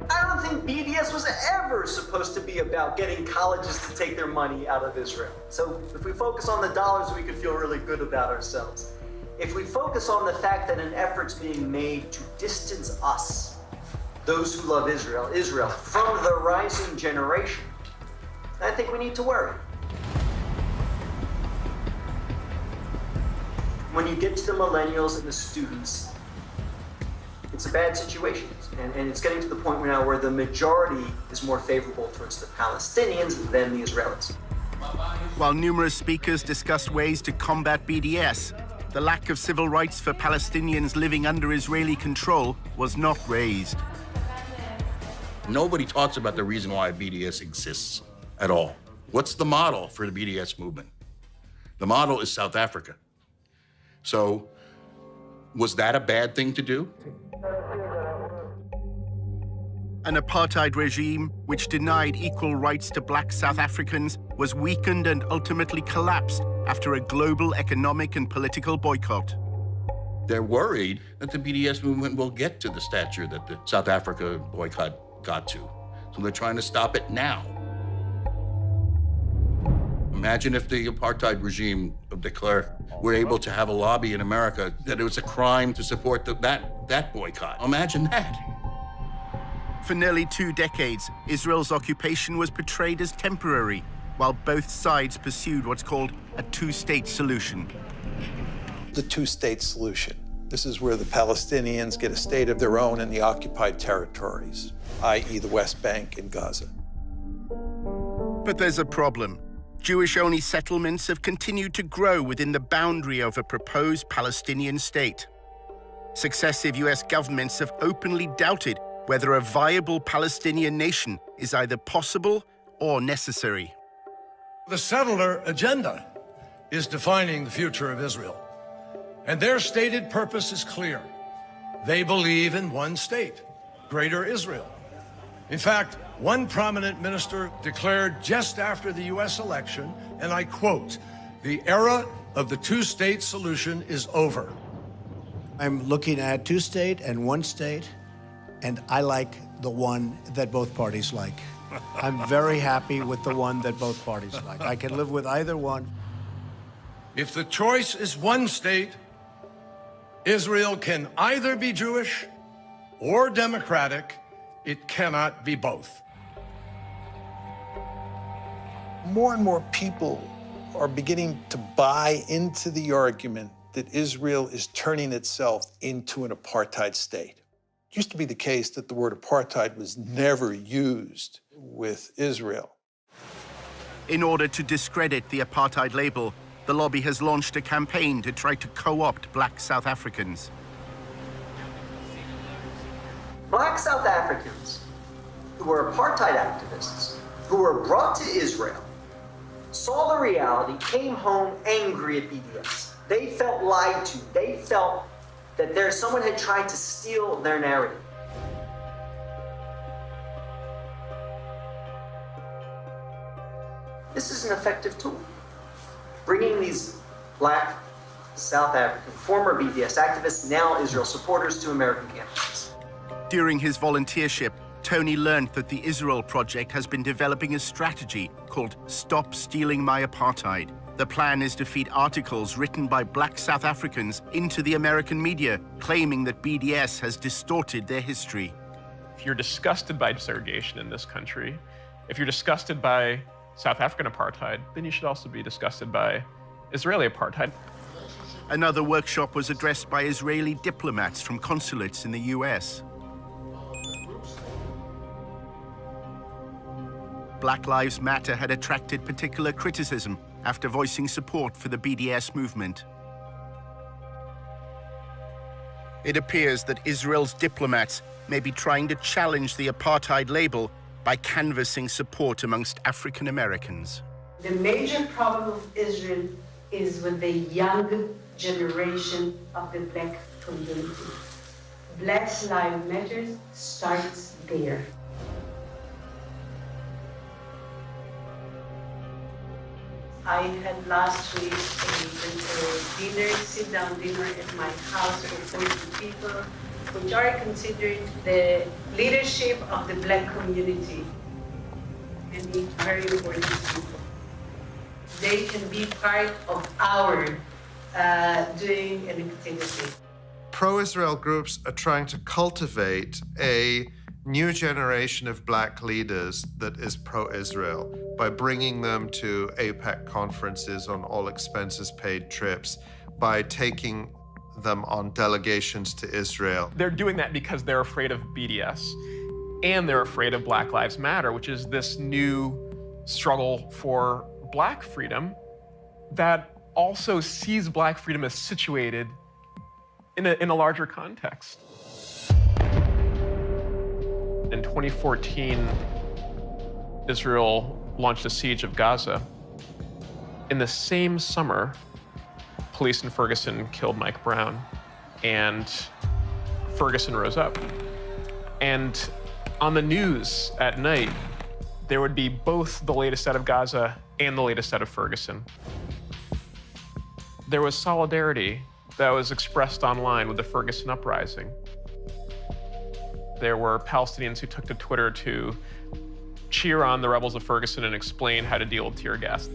I don't think BDS was ever supposed to be about getting colleges to take their money out of Israel. So if we focus on the dollars, we could feel really good about ourselves. If we focus on the fact that an effort's being made to distance us, those who love Israel, from the rising generation, I think we need to worry. When you get to the millennials and the students, it's a bad situation. And it's getting to the point now where the majority is more favorable towards the Palestinians than the Israelis. While numerous speakers discussed ways to combat BDS, the lack of civil rights for Palestinians living under Israeli control was not raised. Nobody talks about the reason why BDS exists at all. What's the model for the BDS movement? The model is South Africa. So, was that a bad thing to do? An apartheid regime which denied equal rights to black South Africans was weakened and ultimately collapsed after a global economic and political boycott. They're worried that the BDS movement will get to the stature that the South Africa boycott got to. So they're trying to stop it now. Imagine if the apartheid regime of de Klerk were able to have a lobby in America that it was a crime to support that boycott. Imagine that. For nearly 2 decades, Israel's occupation was portrayed as temporary, while both sides pursued what's called a two-state solution. The two-state solution. This is where the Palestinians get a state of their own in the occupied territories, i.e. the West Bank and Gaza. But there's a problem. Jewish-only settlements have continued to grow within the boundary of a proposed Palestinian state. Successive US governments have openly doubted whether a viable Palestinian nation is either possible or necessary. The settler agenda is defining the future of Israel, and their stated purpose is clear. They believe in one state, Greater Israel. In fact, one prominent minister declared just after the U.S. election, and I quote, "The era of the two-state solution is over." I'm looking at two-state and one-state, and I like the one that both parties like. I'm very happy with the one that both parties like. I can live with either one. If the choice is one state, Israel can either be Jewish or democratic. It cannot be both. More and more people are beginning to buy into the argument that Israel is turning itself into an apartheid state. It used to be the case that the word apartheid was never used with Israel. In order to discredit the apartheid label, the lobby has launched a campaign to try to co-opt black South Africans. Black South Africans who were apartheid activists, who were brought to Israel, saw the reality, came home angry at BDS. They felt lied to. They felt that someone had tried to steal their narrative. This is an effective tool. Bringing these black South African, former BDS activists, now Israel supporters, to American campuses. During his volunteership, Tony learned that the Israel Project has been developing a strategy called Stop Stealing My Apartheid. The plan is to feed articles written by black South Africans into the American media, claiming that BDS has distorted their history. If you're disgusted by segregation in this country, if you're disgusted by South African apartheid, then you should also be disgusted by Israeli apartheid. Another workshop was addressed by Israeli diplomats from consulates in the US. Black Lives Matter had attracted particular criticism after voicing support for the BDS movement. It appears that Israel's diplomats may be trying to challenge the apartheid label by canvassing support amongst African Americans. The major problem of Israel is with the young generation of the black community. Black Lives Matter starts there. I had last week a dinner, sit-down dinner at my house for 40 people, which are considered the leadership of the black community, and it's very important people. They can be part of our doing an activity. Pro-Israel groups are trying to cultivate a new generation of black leaders that is pro-Israel by bringing them to AIPAC conferences on all expenses paid trips, by taking them on delegations to Israel. They're doing that because they're afraid of BDS, and they're afraid of Black Lives Matter, which is this new struggle for black freedom that also sees black freedom as situated in a larger context. In 2014, Israel launched a siege of Gaza. In the same summer, police in Ferguson killed Mike Brown, and Ferguson rose up. And on the news at night, there would be both the latest out of Gaza and the latest out of Ferguson. There was solidarity that was expressed online with the Ferguson uprising. There were Palestinians who took to Twitter to cheer on the rebels of Ferguson and explain how to deal with tear gas.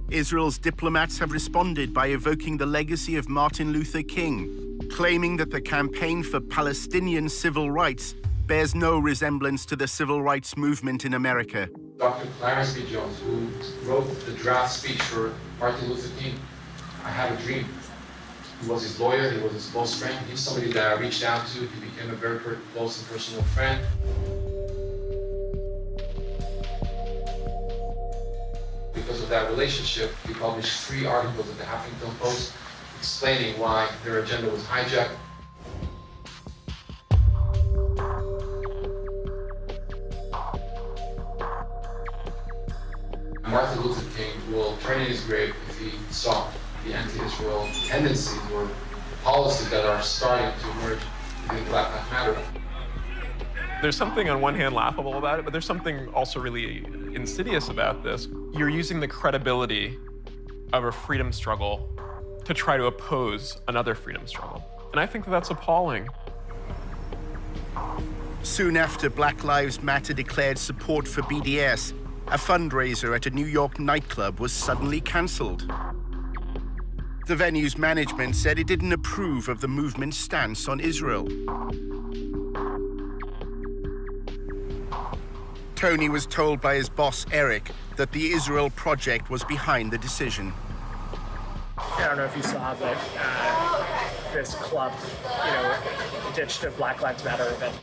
Israel's diplomats have responded by evoking the legacy of Martin Luther King, claiming that the campaign for Palestinian civil rights bears no resemblance to the civil rights movement in America. Dr. Clarence B. Jones, who wrote the draft speech for Martin Luther King, I Have a Dream. He was his lawyer, he was his close friend. He's somebody that I reached out to. He became a very close and personal friend. Because of that relationship, he published 3 articles at the Huffington Post explaining why their agenda was hijacked. Martin Luther King will turn in his grave if he saw the anti-Israel tendencies or policies that are starting to emerge within Black Lives Matter. There's something on one hand laughable about it, but there's something also really insidious about this. You're using the credibility of a freedom struggle to try to oppose another freedom struggle. And I think that that's appalling. Soon after Black Lives Matter declared support for BDS, a fundraiser at a New York nightclub was suddenly cancelled. The venue's management said it didn't approve of the movement's stance on Israel. Tony was told by his boss, Eric, that the Israel Project was behind the decision. I don't know if you saw, but this club, ditched a Black Lives Matter event.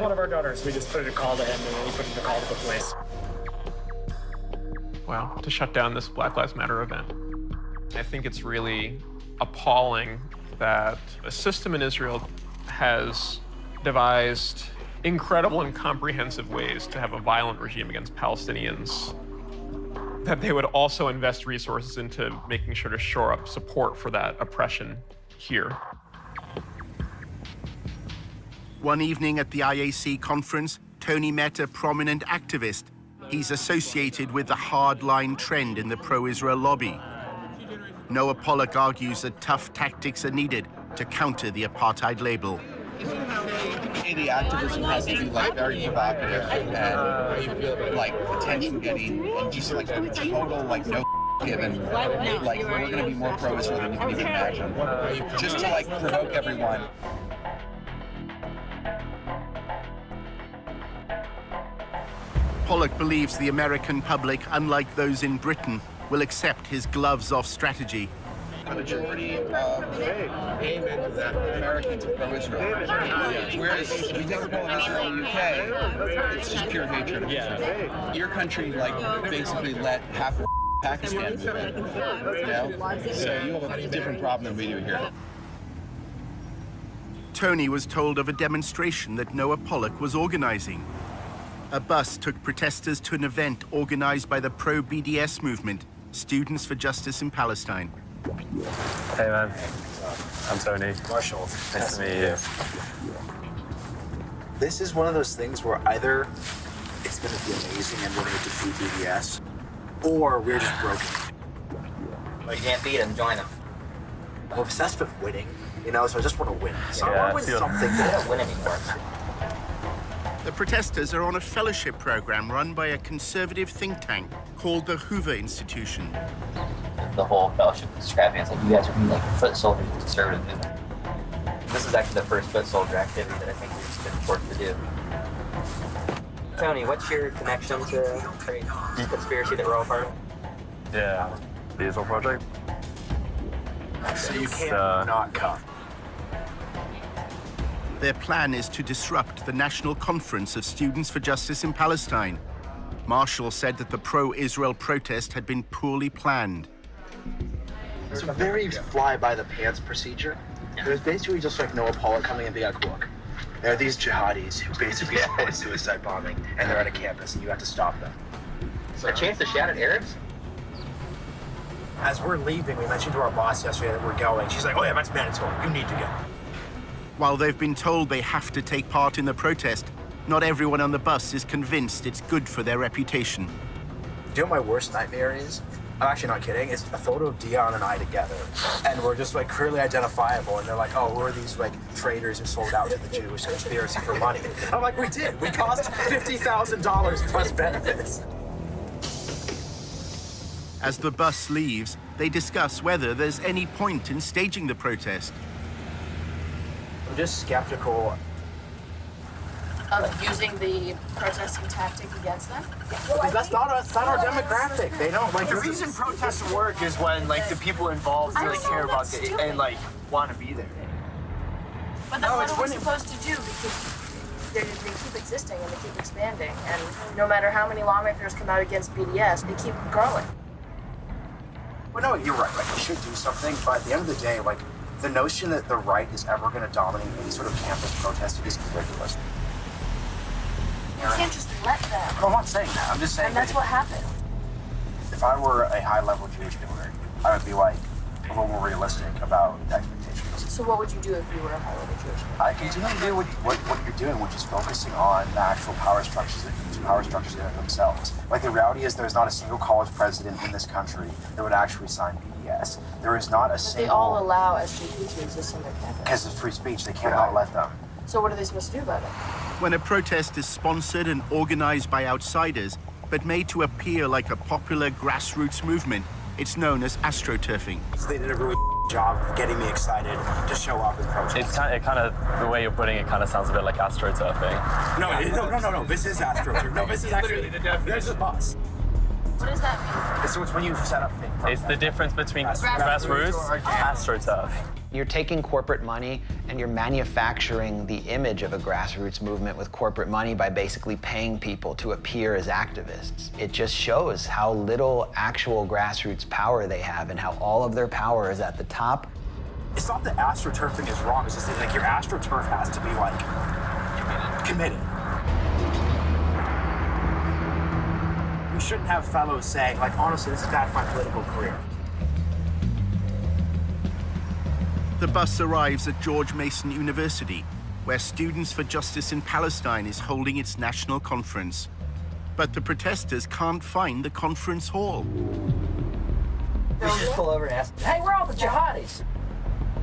One of our donors, we just put in a call to him, and then he put in a call to the police. Wow, to shut down this Black Lives Matter event. I think it's really appalling that a system in Israel has devised incredible and comprehensive ways to have a violent regime against Palestinians, that they would also invest resources into making sure to shore up support for that oppression here. One evening at the IAC conference, Tony met a prominent activist. He's associated with the hardline trend in the pro-Israel lobby. Noah Pollock argues that tough tactics are needed to counter the apartheid label. The activism has to be very provocative and attention-getting and just total no given. We're going to be more pro-Israel than you can even imagine. Just to provoke everyone. Pollock believes the American public, unlike those in Britain, will accept his gloves-off strategy. The majority of Americans are pro-Israel. Whereas if you take the poll of Israel in the UK, it's just pure hatred of Israel. Your country, basically let half of Pakistan move in. So you have a different problem than we do here. Tony was told of a demonstration that Noah Pollock was organizing. A bus took protesters to an event organized by the pro-BDS movement, Students for Justice in Palestine. Hey man, I'm Tony. Marshall. Nice to meet you. This is one of those things where either it's going to be amazing and we're going to defeat BDS, or we're just broken. Well, you can't beat them, join them. I'm obsessed with winning, so I just want to win. So I want to win something. They don't win anymore. The protesters are on a fellowship program run by a conservative think tank called the Hoover Institution. The whole fellowship is describing as you guys are being foot soldiers of the conservative movement. This is actually the first foot soldier activity that I think we've been forced to do. Tony, what's your connection to the conspiracy that we're all part of? Yeah, the Israel Project. So you can't not come. Their plan is to disrupt the National Conference of Students for Justice in Palestine. Marshall said that the pro-Israel protest had been poorly planned. It's a very fly-by-the-pants procedure. It was basically just Noah Pollock coming and being look, there are these jihadis who basically support suicide bombing, and they're at a campus, and you have to stop them. A chance to shout at Arabs? As we're leaving, we mentioned to our boss yesterday that we're going. She's like, oh yeah, that's mandatory. You need to go. While they've been told they have to take part in the protest, not everyone on the bus is convinced it's good for their reputation. Do you know what my worst nightmare is? I'm actually not kidding. It's a photo of Dion and I together, and we're just clearly identifiable. And they're like, "Oh, who are these traitors who sold out to the Jewish conspiracy for money?" I'm like, "We did. We cost $50,000 plus benefits." As the bus leaves, they discuss whether there's any point in staging the protest. I'm just skeptical. Of using the protesting tactic against them? Because that's not our demographic. They don't the reason protests work is when the people involved really care about it and want to be there. But that's what we're supposed to do, because they keep existing and they keep expanding, and no matter how many lawmakers come out against BDS, they keep growing. Well, no, you're right. We should do something, but at the end of the day, the notion that the right is ever going to dominate any sort of campus protest is ridiculous. You can't just let them. I'm not saying that. I'm just saying. And that's what happened. If I were a high-level Jewish doer, I would be like a little more realistic about the expectations. So what would you do if you were a high-level Jewish? I continue to do what you're doing, which is focusing on the actual power structures in themselves. Like, the reality is there's not a single college president in this country that would actually sign BDS. There is not a single... They all allow SJP to exist on their campus. Because of free speech, they cannot let them. So what are they supposed to do about it? When a protest is sponsored and organized by outsiders, but made to appear like a popular grassroots movement, it's known as astroturfing. So they did a really job of getting me excited to show up and protest. It's kind of the way you're putting it kind of sounds a bit like astroturfing. No, this is astroturfing. No, this is actually the definition. There's a bus. What does that mean? So it's when you set up things. It's the difference between grassroots and astroturf. You're taking corporate money and you're manufacturing the image of a grassroots movement with corporate money by basically paying people to appear as activists. It just shows how little actual grassroots power they have and how all of their power is at the top. It's not that astroturfing is wrong, it's just that, like, your astroturf has to be, like, committed. We shouldn't have fellows saying, like, honestly, this is bad for my political career. The bus arrives at George Mason University, where Students for Justice in Palestine is holding its national conference. But the protesters can't find the conference hall. We just pull over and ask, hey, where are all the jihadis?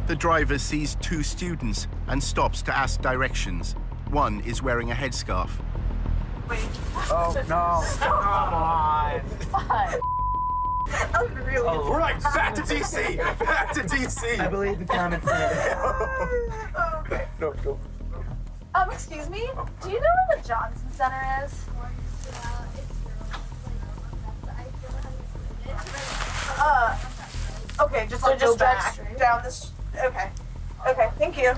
The driver sees two students and stops to ask directions. One is wearing a headscarf. Oh, no. Come on. We're like, back to DC! Back to DC! I believe the comments said. Okay. No. Excuse me? Do you know where the Johnson Center is? Okay, just like go back down this. Okay, thank you.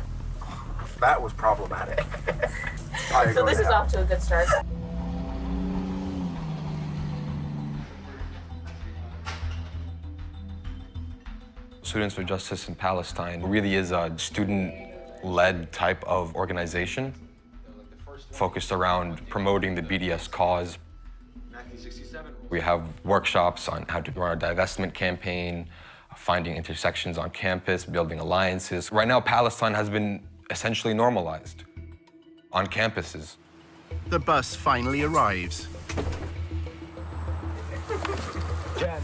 That was problematic. So this is off to a good start. Students for Justice in Palestine really is a student-led type of organization focused around promoting the BDS cause. We have workshops on how to run a divestment campaign, finding intersections on campus, building alliances. Right now, Palestine has been essentially normalized on campuses. The bus finally arrives. Jen.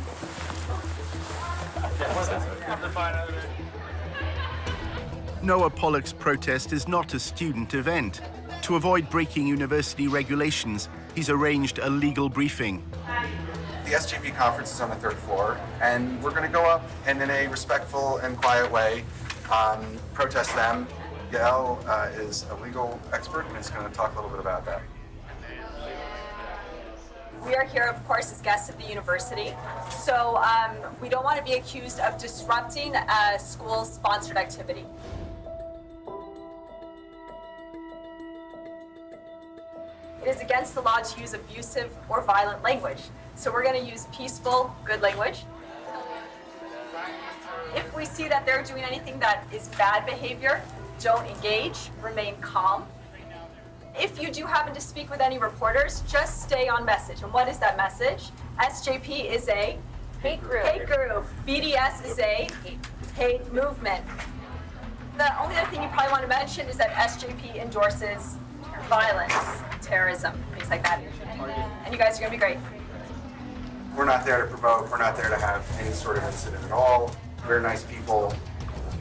Noah Pollock's protest is not a student event. To avoid breaking university regulations, he's arranged a legal briefing. The SJP conference is on the 3rd floor, and we're going to go up and in a respectful and quiet way protest them. Yael is a legal expert and is going to talk a little bit about that. We are here, of course, as guests of the university, so we don't want to be accused of disrupting a school-sponsored activity. It is against the law to use abusive or violent language, so we're going to use peaceful, good language. If we see that they're doing anything that is bad behavior, don't engage, remain calm. If you do happen to speak with any reporters, just stay on message. And what is that message? SJP is a hate group. BDS is a hate movement. The only other thing you probably want to mention is that SJP endorses violence, terrorism, things like that. And you guys are going to be great. We're not there to provoke. We're not there to have any sort of incident at all. We're nice people.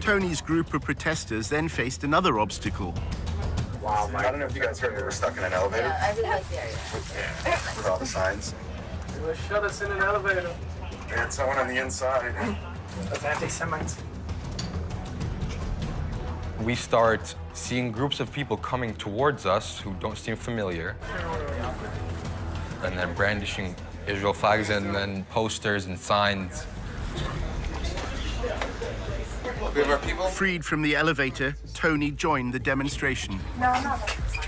Tony's group of protesters then faced another obstacle. Wow, I don't know if you guys heard, we were stuck in an elevator. Yeah, I really like the area. With all the signs. They will shut us in an elevator. They had someone on the inside. That's anti-Semites. We start seeing groups of people coming towards us who don't seem familiar, and then brandishing Israel flags and then posters and signs. We have our people. Freed from the elevator, Tony joined the demonstration. No.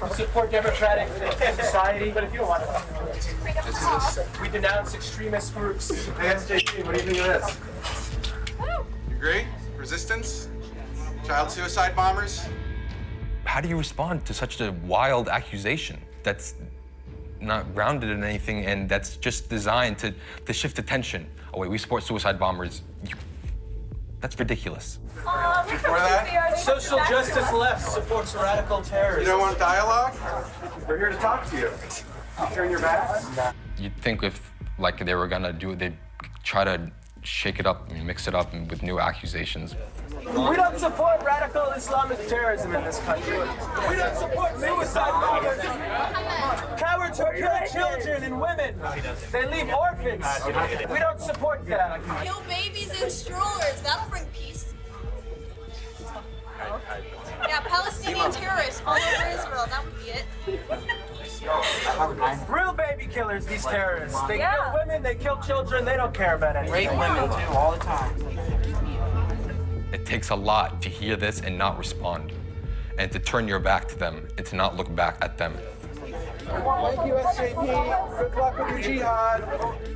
We support democratic society, but if you don't want to, we denounce extremist groups. Hey, SJP, what do you think of this? You agree? Resistance? Child suicide bombers? How do you respond to such a wild accusation that's not grounded in anything, and that's just designed to shift attention. Oh wait, we support suicide bombers. That's ridiculous. Before that, Social justice left supports radical terrorism. You don't want dialogue? We're here to talk to you. Turn your backs. You'd think if like they were gonna do it, they'd try to shake it up and mix it up with new accusations. We don't support radical Islamic terrorism in this country. We don't support suicide bombers. Cowards who kill children and women. They leave orphans. We don't support that. Kill babies in strollers. That'll bring peace. Yeah, Palestinian terrorists all over Israel. That would be it. Real baby killers, these terrorists. They kill women, they kill children, they don't care about anything. Rape women too, all the time. It takes a lot to hear this and not respond, and to turn your back to them and to not look back at them. Thank you, SJP. Good luck with your jihad.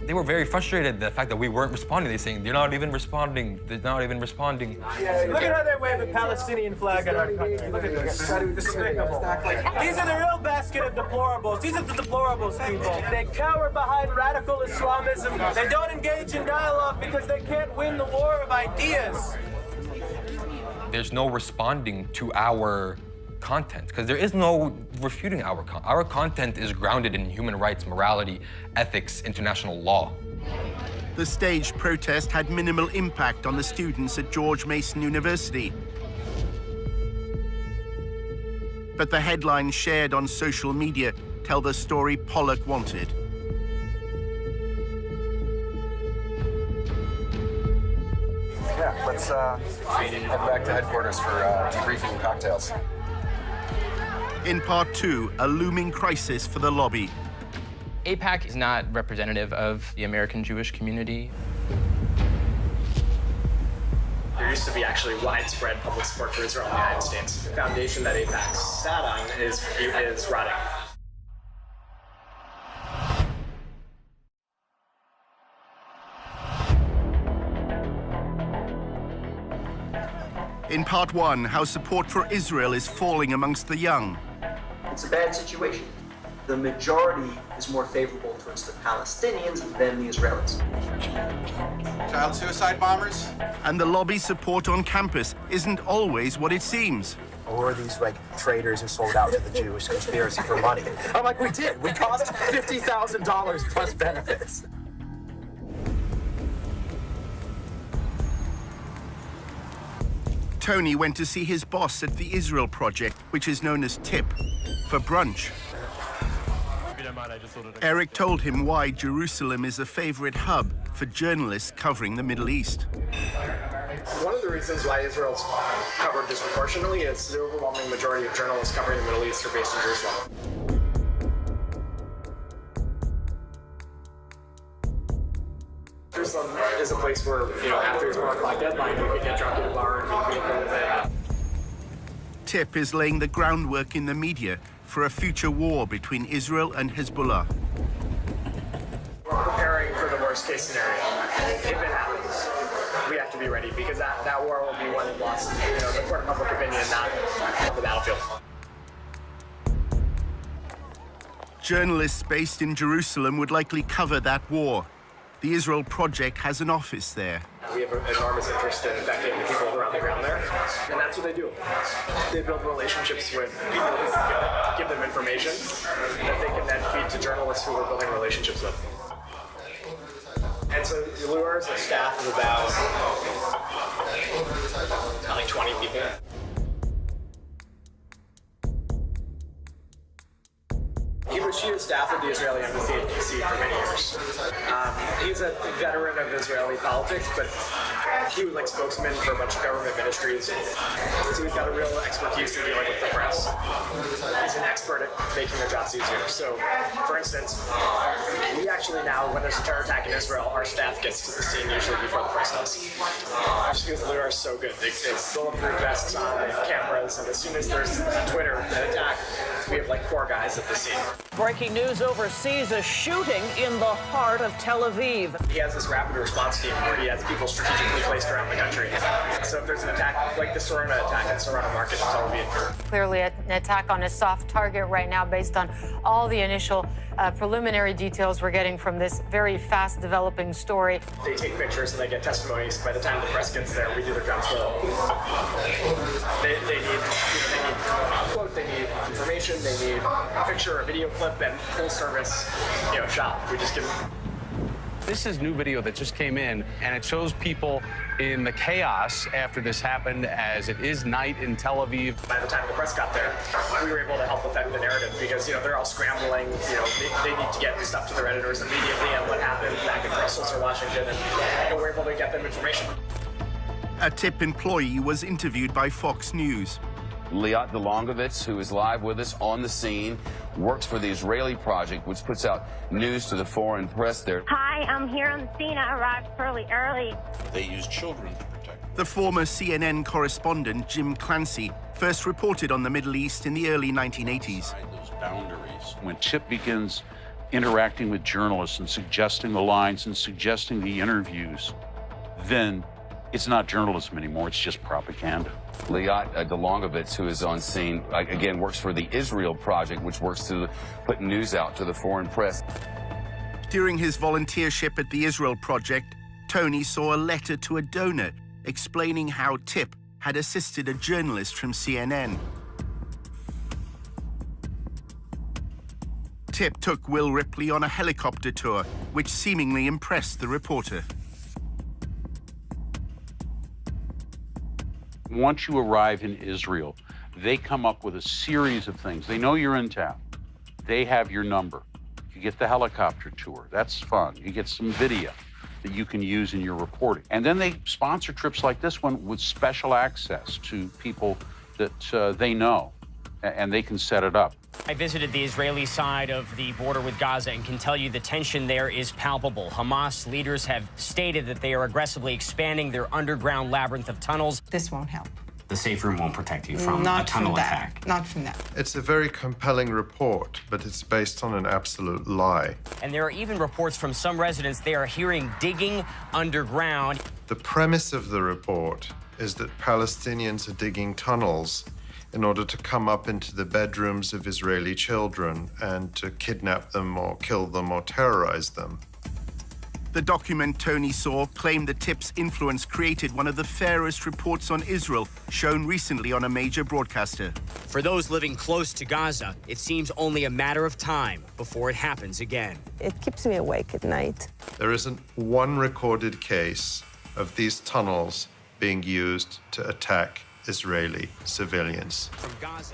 They were very frustrated at the fact that we weren't responding. They're saying, they're not even responding. They're not even responding. Yeah, look at how they wave a Palestinian flag at our country. Look at this. Despicable. These are the real basket of deplorables. These are the deplorables, people. They cower behind radical Islamism. They don't engage in dialogue because they can't win the war of ideas. There's no responding to our content, because there is no refuting our content. Our content is grounded in human rights, morality, ethics, international law. The staged protest had minimal impact on the students at George Mason University. But the headlines shared on social media tell the story Pollock wanted. Yeah, let's head back to headquarters for debriefing and cocktails. In part 2, a looming crisis for the lobby. AIPAC is not representative of the American Jewish community. There used to be actually widespread public support for Israel in the United States. The foundation that AIPAC sat on is rotting. In part 1, how support for Israel is falling amongst the young. It's a bad situation. The majority is more favorable towards the Palestinians than the Israelis. Child suicide bombers? And the lobby support on campus isn't always what it seems. Or these like traitors who sold out to the Jewish conspiracy for money. I'm like, we did. We cost $50,000 plus benefits. Tony went to see his boss at the Israel Project, which is known as TIP, for brunch. Eric told him why Jerusalem is a favorite hub for journalists covering the Middle East. One of the reasons why Israel's covered disproportionately is the overwhelming majority of journalists covering the Middle East are based in Jerusalem. Jerusalem is a place where, after his 1 o'clock deadline, you could get drunk at a bar and meet people that. TIP is laying the groundwork in the media for a future war between Israel and Hezbollah. We're preparing for the worst case scenario. If it happens, we have to be ready because that war will be won and lost, the court of public opinion, not the battlefield. Journalists based in Jerusalem would likely cover that war. The Israel Project has an office there. We have an enormous interest in affecting the people who are on the ground there, and that's what they do. They build relationships with people who give them information that they can then feed to journalists who we're building relationships with. And so Lure is a staff of about 20 people. He was chief of staff at the Israeli embassy in D.C. for many years. He's a veteran of Israeli politics, but he was like spokesman for a bunch of government ministries. So he's got a real expertise in dealing with the press. He's an expert at making their jobs easier. So, for instance, we actually now, when there's a terror attack in Israel, our staff gets to the scene usually before the press does. Just because Lure are so good. They bulletproof vests on, they have cameras, and as soon as there's Twitter an attack, we have like 4 guys at the scene. Breaking news overseas, a shooting in the heart of Tel Aviv. He has this rapid response team where he has people strategically placed around the country. So if there's an attack, like the Sorona attack in Sorona Market in Tel Aviv. Clearly an attack on a soft target target right now based on all the initial preliminary details we're getting from this very fast developing story. They take pictures and they get testimonies. By the time the press gets there, we do their jobs well. They need a quote, they need information, they need a picture, a video clip, and full service, shot. We just give them. This is new video that just came in, and it shows people in the chaos after this happened, as it is night in Tel Aviv. By the time the press got there, we were able to help affect the narrative because, they're all scrambling. They need to get stuff to their editors immediately on what happened back in Brussels or Washington, and we're able to get them information. A TIP employee was interviewed by Fox News. Liat Delongovitz, who is live with us on the scene, works for the Israeli Project, which puts out news to the foreign press there. Hi, I'm here on the scene. I arrived fairly early. They use children to protect. The former CNN correspondent, Jim Clancy, first reported on the Middle East in the early 1980s. Those boundaries. When TIP begins interacting with journalists and suggesting the lines and suggesting the interviews, then it's not journalism anymore, it's just propaganda. Liat Delongovitz, who is on scene, again, works for the Israel Project, which works to put news out to the foreign press. During his volunteership at the Israel Project, Tony saw a letter to a donor explaining how TIP had assisted a journalist from CNN. TIP took Will Ripley on a helicopter tour, which seemingly impressed the reporter. Once you arrive in Israel, they come up with a series of things. They know you're in town. They have your number. You get the helicopter tour. That's fun. You get some video that you can use in your reporting. And then they sponsor trips like this one with special access to people that they know, and they can set it up. I visited the Israeli side of the border with Gaza and can tell you the tension there is palpable. Hamas leaders have stated that they are aggressively expanding their underground labyrinth of tunnels. This won't help. The safe room won't protect you from a tunnel attack. Not from that. It's a very compelling report, but it's based on an absolute lie. And there are even reports from some residents they are hearing digging underground. The premise of the report is that Palestinians are digging tunnels in order to come up into the bedrooms of Israeli children and to kidnap them or kill them or terrorize them. The document Tony saw claimed the TIP's influence created one of the fairest reports on Israel shown recently on a major broadcaster. For those living close to Gaza, it seems only a matter of time before it happens again. It keeps me awake at night. There isn't one recorded case of these tunnels being used to attack Israeli civilians.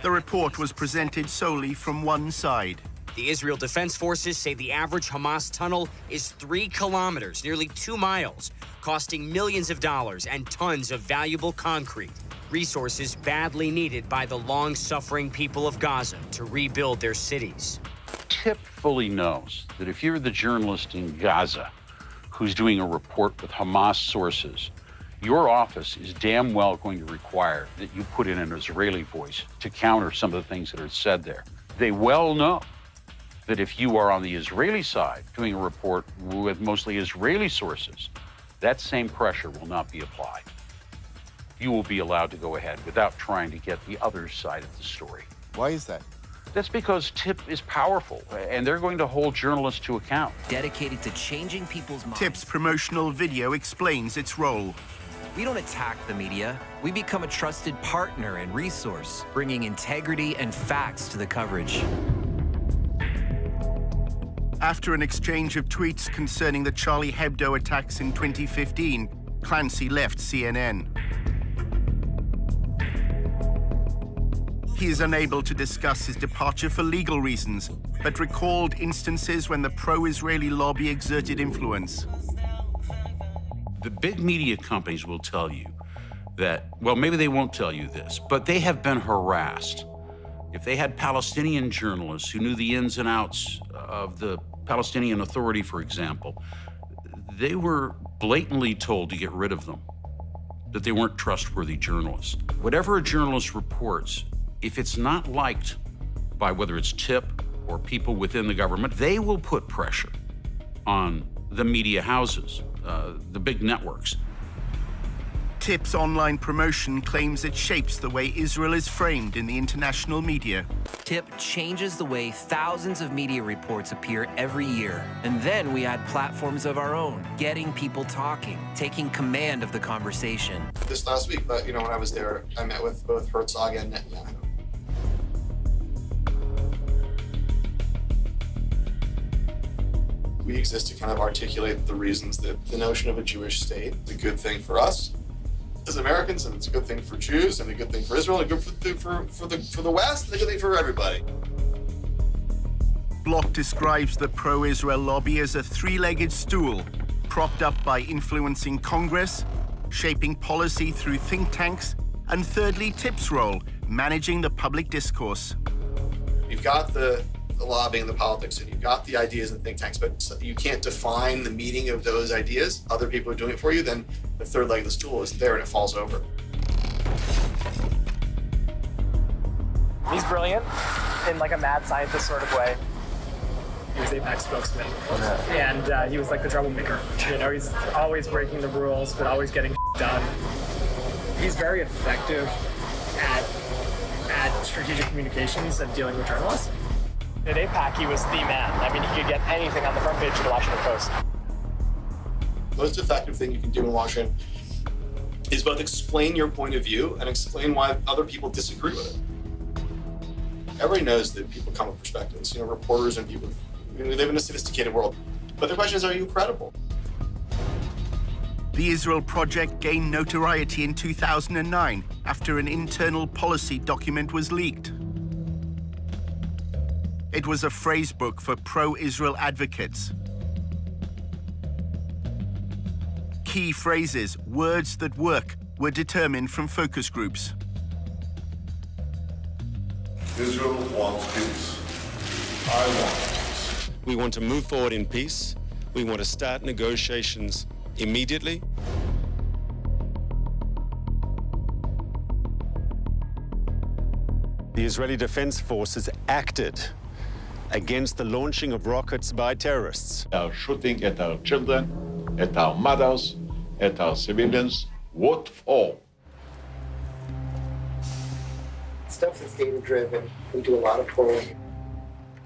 The report was presented solely from one side. The Israel Defense Forces say the average Hamas tunnel is 3 kilometers, nearly 2 miles, costing millions of dollars and tons of valuable concrete, resources badly needed by the long-suffering people of Gaza to rebuild their cities. TIP fully knows that if you're the journalist in Gaza who's doing a report with Hamas sources, your office is damn well going to require that you put in an Israeli voice to counter some of the things that are said there. They well know that if you are on the Israeli side doing a report with mostly Israeli sources, that same pressure will not be applied. You will be allowed to go ahead without trying to get the other side of the story. Why is that? That's because TIP is powerful, and they're going to hold journalists to account. Dedicated to changing people's minds. TIP's promotional video explains its role. We don't attack the media. We become a trusted partner and resource, bringing integrity and facts to the coverage. After an exchange of tweets concerning the Charlie Hebdo attacks in 2015, Clancy left CNN. He is unable to discuss his departure for legal reasons, but recalled instances when the pro-Israeli lobby exerted influence. The big media companies will tell you that, well, maybe they won't tell you this, but they have been harassed. If they had Palestinian journalists who knew the ins and outs of the Palestinian Authority, for example, they were blatantly told to get rid of them, that they weren't trustworthy journalists. Whatever a journalist reports, if it's not liked by whether it's TIP or people within the government, they will put pressure on the media houses, the big networks. TIP's online promotion claims it shapes the way Israel is framed in the international media. TIP changes the way thousands of media reports appear every year. And then we add platforms of our own, getting people talking, taking command of the conversation. This last week, but when I was there, I met with both Herzog and Netanyahu. We exist to kind of articulate the reasons that the notion of a Jewish state is a good thing for us as Americans, and it's a good thing for Jews, and a good thing for Israel, and a good thing for the West, and a good thing for everybody. Block describes the pro-Israel lobby as a three-legged stool, propped up by influencing Congress, shaping policy through think tanks, and thirdly, TIP's role, managing the public discourse. You've got the lobbying, the politics, and you've got the ideas and think tanks, but you can't define the meaning of those ideas. Other people are doing it for you, then the third leg of the stool is there and it falls over. He's brilliant in like a mad scientist sort of way. He was AIPAC spokesman, and he was like the troublemaker. He's always breaking the rules, but always getting done. He's very effective at strategic communications and dealing with journalists. At AIPAC, he was the man. I mean, he could get anything on the front page of the Washington Post. The most effective thing you can do in Washington is both explain your point of view and explain why other people disagree with it. Everybody knows that people come with perspectives. Reporters and people, we live in a sophisticated world. But the question is, are you credible? The Israel Project gained notoriety in 2009 after an internal policy document was leaked. It was a phrasebook for pro-Israel advocates. Key phrases, words that work, were determined from focus groups. Israel wants peace. I want peace. We want to move forward in peace. We want to start negotiations immediately. The Israeli Defense Forces acted against the launching of rockets by terrorists. They are shooting at our children, at our mothers, at our civilians. What for? Stuff that's data-driven. We do a lot of polling.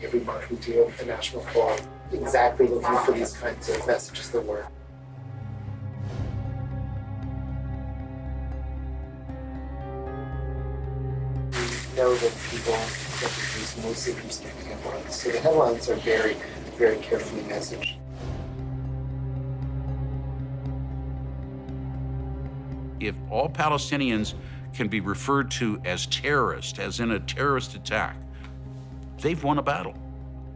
Every month we do a national poll, exactly looking for these kinds of messages that work. We know that people get these mostly from significant headlines. So the headlines are very, very carefully messaged. If all Palestinians can be referred to as terrorists, as in a terrorist attack, they've won a battle.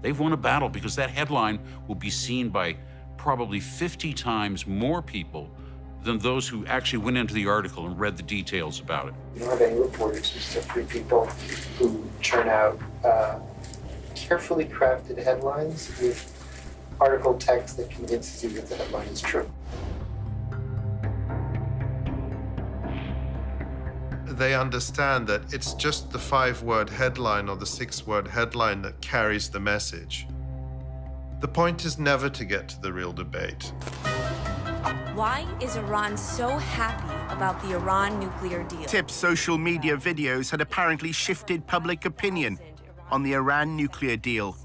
They've won a battle because that headline will be seen by probably 50 times more people than those who actually went into the article and read the details about it. You don't have any reporters, just have three people who churn out carefully crafted headlines with article text that convinces you that the headline is true. They understand that it's just the 5-word headline or the 6-word headline that carries the message. The point is never to get to the real debate. Why is Iran so happy about the Iran nuclear deal? TIP's social media videos had apparently shifted public opinion on the Iran nuclear deal.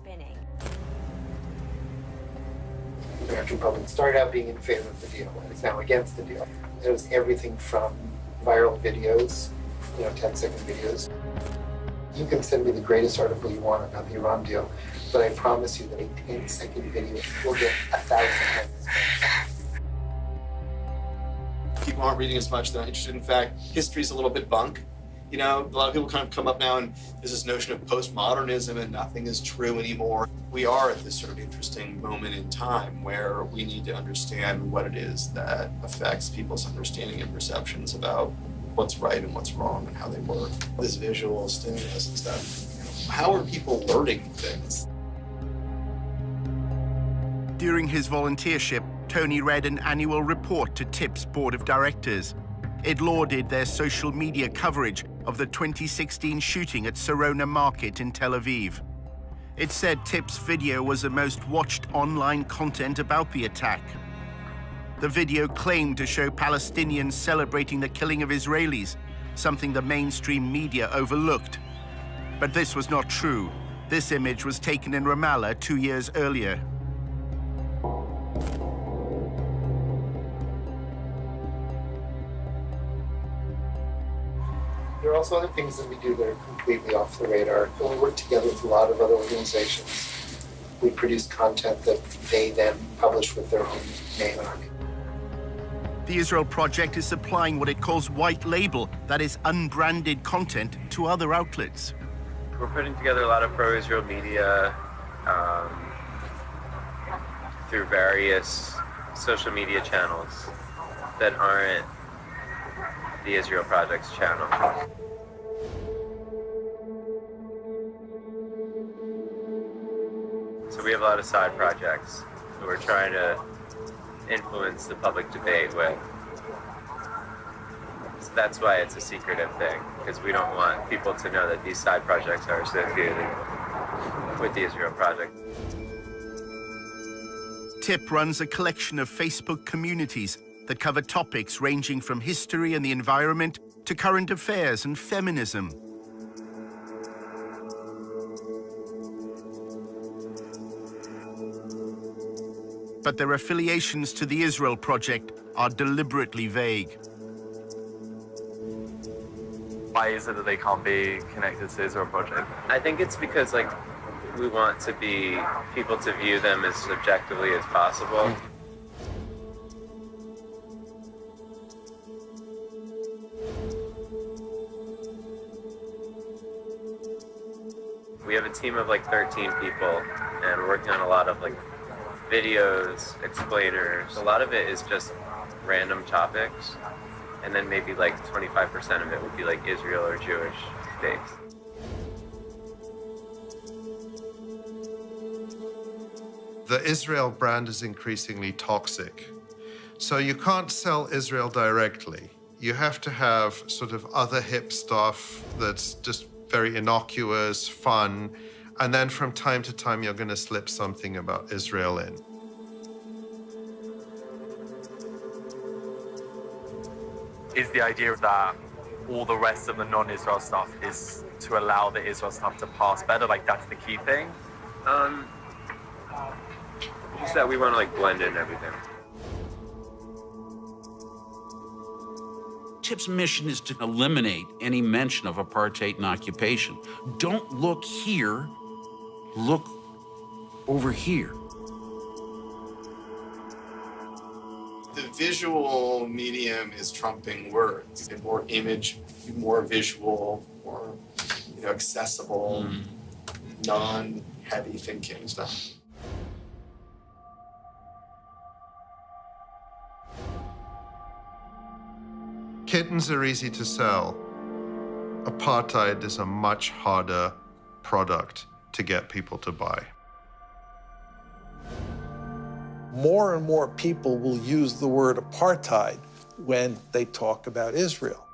The American public started out being in favor of the deal and is now against the deal. It was everything from viral videos, 10-second videos. You can send me the greatest article you want about the Iran deal, but I promise you that a 10-second video will get 1,000 times. People aren't reading as much, they're not interested. In fact, history's a little bit bunk. A lot of people kind of come up now and there's this notion of postmodernism and nothing is true anymore. We are at this sort of interesting moment in time where we need to understand what it is that affects people's understanding and perceptions about what's right and what's wrong and how they work. This visual stimulus and stuff. How are people learning things? During his volunteership, Tony read an annual report to TIP's board of directors. It lauded their social media coverage of the 2016 shooting at Sarona Market in Tel Aviv. It said TIP's video was the most watched online content about the attack. The video claimed to show Palestinians celebrating the killing of Israelis, something the mainstream media overlooked. But this was not true. This image was taken in Ramallah 2 years earlier. There are also other things that we do that are completely off the radar. And we work together with a lot of other organizations. We produce content that they then publish with their own name on it. The Israel Project is supplying what it calls white label, that is unbranded content, to other outlets. We're putting together a lot of pro-Israel media through various social media channels that aren't the Israel Project's channel. So we have a lot of side projects that we're trying to influence the public debate with. So that's why it's a secretive thing, because we don't want people to know that these side projects are associated with the Israel Project. TIP runs a collection of Facebook communities that cover topics ranging from history and the environment to current affairs and feminism. But their affiliations to the Israel Project are deliberately vague. Why is it that they can't be connected to the Israel Project? I think it's because, like, we want to be people to view them as objectively as possible. We have a team of like 13 people, and we're working on a lot of like videos, explainers. A lot of it is just random topics, and then maybe like 25% of it would be like Israel or Jewish based. The Israel brand is increasingly toxic. So you can't sell Israel directly. You have to have sort of other hip stuff that's just very innocuous, fun, and then from time to time you're going to slip something about Israel in. Is the idea that all the rest of the non-Israel stuff is to allow the Israel stuff to pass better? Like, that's the key thing? Just that we want to like blend in everything. TIP's mission is to eliminate any mention of apartheid and occupation. Don't look here, look over here. The visual medium is trumping words. More image, more visual, more accessible, non-heavy thinking stuff. Kittens are easy to sell. Apartheid is a much harder product to get people to buy. More and more people will use the word apartheid when they talk about Israel.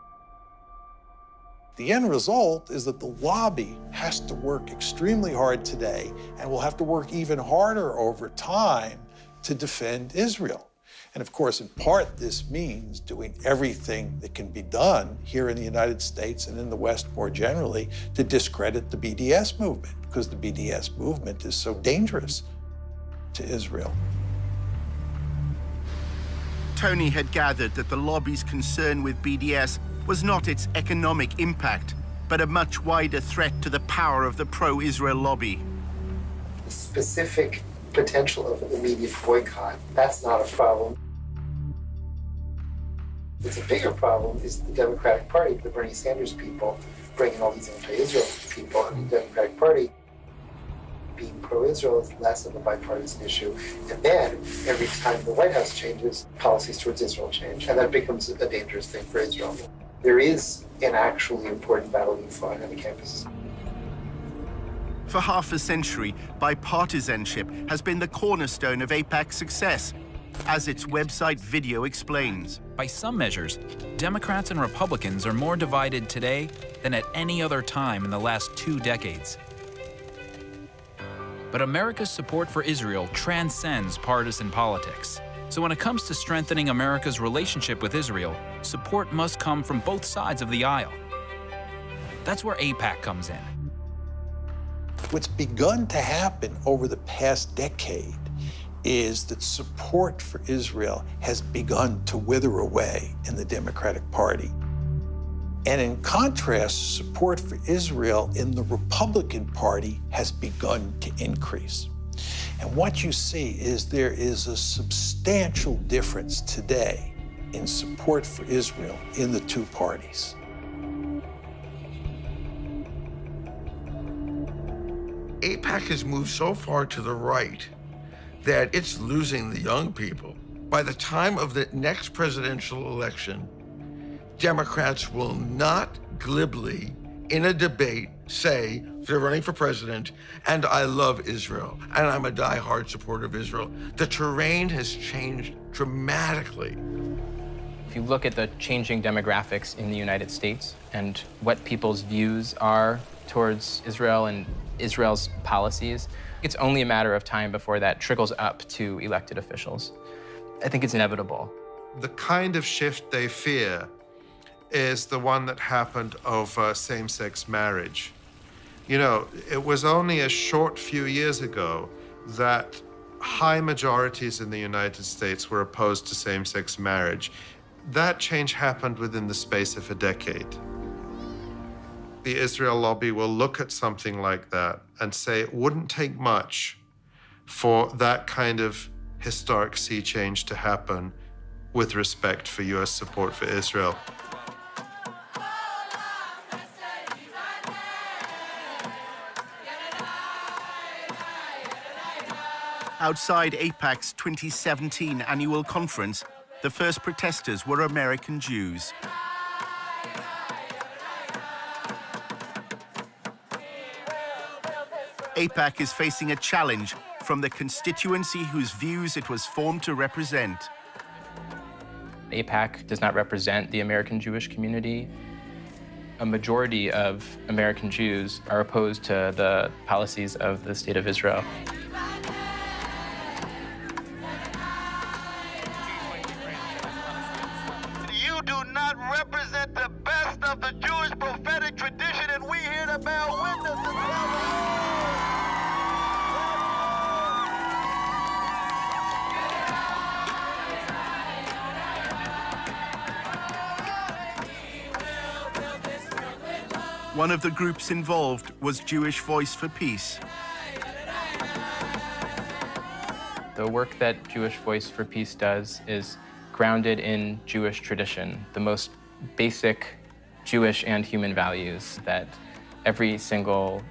The end result is that the lobby has to work extremely hard today and will have to work even harder over time to defend Israel. And of course, in part, this means doing everything that can be done here in the United States and in the West more generally to discredit the BDS movement, because the BDS movement is so dangerous to Israel. Tony had gathered that the lobby's concern with BDS was not its economic impact, but a much wider threat to the power of the pro-Israel lobby. The specific potential of an immediate boycott, that's not a problem. It's a bigger problem is the Democratic Party, the Bernie Sanders people, bringing all these anti-Israel people, and the Democratic Party being pro-Israel is less of a bipartisan issue. And then, every time the White House changes, policies towards Israel change, and that becomes a dangerous thing for Israel. There is an actually important battle being fought on the campuses. For half a century, bipartisanship has been the cornerstone of AIPAC's success, as its website video explains. By some measures, Democrats and Republicans are more divided today than at any other time in the last 2 decades. But America's support for Israel transcends partisan politics. So when it comes to strengthening America's relationship with Israel, support must come from both sides of the aisle. That's where AIPAC comes in. What's begun to happen over the past decade is that support for Israel has begun to wither away in the Democratic Party. And in contrast, support for Israel in the Republican Party has begun to increase. And what you see is there is a substantial difference today in support for Israel in the two parties. AIPAC has moved so far to the right that it's losing the young people. By the time of the next presidential election, Democrats will not glibly, in a debate, say they're running for president, and I love Israel, and I'm a diehard supporter of Israel. The terrain has changed dramatically. If you look at the changing demographics in the United States and what people's views are towards Israel and Israel's policies, it's only a matter of time before that trickles up to elected officials. I think it's inevitable. The kind of shift they fear is the one that happened over same-sex marriage. You know, it was only a short few years ago that high majorities in the United States were opposed to same-sex marriage. That change happened within the space of a decade. The Israel lobby will look at something like that and say it wouldn't take much for that kind of historic sea change to happen with respect for US support for Israel. Outside AIPAC's 2017 annual conference, the first protesters were American Jews. AIPAC is facing a challenge from the constituency whose views it was formed to represent. AIPAC does not represent the American Jewish community. A majority of American Jews are opposed to the policies of the State of Israel. You do not represent the best of the Jewish prophetic tradition, and we here to bear witness to One of the groups involved was Jewish Voice for Peace. The work that Jewish Voice for Peace does is grounded in Jewish tradition, the most basic Jewish and human values that every single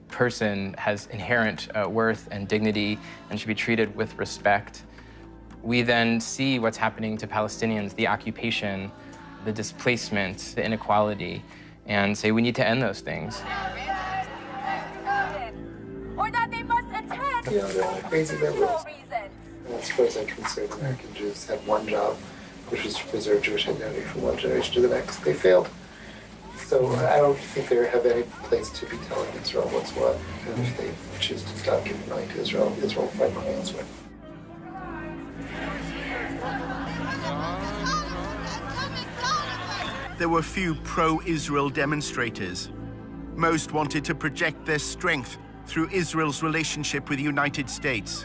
person has inherent worth and dignity and should be treated with respect. We then see what's happening to Palestinians, the occupation, the displacement, the inequality, and say we need to end those things. Or that they must attend. You know, they're crazy liberals. As far as I'm concerned, American Jews had one job, which was to preserve Jewish identity from one generation to the next. They failed. So I don't think they have any place to be telling Israel what's what. And if they choose to stop giving money to Israel, Israel will find money elsewhere. There were few pro-Israel demonstrators. Most wanted to project their strength through Israel's relationship with the United States.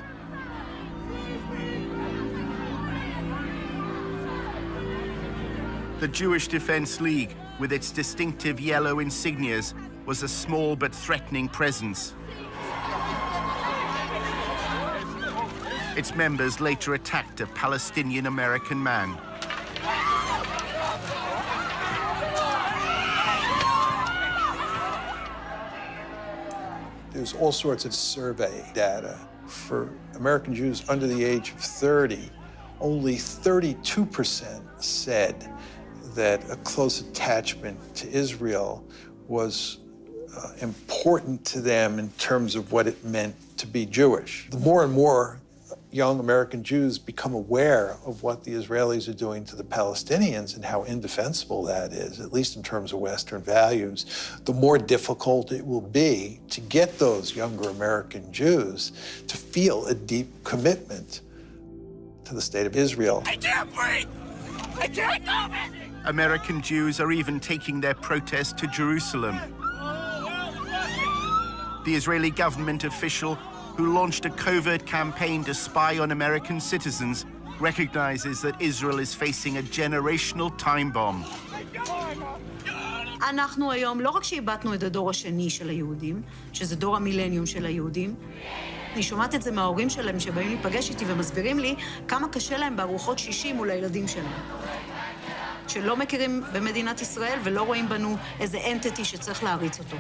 The Jewish Defense League, with its distinctive yellow insignias, was a small but threatening presence. Its members later attacked a Palestinian-American man. There's all sorts of survey data. For American Jews under the age of 30, only 32% said that a close attachment to Israel was important to them in terms of what it meant to be Jewish. The more and more young American Jews become aware of what the Israelis are doing to the Palestinians and how indefensible that is, at least in terms of Western values, the more difficult it will be to get those younger American Jews to feel a deep commitment to the state of Israel. I can't breathe! I can't move it! American Jews are even taking their protest to Jerusalem. The Israeli government official who launched a covert campaign to spy on American citizens recognizes that Israel is facing a generational time bomb. אנחנו היום, לא רק שאיבדנו את הדור השני של היהודים, שזה דור המילניום של היהודים, אני שומעת את זה מההורים שלהם שבאים להיפגש איתי ומסבירים לי כמה קשה להם בארוחות שישי מול הילדים שלהם. שלא מכירים במדינת ישראל ולא רואים בנו איזה אנטיטי שצריך להריץ אותו.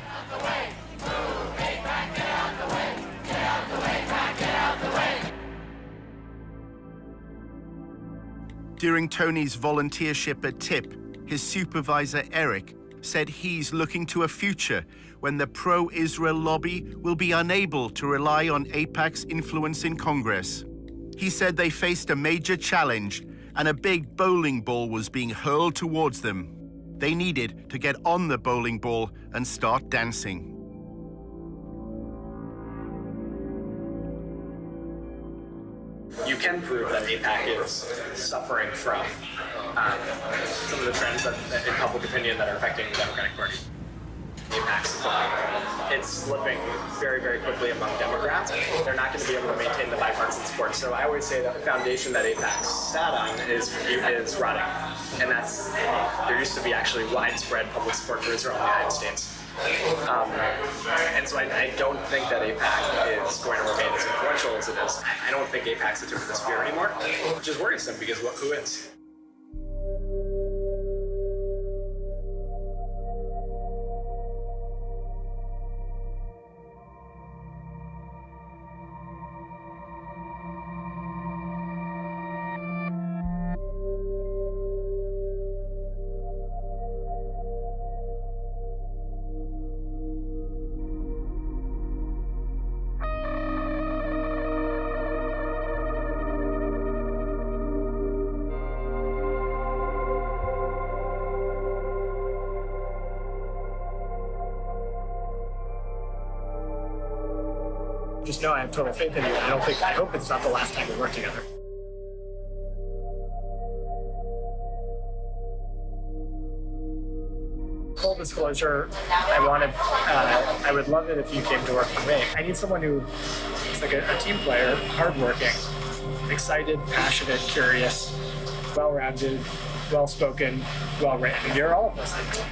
During Tony's volunteership at TIP, his supervisor, Eric, said he's looking to a future when the pro-Israel lobby will be unable to rely on AIPAC's influence in Congress. He said they faced a major challenge and a big bowling ball was being hurled towards them. They needed to get on the bowling ball and start dancing. You can prove that AIPAC is suffering from some of the trends that, in public opinion that are affecting the Democratic Party. It's slipping very, very quickly among Democrats. They're not going to be able to maintain the bipartisan support. So I always say that the foundation that AIPAC sat on is rotting. And there used to be actually widespread public support for Israel in the United States. And so I don't think that AIPAC is going to remain as influential as it is. I don't think AIPAC's the tip of the spear anymore, which is worrisome because who is? Just know I have total faith in you. I hope it's not the last time we work together. Full disclosure, I would love it if you came to work for me. I need someone who is like a team player, hardworking, excited, passionate, curious, well-rounded, well-spoken, well-written. You're all of those things.